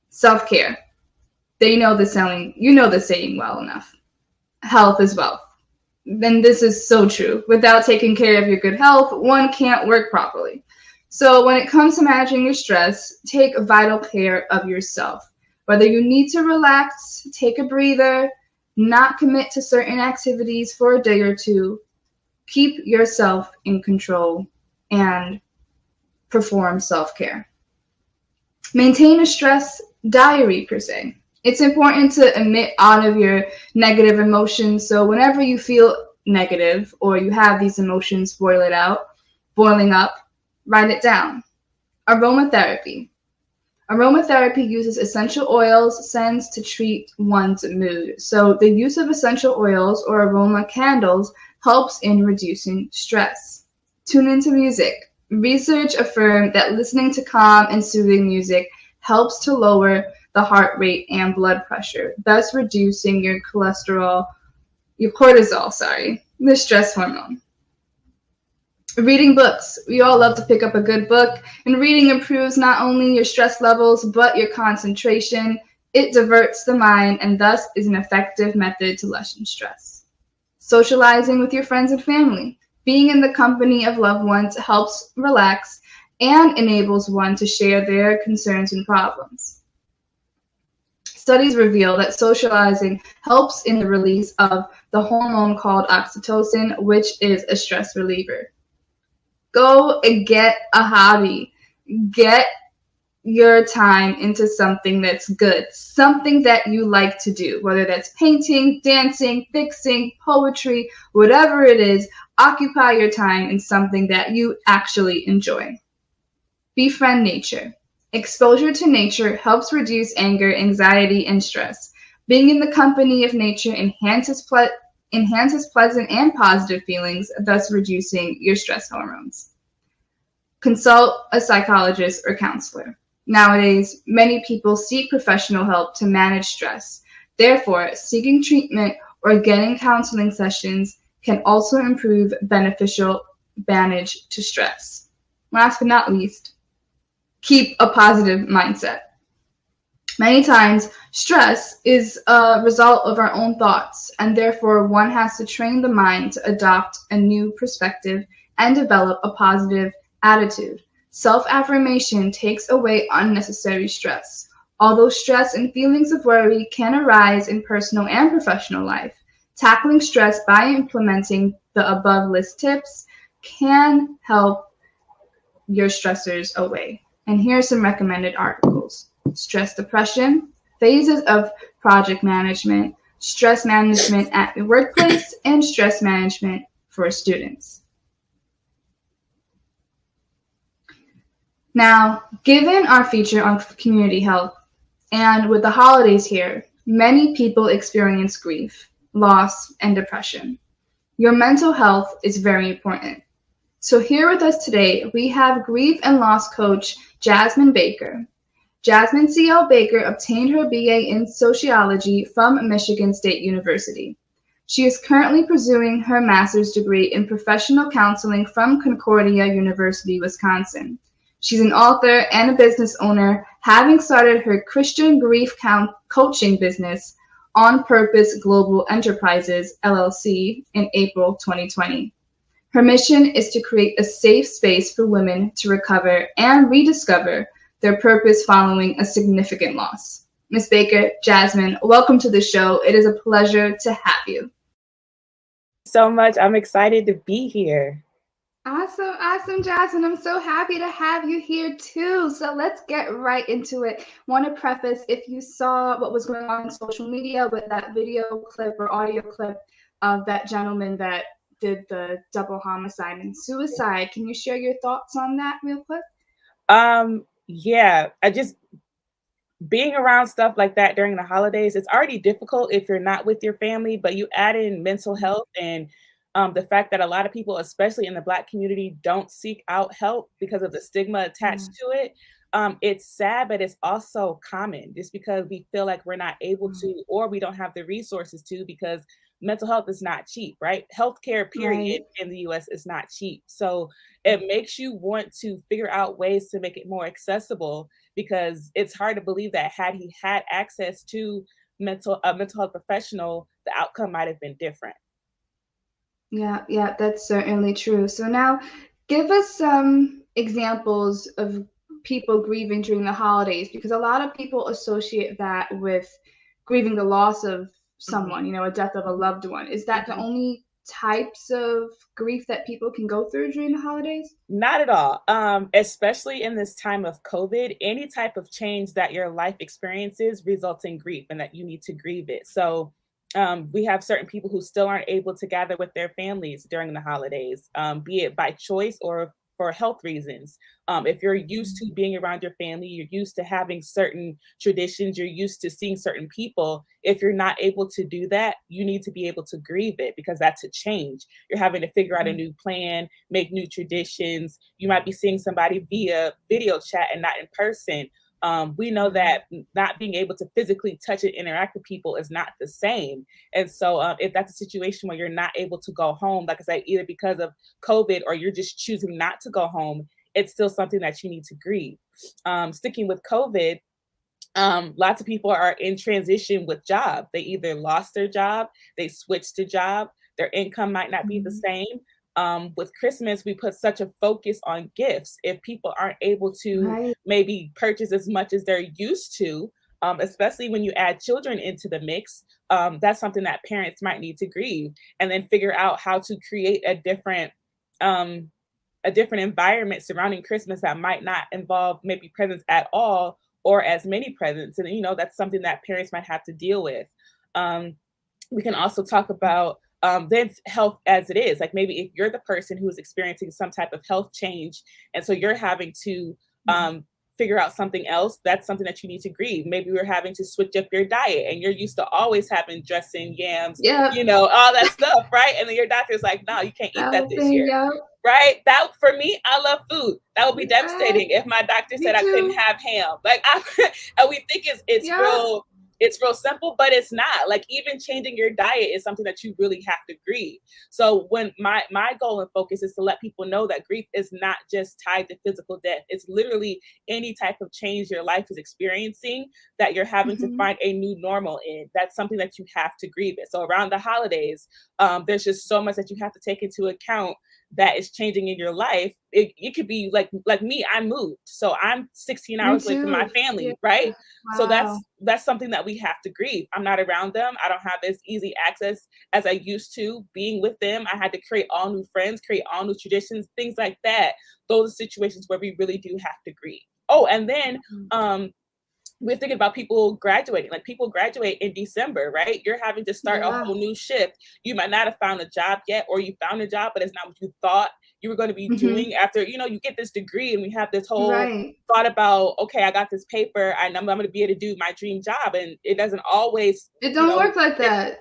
Self-care. You know the saying well enough. Health is wealth. Then this is so true. Without taking care of your good health, one can't work properly. So when it comes to managing your stress, take vital care of yourself. Whether you need to relax, take a breather, not commit to certain activities for a day or two, keep yourself in control and perform self-care. Maintain a stress diary per se. It's important to emit all of your negative emotions. So whenever you feel negative or you have these emotions boiling up, write it down. Aromatherapy. Aromatherapy uses essential oils, scents to treat one's mood. So the use of essential oils or aroma candles helps in reducing stress. Tune into music. Research affirmed that listening to calm and soothing music helps to lower the heart rate and blood pressure, thus reducing your cortisol, the stress hormone. Reading books. We all love to pick up a good book, and reading improves not only your stress levels, but your concentration. It diverts the mind and thus is an effective method to lessen stress. Socializing with your friends and family. Being in the company of loved ones helps relax and enables one to share their concerns and problems. Studies reveal that socializing helps in the release of the hormone called oxytocin, which is a stress reliever. Go and get a hobby. Get your time into something that's good, something that you like to do, whether that's painting, dancing, fixing, poetry, whatever it is. Occupy your time in something that you actually enjoy. Befriend nature. Exposure to nature helps reduce anger, anxiety, and stress. Being in the company of nature enhances pleasant and positive feelings, thus reducing your stress hormones. Consult a psychologist or counselor. Nowadays, many people seek professional help to manage stress. Therefore, seeking treatment or getting counseling sessions can also improve beneficial advantage to stress. Last but not least, keep a positive mindset. Many times, stress is a result of our own thoughts, and therefore one has to train the mind to adopt a new perspective and develop a positive attitude. Self-affirmation takes away unnecessary stress. Although stress and feelings of worry can arise in personal and professional life, tackling stress by implementing the above list tips can help your stressors away. And here are some recommended articles. Stress depression, phases of project management, stress management at the workplace, and stress management for students. Now, given our feature on community health, and with the holidays here, many people experience grief, loss, and depression. Your mental health is very important. So here with us today, we have grief and loss coach, Jasmine Baker. Jasmine C.L. Baker obtained her BA in sociology from Michigan State University. She is currently pursuing her master's degree in professional counseling from Concordia University, Wisconsin. She's an author and a business owner, having started her Christian grief coaching business, On Purpose Global Enterprises, LLC, in April 2020. Her mission is to create a safe space for women to recover and rediscover their purpose following a significant loss. Miss Baker, Jasmine, welcome to the show. It is a pleasure to have you. So much. I'm excited to be here. Awesome, Jasmine. I'm so happy to have you here too. So let's get right into it. Want to preface, if you saw what was going on in social media with that video clip or audio clip of that gentleman that did the double homicide and suicide, can you share your thoughts on that real quick? Yeah, I just being around stuff like that during the holidays, it's already difficult if you're not with your family, but you add in mental health and the fact that a lot of people, especially in the Black community, don't seek out help because of the stigma attached to it. It's sad, but it's also common just because we feel like we're not able to, or we don't have the resources to, because mental health is not cheap, right? Healthcare, period, Right. in the US is not cheap. So it makes you want to figure out ways to make it more accessible, because it's hard to believe that had he had access to a mental health professional, the outcome might have been different. Yeah, that's certainly true. So now give us some examples of people grieving during the holidays, because a lot of people associate that with grieving the loss of someone, a death of a loved one. Is that the only types of grief that people can go through during the holidays? Not at all. Especially in this time of COVID, any type of change that your life experiences results in grief and that you need to grieve it. So we have certain people who still aren't able to gather with their families during the holidays, be it by choice or for health reasons. If you're used to being around your family, you're used to having certain traditions, you're used to seeing certain people. If you're not able to do that, you need to be able to grieve it, because that's a change. You're having to figure out a new plan, make new traditions. You might be seeing somebody via video chat and not in person. We know that not being able to physically touch and interact with people is not the same. And so if that's a situation where you're not able to go home, like I said, either because of COVID or you're just choosing not to go home, it's still something that you need to grieve. Sticking with COVID, lots of people are in transition with job. They either lost their job, they switched to job, their income might not be the same. With Christmas, we put such a focus on gifts. If people aren't able to maybe purchase as much as they're used to, especially when you add children into the mix, that's something that parents might need to grieve, and then figure out how to create a different environment surrounding Christmas that might not involve maybe presents at all or as many presents. And that's something that parents might have to deal with. We can also talk about then health as it is. Like maybe if you're the person who is experiencing some type of health change, and so you're having to figure out something else, that's something that you need to grieve. Maybe you're having to switch up your diet, and you're used to always having dressing, yams, all that stuff, right? And then your doctor's like, no, you can't eat that this year. Right? That, for me, I love food. That would be devastating if my doctor said I couldn't have ham. Like, and we think it's real simple, but it's not. Like, even changing your diet is something that you really have to grieve. So when my goal and focus is to let people know that grief is not just tied to physical death. It's literally any type of change your life is experiencing that you're having to find a new normal in. That's something that you have to grieve it. So around the holidays, there's just so much that you have to take into account that is changing in your life. It could be like me, I moved, so I'm 16 hours away from my family, right? So that's something that we have to grieve. I'm not around them. I don't have as easy access as I used to being with them. I had to create all new friends, create all new traditions, things like that. Those are situations where we really do have to grieve. Oh, and then we're thinking about people graduating. Like, people graduate in December, right? You're having to start a whole new shift. You might not have found a job yet, or you found a job, but it's not what you thought you were going to be doing after, you get this degree, and we have this whole thought about, okay, I got this paper, I'm going to be able to do my dream job. And it doesn't always, it don't work like that.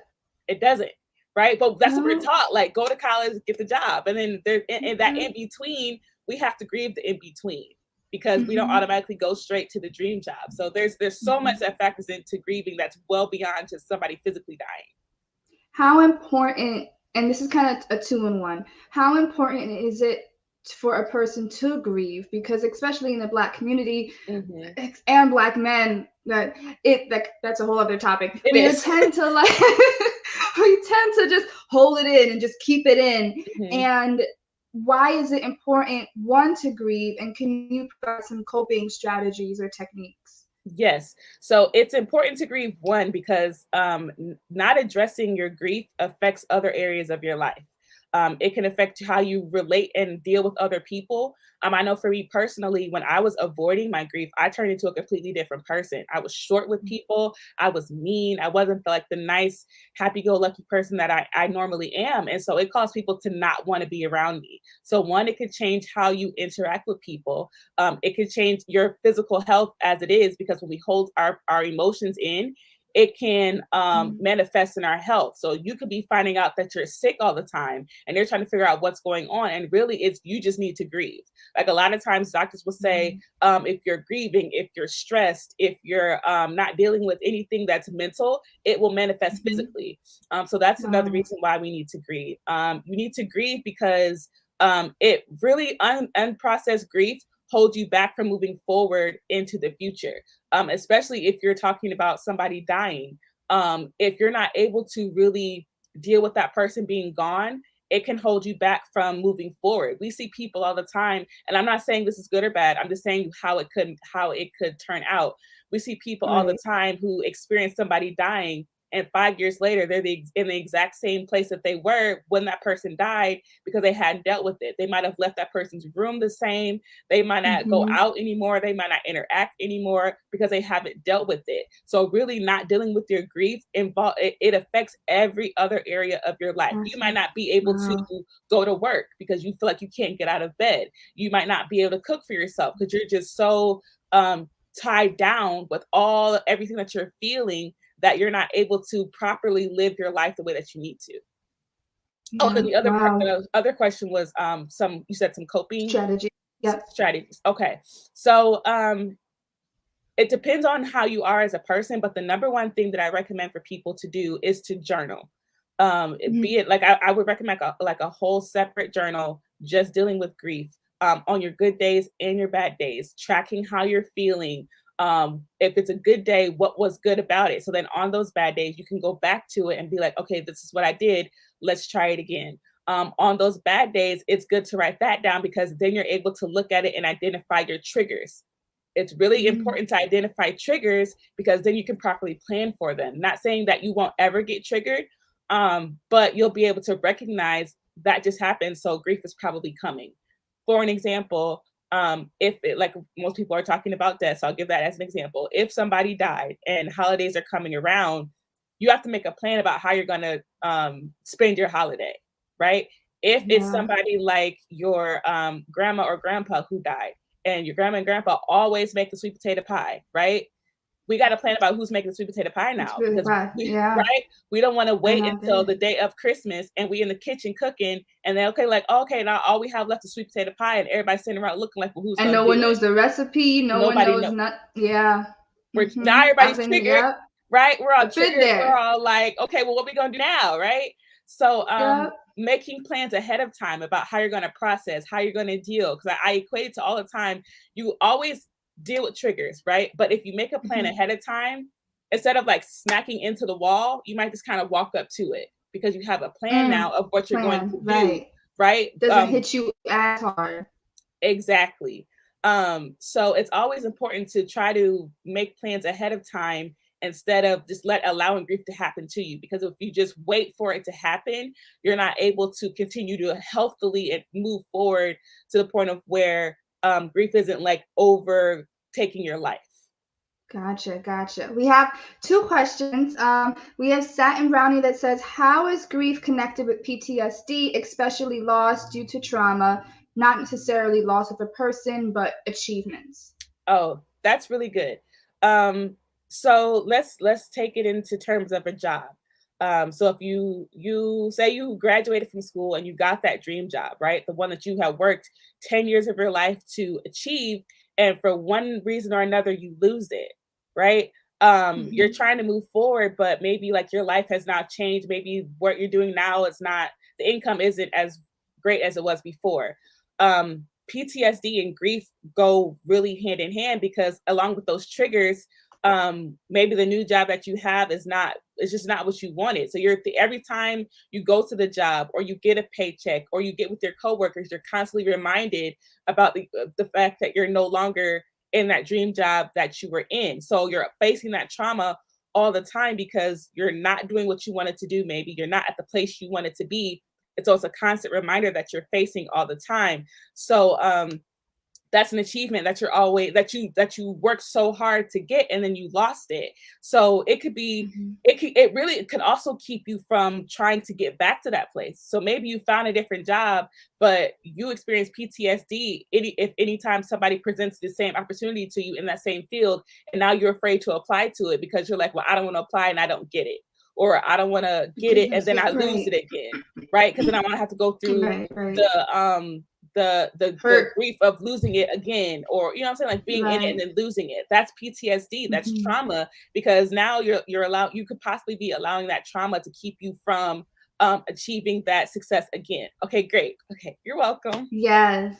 It doesn't, right? But that's what we're taught. Like, go to college, get the job. And then there, in that in between, we have to grieve the in between, because we don't automatically go straight to the dream job. So there's so much that factors into grieving that's well beyond just somebody physically dying. How important, and this is kind of a 2-in-1, how important is it for a person to grieve? Because especially in the Black community and Black men, that's a whole other topic. We tend to just hold it in and just keep it in. And why is it important, one, to grieve, and can you provide some coping strategies or techniques? Yes. So it's important to grieve, one, because not addressing your grief affects other areas of your life. It can affect how you relate and deal with other people. I know for me personally, when I was avoiding my grief, I turned into a completely different person. I was short with people. I was mean. I wasn't like the nice, happy-go-lucky person that I normally am. And so it caused people to not want to be around me. So one, it could change how you interact with people. It could change your physical health as it is, because when we hold our emotions in, it can manifest in our health. So you could be finding out that you're sick all the time and they're trying to figure out what's going on. And really, it's you just need to grieve. Like a lot of times doctors will say, if you're grieving, if you're stressed, if you're not dealing with anything that's mental, it will manifest physically. So that's another reason why we need to grieve. You need to grieve because it really unprocessed grief holds you back from moving forward into the future, especially if you're talking about somebody dying. If you're not able to really deal with that person being gone, it can hold you back from moving forward. We see people all the time, and I'm not saying this is good or bad. I'm just saying how it could turn out. We see people all the time who experience somebody dying, and 5 years later, they're in the exact same place that they were when that person died because they hadn't dealt with it. They might have left that person's room the same. They might not go out anymore. They might not interact anymore because they haven't dealt with it. So really not dealing with your grief it affects every other area of your life. You might not be able to go to work because you feel like you can't get out of bed. You might not be able to cook for yourself because you're just so tied down with everything that you're feeling that you're not able to properly live your life the way that you need to. Oh, and then the other part, the other question was you said some coping strategies. Okay. So it depends on how you are as a person, but the number one thing that I recommend for people to do is to journal. Be it like I would recommend like a whole separate journal just dealing with grief, on your good days and your bad days, tracking how you're feeling. If it's a good day, what was good about it? So then on those bad days, you can go back to it and be like, okay, this is what I did. Let's try it again. On those bad days, it's good to write that down because then you're able to look at it and identify your triggers. It's really important to identify triggers because then you can properly plan for them. Not saying that you won't ever get triggered, but you'll be able to recognize that just happened. So grief is probably coming. For an example, if it, like most people are talking about death, so I'll give that as an example. If somebody died and holidays are coming around, you have to make a plan about how you're going to spend your holiday, right? If it's somebody like your grandma or grandpa who died, and your grandma and grandpa always make the sweet potato pie, right? We got to plan about who's making the sweet potato pie now. Really Right? We don't want to wait until the day of Christmas and we in the kitchen cooking and then okay, now all we have left is sweet potato pie and everybody's sitting around looking like, well, who's and gonna no do one it? knows the recipe. Nobody knows not. Yeah. Now everybody's triggered, right? We're all triggered. We're all like, okay, well, what are we gonna do now, right? So making plans ahead of time about how you're gonna process, how you're gonna deal, because I equate it to all the time. You always deal with triggers, right? But if you make a plan ahead of time, instead of like smacking into the wall, you might just kind of walk up to it because you have a plan now of what you're going to do, right? Doesn't hit you as hard. Exactly. So it's always important to try to make plans ahead of time instead of just allowing grief to happen to you. Because if you just wait for it to happen, you're not able to continue to healthily and move forward to the point of where grief isn't like overtaking your life. Gotcha. We have two questions. We have Satin Brownie that says, how is grief connected with PTSD, especially loss due to trauma, not necessarily loss of a person, but achievements? Oh, that's really good. So let's take it into terms of a job. So if you say you graduated from school and you got that dream job, right? The one that you have worked 10 years of your life to achieve, and for one reason or another, you lose it, right? You're trying to move forward, but maybe like your life has now changed. Maybe what you're doing now is not, the income isn't as great as it was before. PTSD and grief go really hand in hand because along with those triggers, maybe the new job that you have it's just not what you wanted. So every time you go to the job or you get a paycheck or you get with your coworkers, you're constantly reminded about the fact that you're no longer in that dream job that you were in. So you're facing that trauma all the time because you're not doing what you wanted to do. Maybe you're not at the place you wanted to be. It's also a constant reminder that you're facing all the time. So that's an achievement that you're always that you worked so hard to get, and then you lost it. So it could be it could also keep you from trying to get back to that place. So maybe you found a different job, but you experience PTSD if anytime somebody presents the same opportunity to you in that same field, and now you're afraid to apply to it because you're like, well, I don't want to apply and I don't get it, or I don't want to get it and then I lose it again, right? Because then I want to have to go through the grief of losing it again, or you know what I'm saying, like being in it and then losing it. That's PTSD. That's trauma, because now you could possibly be allowing that trauma to keep you from achieving that success again. Okay, great. Okay, you're welcome. Yes.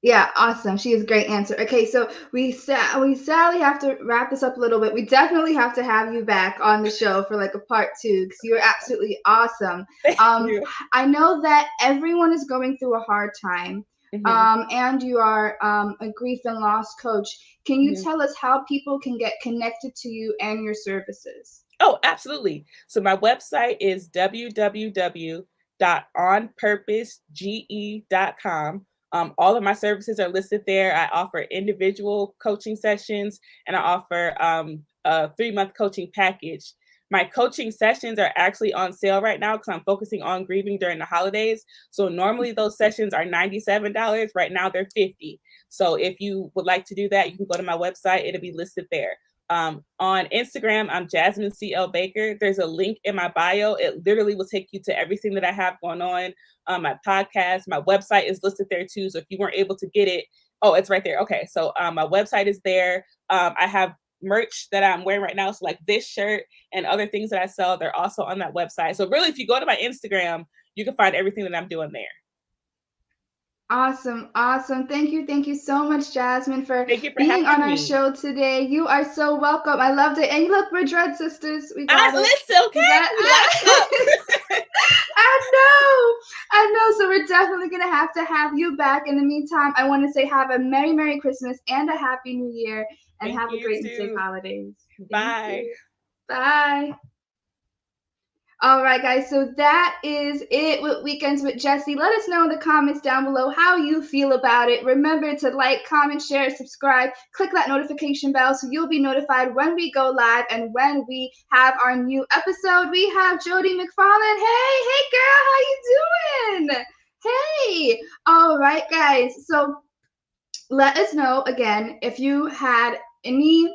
Yeah, awesome. She has a great answer. Okay, so we sadly have to wrap this up a little bit. We definitely have to have you back on the show for like a part 2 because you're absolutely awesome. Thank you. I know that everyone is going through a hard time. And you are a grief and loss coach. Can you tell us how people can get connected to you and your services? Oh, absolutely. So my website is www.onpurposege.com. All of my services are listed there. I offer individual coaching sessions, and I offer a 3-month coaching package. My coaching sessions are actually on sale right now because I'm focusing on grieving during the holidays. So normally those sessions are $97. Right now they're $50. So if you would like to do that, you can go to my website. It'll be listed there. On Instagram, I'm Jasmine C.L. Baker. There's a link in my bio. It literally will take you to everything that I have going on. My podcast, my website is listed there too. So if you weren't able to get it, oh, it's right there. Okay, so my website is there. I have merch that I'm wearing right now. So like this shirt and other things that I sell, they're also on that website. So really, if you go to my Instagram, you can find everything that I'm doing there. Awesome. Thank you so much, Jasmine, for being on our show today. You are so welcome. I loved it. And look, we're Dread Sisters. We got it. Listen, okay. I know. So we're definitely going to have you back. In the meantime, I want to say have a Merry Christmas and a Happy New Year, and have a great and safe holidays. Bye. Bye. All right, guys, so that is it with Weekends with Jessie. Let us know in the comments down below how you feel about it. Remember to like, comment, share, subscribe. Click that notification bell so you'll be notified when we go live and when we have our new episode. We have Jody McFarland. Hey, girl, how you doing? Hey. All right, guys, so let us know, again, if you had any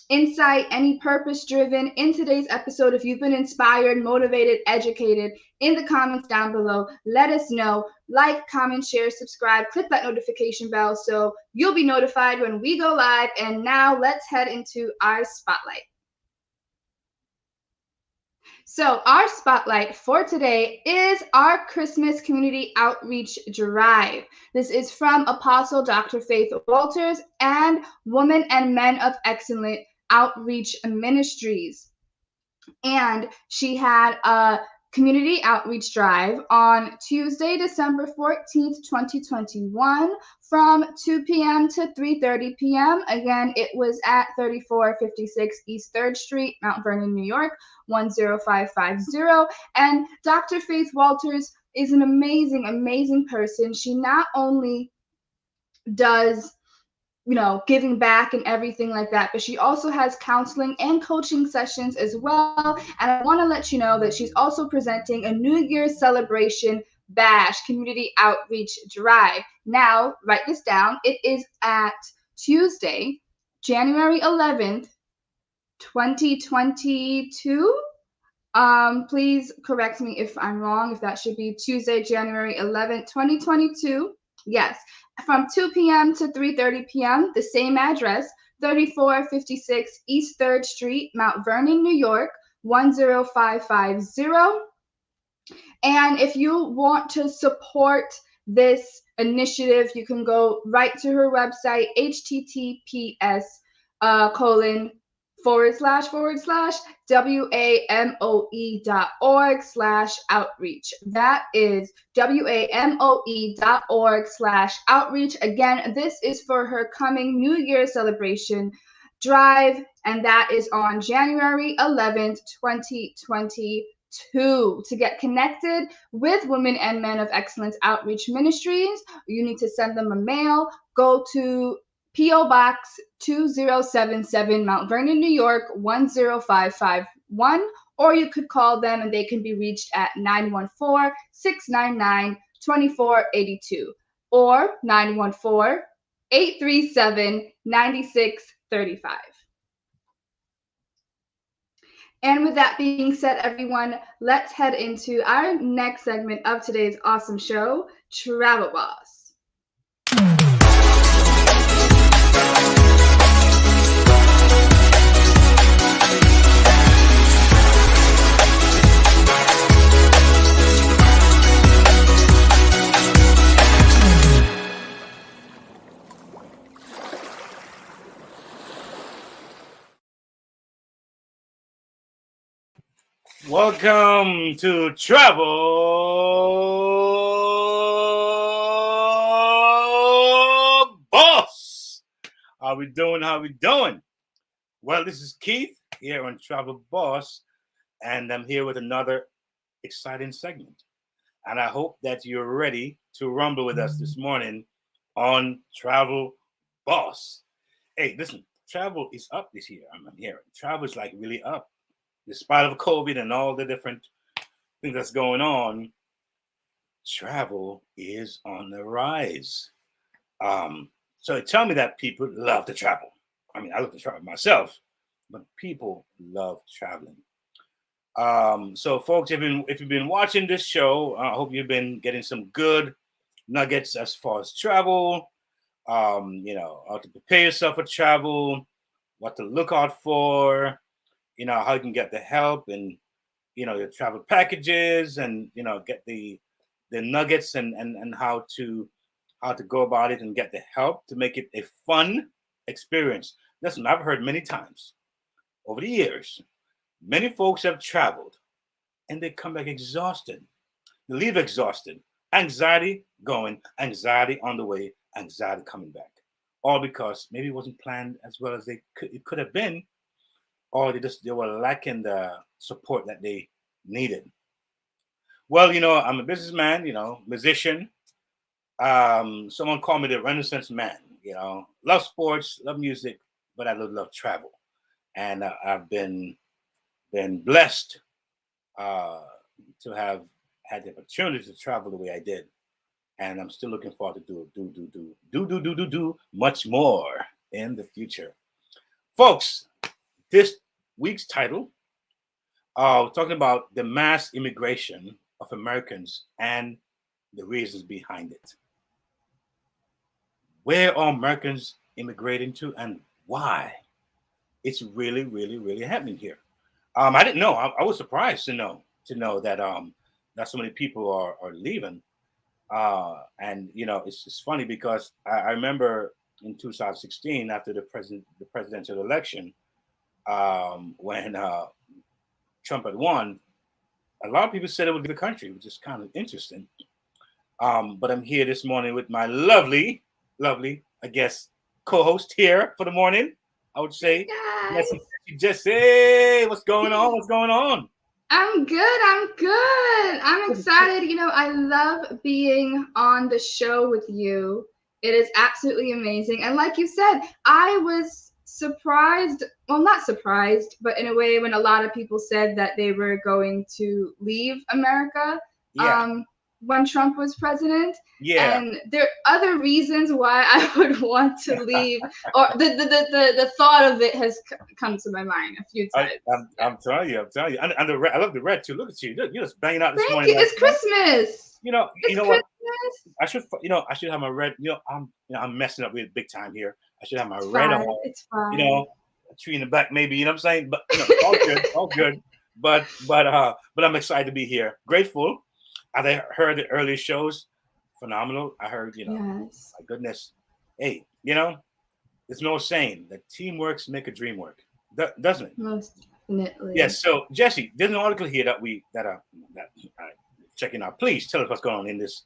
insight, any purpose driven in today's episode. If you've been inspired, motivated, educated, in the comments down below, let us know. Like, comment, share, subscribe, click that notification bell so you'll be notified when we go live. And now let's head into our spotlight. So our spotlight for today is our Christmas Community Outreach Drive. This is from Apostle Dr. Faith Walters and Women and Men of Excellent Outreach Ministries. And she had a community outreach drive on Tuesday, December 14th, 2021 from 2 p.m. to 3:30 p.m. Again, it was at 3456 East 3rd Street, Mount Vernon, New York, 10550. And Dr. Faith Walters is an amazing person. She not only does giving back and everything like that, but she also has counseling and coaching sessions as well. And I want to let you know that she's also presenting a New Year's celebration bash community outreach drive. Now, write this down. It is at Tuesday, January 11th, 2022. Please correct me if I'm wrong, if that should be Tuesday, January 11th, 2022. Yes, from 2 p.m. to 3:30 p.m., the same address, 3456 East 3rd Street, Mount Vernon, New York, 10550. And if you want to support this initiative, you can go right to her website, https:// WAMOE.org/outreach. That is WAMOE.org/outreach. Again, this is for her coming New Year's celebration drive, and that is on January 11th, 2022. To get connected with Women and Men of Excellence Outreach Ministries, you need to send them a mail. Go to P.O. Box 2077, Mount Vernon, New York 10551, or you could call them and they can be reached at 914-699-2482 or 914-837-9635. And with that being said, everyone, let's head into our next segment of today's awesome show, Travel Boss. Welcome to Travel Boss. How we doing? How we doing? Well, this is Keith here on Travel Boss, and I'm here with another exciting segment. And I hope that you're ready to rumble with us this morning on Travel Boss. Hey, listen, travel is up this year. I'm hearing travel is like really up. Despite of COVID and all the different things that's going on, travel is on the rise. So tell me that people love to travel. I mean, I love to travel myself, but people love traveling. So folks, if you've been watching this show, I hope you've been getting some good nuggets as far as travel, how to prepare yourself for travel, what to look out for, how you can get the help and, your travel packages and, get the nuggets and how to go about it and get the help to make it a fun experience. Listen, I've heard many times over the years, many folks have traveled and they come back exhausted. They leave exhausted. Anxiety going, anxiety on the way, anxiety coming back. All because maybe it wasn't planned as well as it could have been, or they were lacking the support that they needed. Well, I'm a businessman, musician. Someone called me the Renaissance man. Love sports, love music, but I love travel, and I've been blessed to have had the opportunity to travel the way I did, and I'm still looking forward to do much more in the future, folks. This week's title, talking about the mass immigration of Americans and the reasons behind it. Where are Americans immigrating to and why? It's really, really, really happening here. I didn't know. I was surprised to know that that so many people are leaving. And it's funny because I remember in 2016 after the presidential election, when Trump had won, a lot of people said it would be the country, which is kind of interesting. But I'm here this morning with my lovely, I guess, co-host here for the morning. I would say, Jesse, what's going on? What's going on? I'm good. I'm excited. I love being on the show with you. It is absolutely amazing. And like you said, I was surprised, well, not surprised, but in a way when a lot of people said that they were going to leave America when Trump was president. Yeah. And there are other reasons why I would want to leave, or the thought of it has come to my mind a few times. I'm telling you. And the red, I love the red too. Look at you. You're just banging out this Thank morning. You. It's Christmas. You know what? I should have my red. I'm messing up really big time here. I should have my red on. It's fine. A tree in the back, maybe. You know what I'm saying? But all good. But I'm excited to be here. Grateful. I heard the early shows, phenomenal. I heard, my goodness. Hey, there's no saying that teamworks make a dream work. doesn't it? Most definitely. Yes. So Jesse, there's an article here that are checking out. Please tell us what's going on in this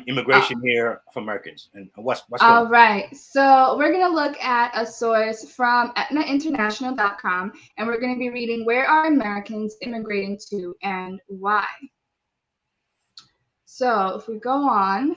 immigration here for Americans and what's going All on. right, so we're going to look at a source from etnainternational.com, and we're going to be reading where are Americans immigrating to and why. So if we go on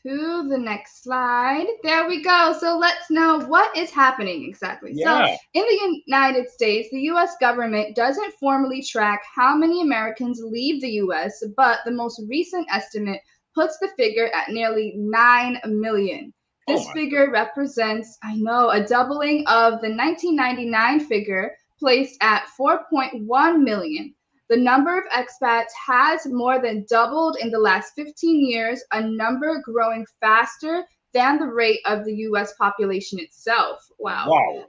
to the next slide, there we go. So let's know what is happening exactly. Yeah. So in the United States, the U.S. government doesn't formally track how many Americans leave the U.S., but the most recent estimate puts the figure at nearly 9 million. This figure represents, a doubling of the 1999 figure placed at 4.1 million. The number of expats has more than doubled in the last 15 years, a number growing faster than the rate of the U.S. population itself. Wow.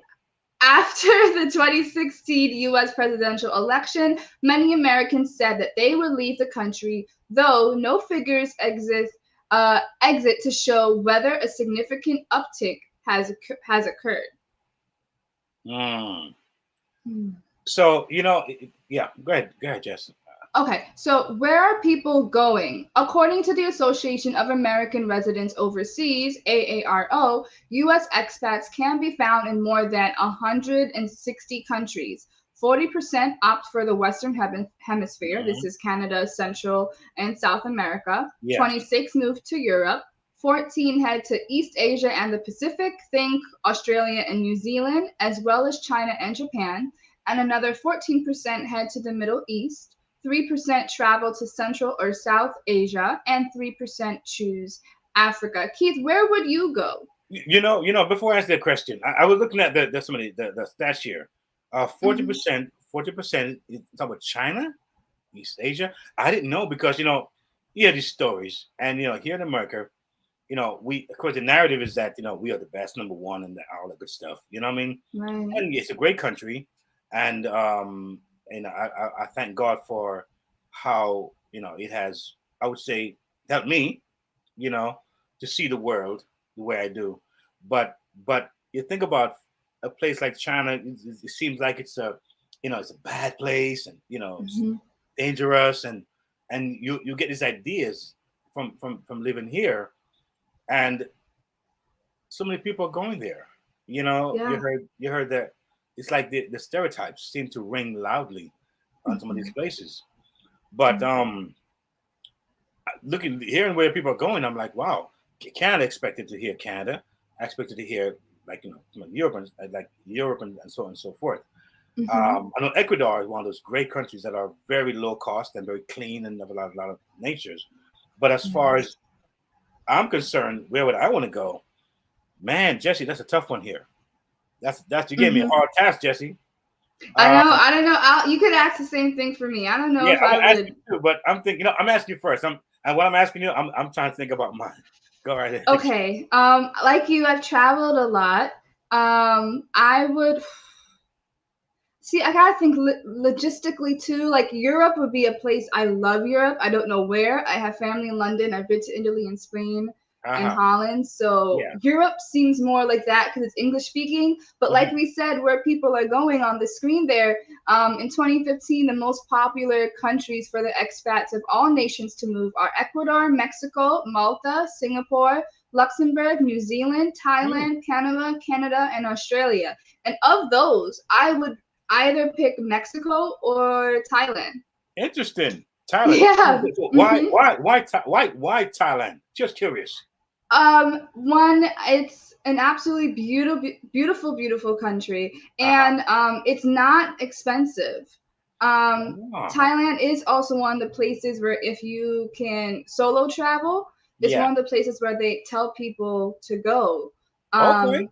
After the 2016 U.S. presidential election, many Americans said that they would leave the country, though no figures exit to show whether a significant uptick has occurred. So, yeah, go ahead, Jess. Okay, so where are people going? According to the Association of American Residents Overseas, AARO, U.S. expats can be found in more than 160 countries. 40% opt for the Western Hemisphere. This is Canada, Central, and South America. Yeah. 26 move to Europe. 14 head to East Asia and the Pacific, think Australia and New Zealand, as well as China and Japan. And another 14% head to the Middle East. 3% travel to Central or South Asia, and 3% choose Africa. Keith, where would you go? Before I answer that question, I was looking at the stats here. 40% is talking about China, East Asia. I didn't know because you hear these stories, and here in America, we, of course, the narrative is that we are the best, number one, and all that good stuff. You know what I mean? Right. And it's a great country, and I thank God for how it has, I would say, helped me, to see the world the way I do. But you think about a place like China, it seems like it's it's a bad place, and it's dangerous, and you get these ideas from living here, and so many people are going there. Yeah. You heard that. It's like the stereotypes seem to ring loudly on some of these places. But hearing where people are going, I'm like, wow, Canada expected to hear Canada. I expected to hear Europe and so on and so forth. I know Ecuador is one of those great countries that are very low cost and very clean and have a lot of natures. But as far as I'm concerned, where would I want to go? Man, Jesse, that's a tough one here. That's you gave me a hard task, Jesse. I don't know. You could ask the same thing for me. I don't know if I would. Too, but I'm thinking. I'm asking you first. And what I'm asking you, I'm trying to think about mine. Go right ahead. Okay. Like you, I've traveled a lot. I would see. I gotta think logistically too. Like Europe would be a place. I love Europe. I don't know where. I have family in London. I've been to Italy and Spain. And Holland, so Europe seems more like that because it's English speaking. But like we said, where people are going on the screen there, in 2015, the most popular countries for the expats of all nations to move are Ecuador, Mexico, Malta, Singapore, Luxembourg, New Zealand, Thailand, Canada, and Australia. And of those, I would either pick Mexico or Thailand. Interesting. Thailand. Yeah. Why Thailand? Just curious. One, it's an absolutely beautiful country, and it's not expensive. Thailand is also one of the places where if you can solo travel, it's one of the places where they tell people to go. Okay.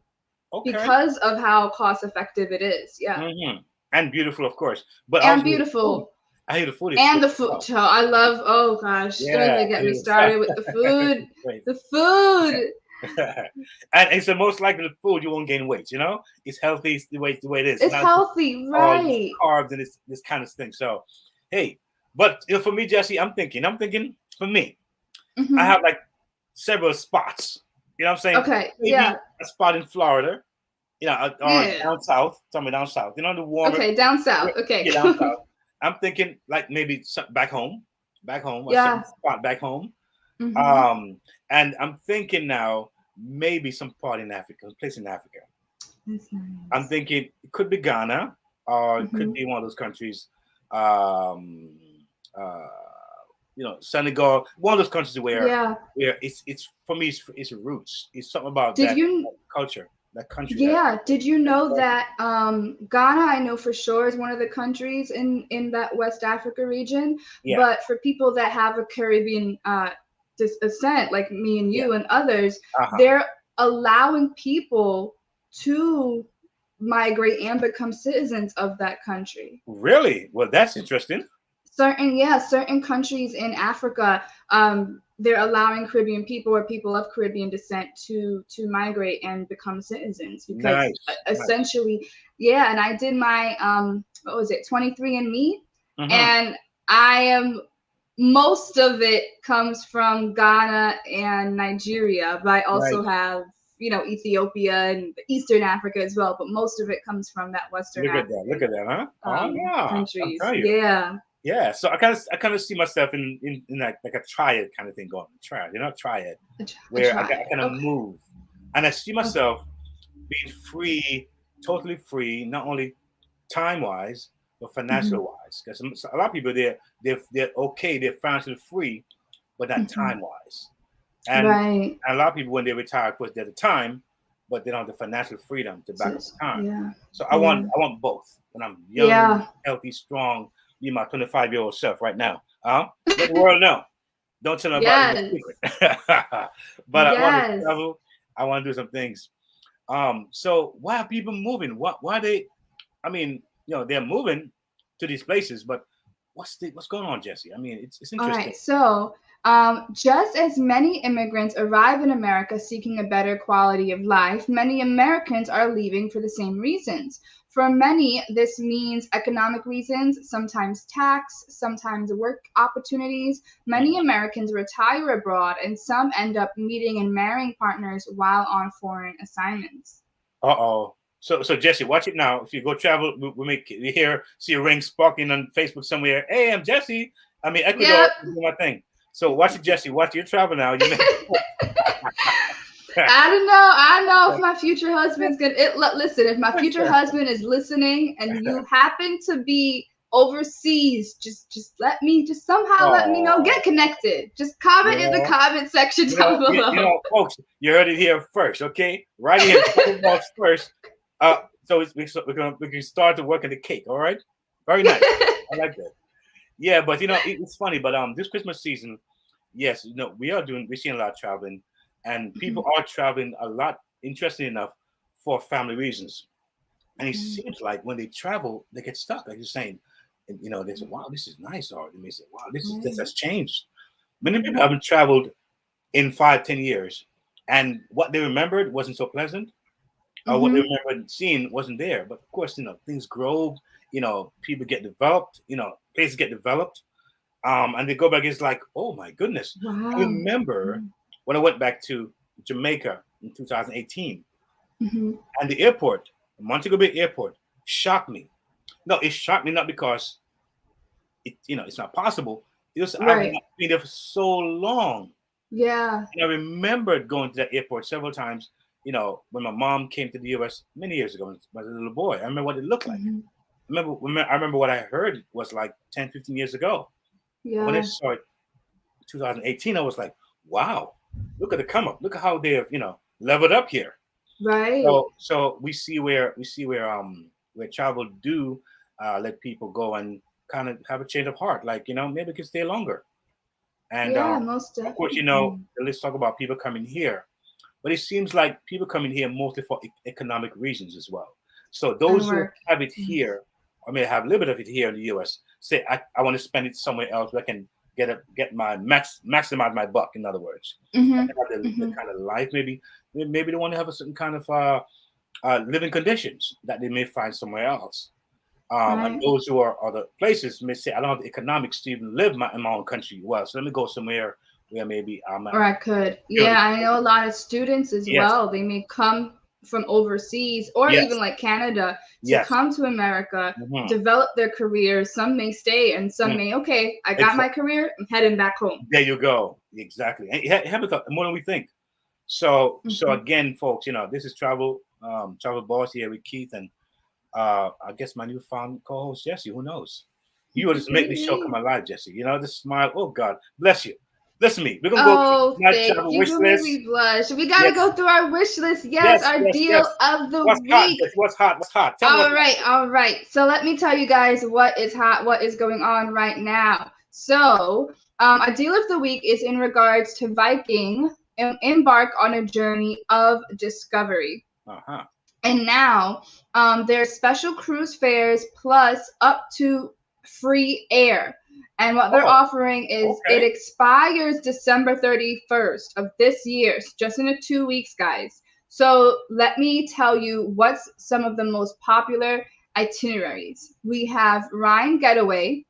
Because of how cost effective it is. Yeah. And beautiful, of course. But and beautiful. I hear the food. And the food. Oh, I love. Oh gosh, don't even get me started with the food. The food. And it's the most likely the food you won't gain weight. It's healthy. It's the way it is. It's healthy, right? Carbs and this kind of thing. So, hey, but for me, Jesse, I'm thinking for me, I have like several spots. You know what I'm saying? Okay. Maybe a spot in Florida. you know, or down south, somewhere down south. You know, the warmer. Okay, down south. Okay. Yeah, down south. I'm thinking like maybe back home, or Yeah. some spot back home. Mhm. And I'm thinking now maybe some part in Africa, place in Africa. That's nice. I'm thinking it could be Ghana, or it could Mhm. be one of those countries. Um, you know, Senegal, one of those countries where Yeah. it's for me, it's roots. It's something about Did that you? culture, that country. Yeah. Did you know that Ghana, I know for sure, is one of the countries in that West Africa region. Yeah. But for people that have a Caribbean descent, like me and you and others, they're allowing people to migrate and become citizens of that country. Really? Well, that's interesting. Certain countries in Africa, they're allowing Caribbean people or people of Caribbean descent to migrate and become citizens because essentially, yeah. And I did my what was it, 23andMe, and I am, most of it comes from Ghana and Nigeria, but I also have, you know, Ethiopia and Eastern Africa as well. But most of it comes from that Western Look at that, huh? Oh yeah, countries. I'll tell you. Yeah. Yeah, so I kind of see myself in like a triad kind of thing going. Triad, you know, triad, where I kind of move, and I see myself being free, totally free, not only time wise but financial wise. Because a lot of people they're okay, they're financially free, but not time wise. And a lot of people when they retire, of course, they're the time, but they don't have the financial freedom to back up the time. Yeah. So I want both when I'm young, healthy, strong. Be my 25-year-old self right now. Let the world know. Don't tell nobody the secret. But I want to travel. I want to do some things. So why are people moving? Why they? I mean, you know, they're moving to these places, but what's going on, Jesse? I mean, it's interesting. All right, so just as many immigrants arrive in America seeking a better quality of life, many Americans are leaving for the same reasons. For many, this means economic reasons, sometimes tax, sometimes work opportunities. Many Americans retire abroad, and some end up meeting and marrying partners while on foreign assignments. So Jesse, watch it now. If you go travel, we see a ring sparking on Facebook somewhere. Hey, I'm Jesse. I mean, Ecuador is my thing. So watch it, Jesse. Watch your travel now. I don't know. I don't know if my future husband's gonna. Listen, if my future husband is listening and you happen to be overseas, just let me know. Get connected. Just comment in the comment section down below. You know, folks, you heard it here first, okay? Right here first. So we can start to work on the cake. All right, very nice. I like that. Yeah, but you know, it's funny. But this Christmas season, yes, you know, we're seeing a lot of traveling. And people are traveling a lot, interesting enough, for family reasons. And it seems like when they travel, they get stuck, like you're saying. And, you know, they say, wow, this is nice. Or they may say, wow, this has changed. Many people haven't traveled in 5-10 years. And what they remembered wasn't so pleasant. Or what they remembered seeing wasn't there. But of course, you know, things grow. You know, people get developed. You know, places get developed. And they go back, it's like, oh, my goodness. Wow. I remember when I went back to Jamaica in 2018, and the airport, Montego Bay Airport, shocked me. No, it shocked me not because it's not possible. It was I've been there for so long. Yeah. And I remembered going to that airport several times. You know, when my mom came to the U.S. many years ago, when I was a little boy, I remember what it looked like. I remember what I heard was like 10, 15 years ago. Yeah. When I saw it, 2018, I was like, wow. Look at the come up. Look at how they have, you know, leveled up here. Right. So we see where travel do let people go and kind of have a change of heart. Like, you know, maybe it can stay longer. And most definitely. of course, you know, let's talk about people coming here. But it seems like people coming here mostly for economic reasons as well. So those who have it here, or may have a little bit of it here in the US, say I want to spend it somewhere else where I can get my maximize my buck. In other words, the kind of life maybe they want to have a certain kind of living conditions that they may find somewhere else. And those who are other places may say, I don't have the economics to even live in my own country well, so let me go somewhere where maybe or I could. Yeah, I know a lot of students as well. They may come from overseas or Yes. even like Canada to Yes. come to America, Mhm. develop their careers. Some may stay and some Mm. may, okay, I got my career, I'm heading back home. There you go. Exactly. And it happens more than we think. So again, folks, you know, this is Travel Boss here with Keith and I guess my newfound co-host Jesse. Who knows? You will just make this show come alive, Jesse. You know, just smile. Oh God, bless you. Listen to me. We're gonna go Oh, to my thank travel you. wish You make list. me blush. We gotta Yes. go through our wish list. Yes, our deal of the What's week. hot? Jesse? What's hot? What's hot? Tell me what's hot. All right. So let me tell you guys what is hot, what is going on right now. So our deal of the week is in regards to Viking embark on a journey of discovery. Uh-huh. And now there's special cruise fares plus up to free air. And what they're offering is it expires December 31st of this year, just in 2 weeks, guys. So let me tell you what's some of the most popular itineraries. We have Rhine Getaway,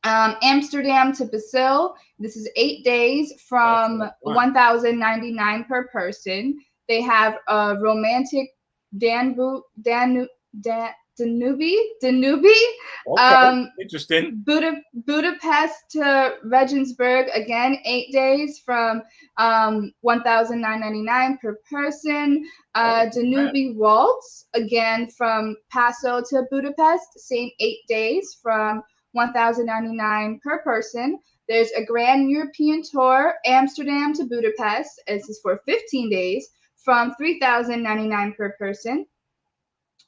Amsterdam to Brazil. This is 8 days from $1,099 per person. They have a romantic Danube. Interesting. Budapest to Regensburg, again, 8 days from $1,999 per person. Danube Waltz, again, from Paso to Budapest, same 8 days from $1,099 per person. There's a Grand European Tour, Amsterdam to Budapest. This is for 15 days from $3,099 per person.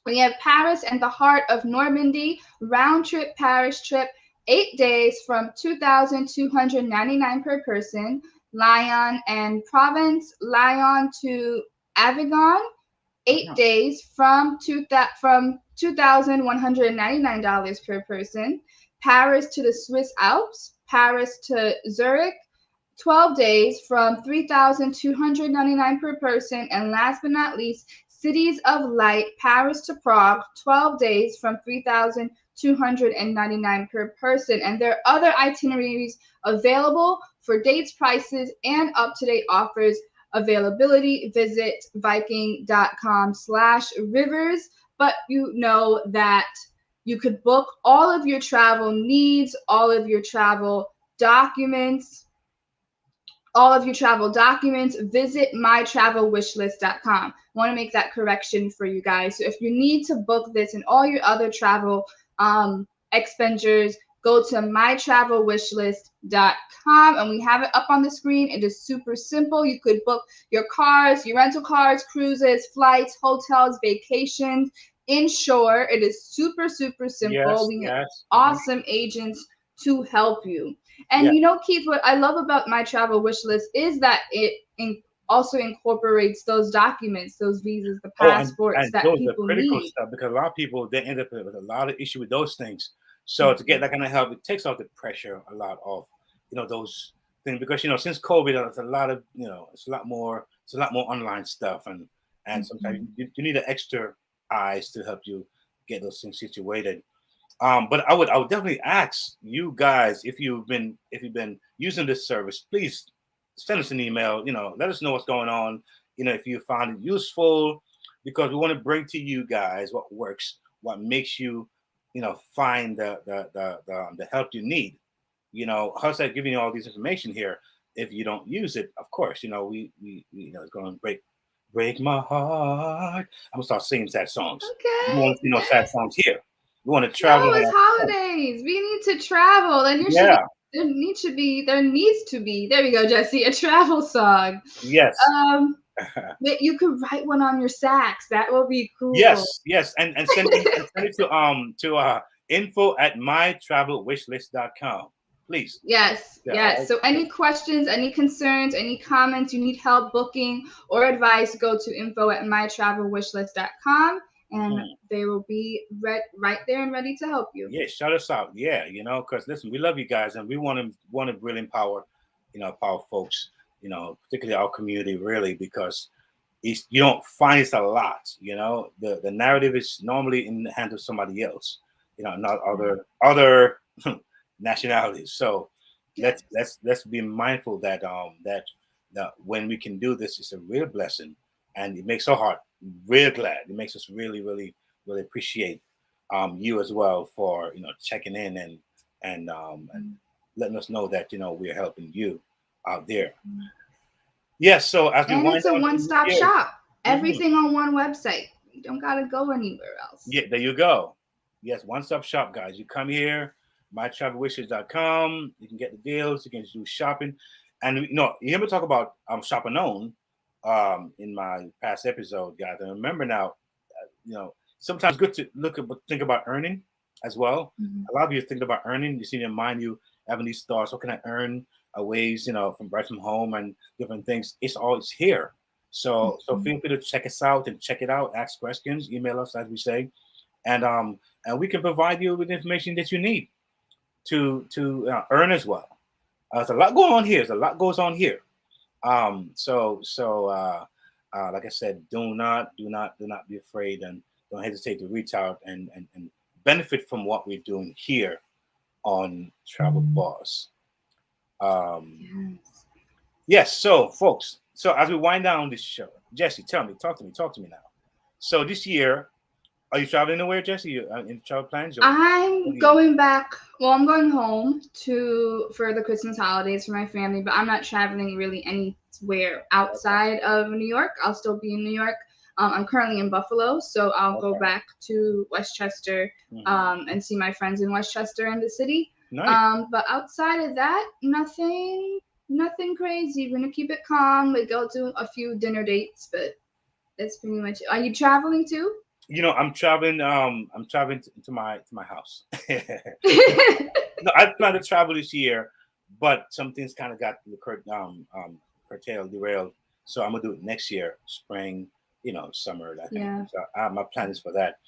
We have Paris and the heart of Normandy, round trip Paris trip, 8 days from $2,299 per person. Lyon and Provence, Lyon to Avignon, 8 days from $2,199 per person. Paris to the Swiss Alps, Paris to Zurich, 12 days from $3,299 per person. And last but not least, Cities of Light, Paris to Prague, 12 days from $3,299 per person. And there are other itineraries available for dates, prices, and up-to-date offers. Availability, visit viking.com/rivers. But you know that you could book all of your travel needs, all of your travel documents, visit mytravelwishlist.com. I want to make that correction for you guys. So if you need to book this and all your other travel expenditures, go to mytravelwishlist.com, and we have it up on the screen. It is super simple. You could book your cars, your rental cars, cruises, flights, hotels, vacations, inshore. It is super, super simple. We have awesome agents to help you. And you know, Keith, what I love about My Travel Wish List is that it also incorporates those documents, those visas, the passports and that those people are critical need. stuff, because a lot of people, they end up with a lot of issue with those things. So to get that kind of help, it takes off the pressure a lot of, you know, those things, because, you know, since COVID, there's a lot of, you know, it's a lot more online stuff, and sometimes you need an extra eyes to help you get those things situated. But I would definitely ask you guys, if you've been using this service, please send us an email. You know, let us know what's going on. You know, if you found it useful, because we want to bring to you guys what works, what makes you, you know, find the help you need. You know, how's that giving you all this information here? If you don't use it, of course, you know, we you know, it's going to break my heart. I'm gonna start singing sad songs. Okay. We want to see no sad songs here. We want to travel. No, it's holidays. We need to travel, and there needs to be. There we go, Jesse. A travel song. Yes. You could write one on your sacks. That will be cool. Yes, and send it to info@mytravelwishlist.com. Please. Yes. So any questions, any concerns, any comments, you need help booking or advice, go to info@mytravelwishlist.com, and they will be right there and ready to help you. Yeah, shout us out. Yeah, you know, because listen, we love you guys, and we want to really empower, you know, folks, you know, particularly our community, really, because you don't find it a lot. You know, the narrative is normally in the hands of somebody else, you know, not other nationalities. So let's be mindful that that when we can do this, it's a real blessing and it makes our heart real glad. It makes us really, really, really appreciate you as well for checking in and letting us know that we're helping you out there. Yes. So as we And wind it's a down, one-stop yeah. shop. Everything on one website. You don't gotta go anywhere else. Yeah, there you go. Yes, one-stop shop, guys. You come here, mytravelwishes.com. You can get the deals. You can do shopping, and you hear me talk about shopping on in my past episode, guys. And remember now, sometimes good to think about earning as well. A lot of you think about earning. You see in your mind, you having these thoughts. What can I earn? Ways, from right from home and different things. It's always here. So feel free to check us out and check it out. Ask questions. Email us, as we say, and we can provide you with information that you need to earn as well. There's a lot going on here. There's a lot goes on here. Like I said, do not be afraid, and don't hesitate to reach out and benefit from what we're doing here on Travel Boss. Yes. So, folks. So as we wind down this show, Jesse, talk to me now. So this year, are you traveling anywhere, Jesse? You in travel plans? I'm going back. Well, I'm going home for the Christmas holidays for my family, but I'm not traveling really anywhere outside of New York. I'll still be in New York. I'm currently in Buffalo, so I'll go back to Westchester and see my friends in Westchester and the city. Nice. But outside of that, nothing crazy. We're gonna keep it calm. We go to a few dinner dates, but that's pretty much it. Are you traveling too? I'm traveling. I'm traveling to my house. No, I plan to travel this year, but some things kind of got curtailed, derailed. So I'm gonna do it next year, spring, summer. That kind of thing. So my plan is for that.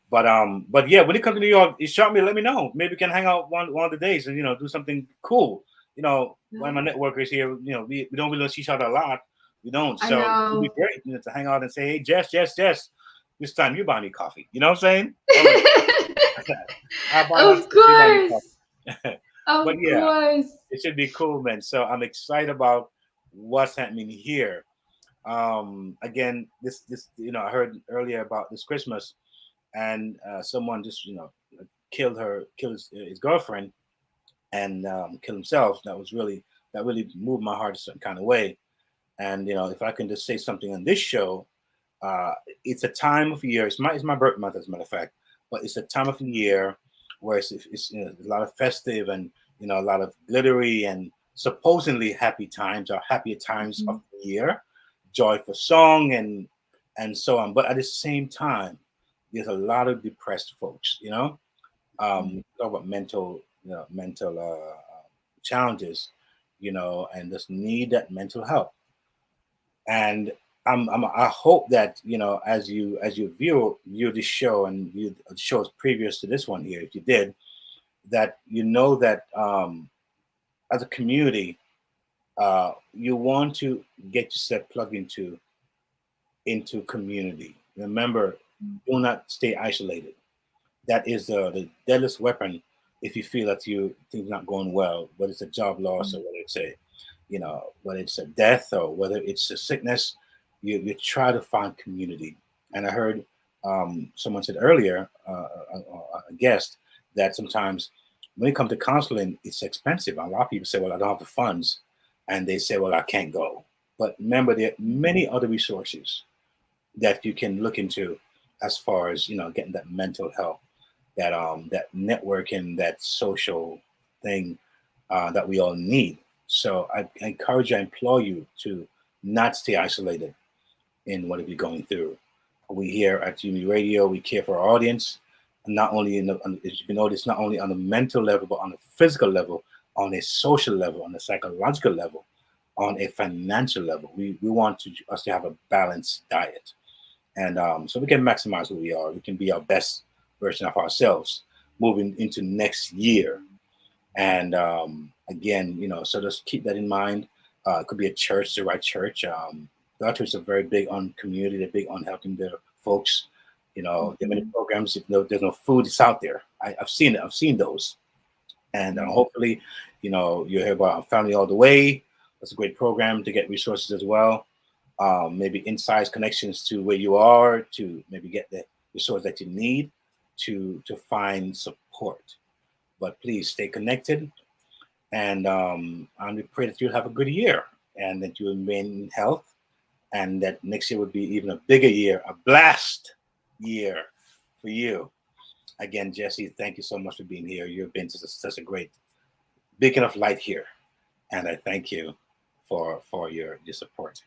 But yeah, when it comes to New York, you shot me. Let me know. Maybe we can hang out one of the days and do something cool. One of my networkers here, we don't really see each other a lot. We don't. So it'd be great to hang out and say, hey, Jess, this time you buy me coffee. You know what I'm saying? Of course. But yeah, it should be cool, man. So I'm excited about what's happening here. Again, this I heard earlier about this Christmas, and someone just killed his girlfriend and killed himself. That really moved my heart a certain kind of way. And if I can just say something on this show, it's a time of year. It's my birth month, as a matter of fact, but it's a time of the year where it's a lot of festive and a lot of glittery and supposedly happy times or happier times of the year, joyful song and so on. But at the same time, there's a lot of depressed folks. Talk about mental challenges, and just need that mental help. And I hope that as you view this show and view the shows previous to this one here, if you did, that that as a community, you want to get yourself plugged into community. Remember, do not stay isolated. That is the deadliest weapon if you feel that things not going well, whether it's a job loss or whether it's a death or whether it's a sickness, you try to find community. And I heard someone said earlier, a guest, that sometimes when it comes to counseling, it's expensive. A lot of people say, well, I don't have the funds. And they say, well, I can't go. But remember, there are many other resources that you can look into as far as, getting that mental health, that networking, that social thing that we all need. So I encourage you, I implore you to not stay isolated in whatever you're going through. We here at UMERADIO, we care for our audience, not only as you can notice, not only on the mental level, but on the physical level, on a social level, on a psychological level, on a financial level. We want us to have a balanced diet. And so we can maximize who we are. We can be our best version of ourselves moving into next year. And again, so just keep that in mind. It could be a church, the right church. The churches are very big on community. They're big on helping their folks. There are many programs. If there's no food, it's out there. I've seen it. I've seen those. And hopefully, you hear about Family All the Way. That's a great program to get resources as well. maybe inside connections to where you are, to maybe get the resource that you need to find support. But please stay connected, and we pray that you'll have a good year and that you remain in health, and that next year would be even a bigger year, a blast year for you. Again, Jesse, thank you so much for being here. You've been such a great beacon of light here, and I thank you for your support.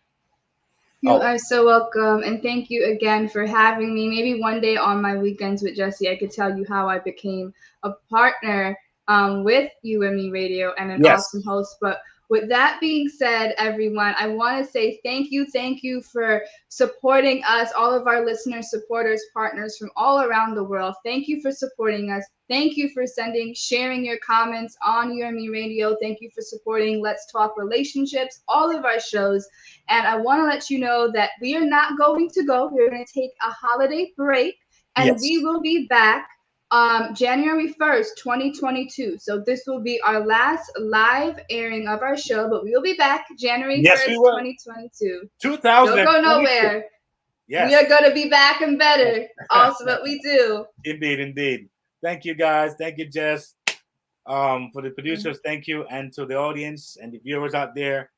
You are so welcome, and thank you again for having me. Maybe one day on my weekends with Jesse, I could tell you how I became a partner with UME Radio and an awesome host. But with that being said, everyone, I want to say thank you for supporting us, all of our listeners, supporters, partners from all around the world. Thank you for supporting us. Thank you for sharing your comments on UME Radio. Thank you for supporting Let's Talk Relationships, all of our shows. And I want to let you know that we are not going to go. We're going to take a holiday break, and we will be back January 1st, 2022. So this will be our last live airing of our show, but we will be back January 1st, 2022. Don't go nowhere. Yes. We are going to be back and better. Also what we do. Indeed. Thank you, guys. Thank you, Jess. For the producers, thank you. And to the audience and the viewers out there,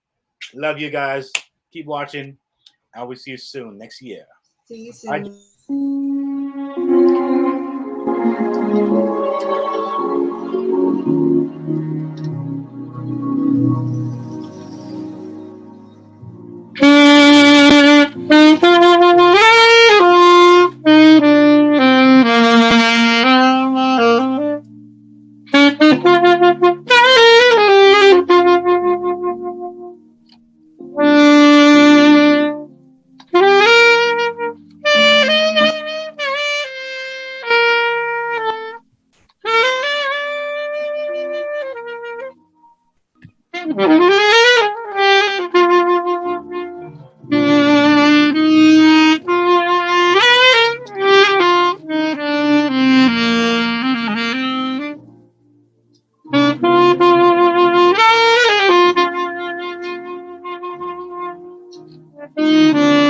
love you guys. Keep watching. I will see you soon next year. See you soon. Bye. Mm-hmm.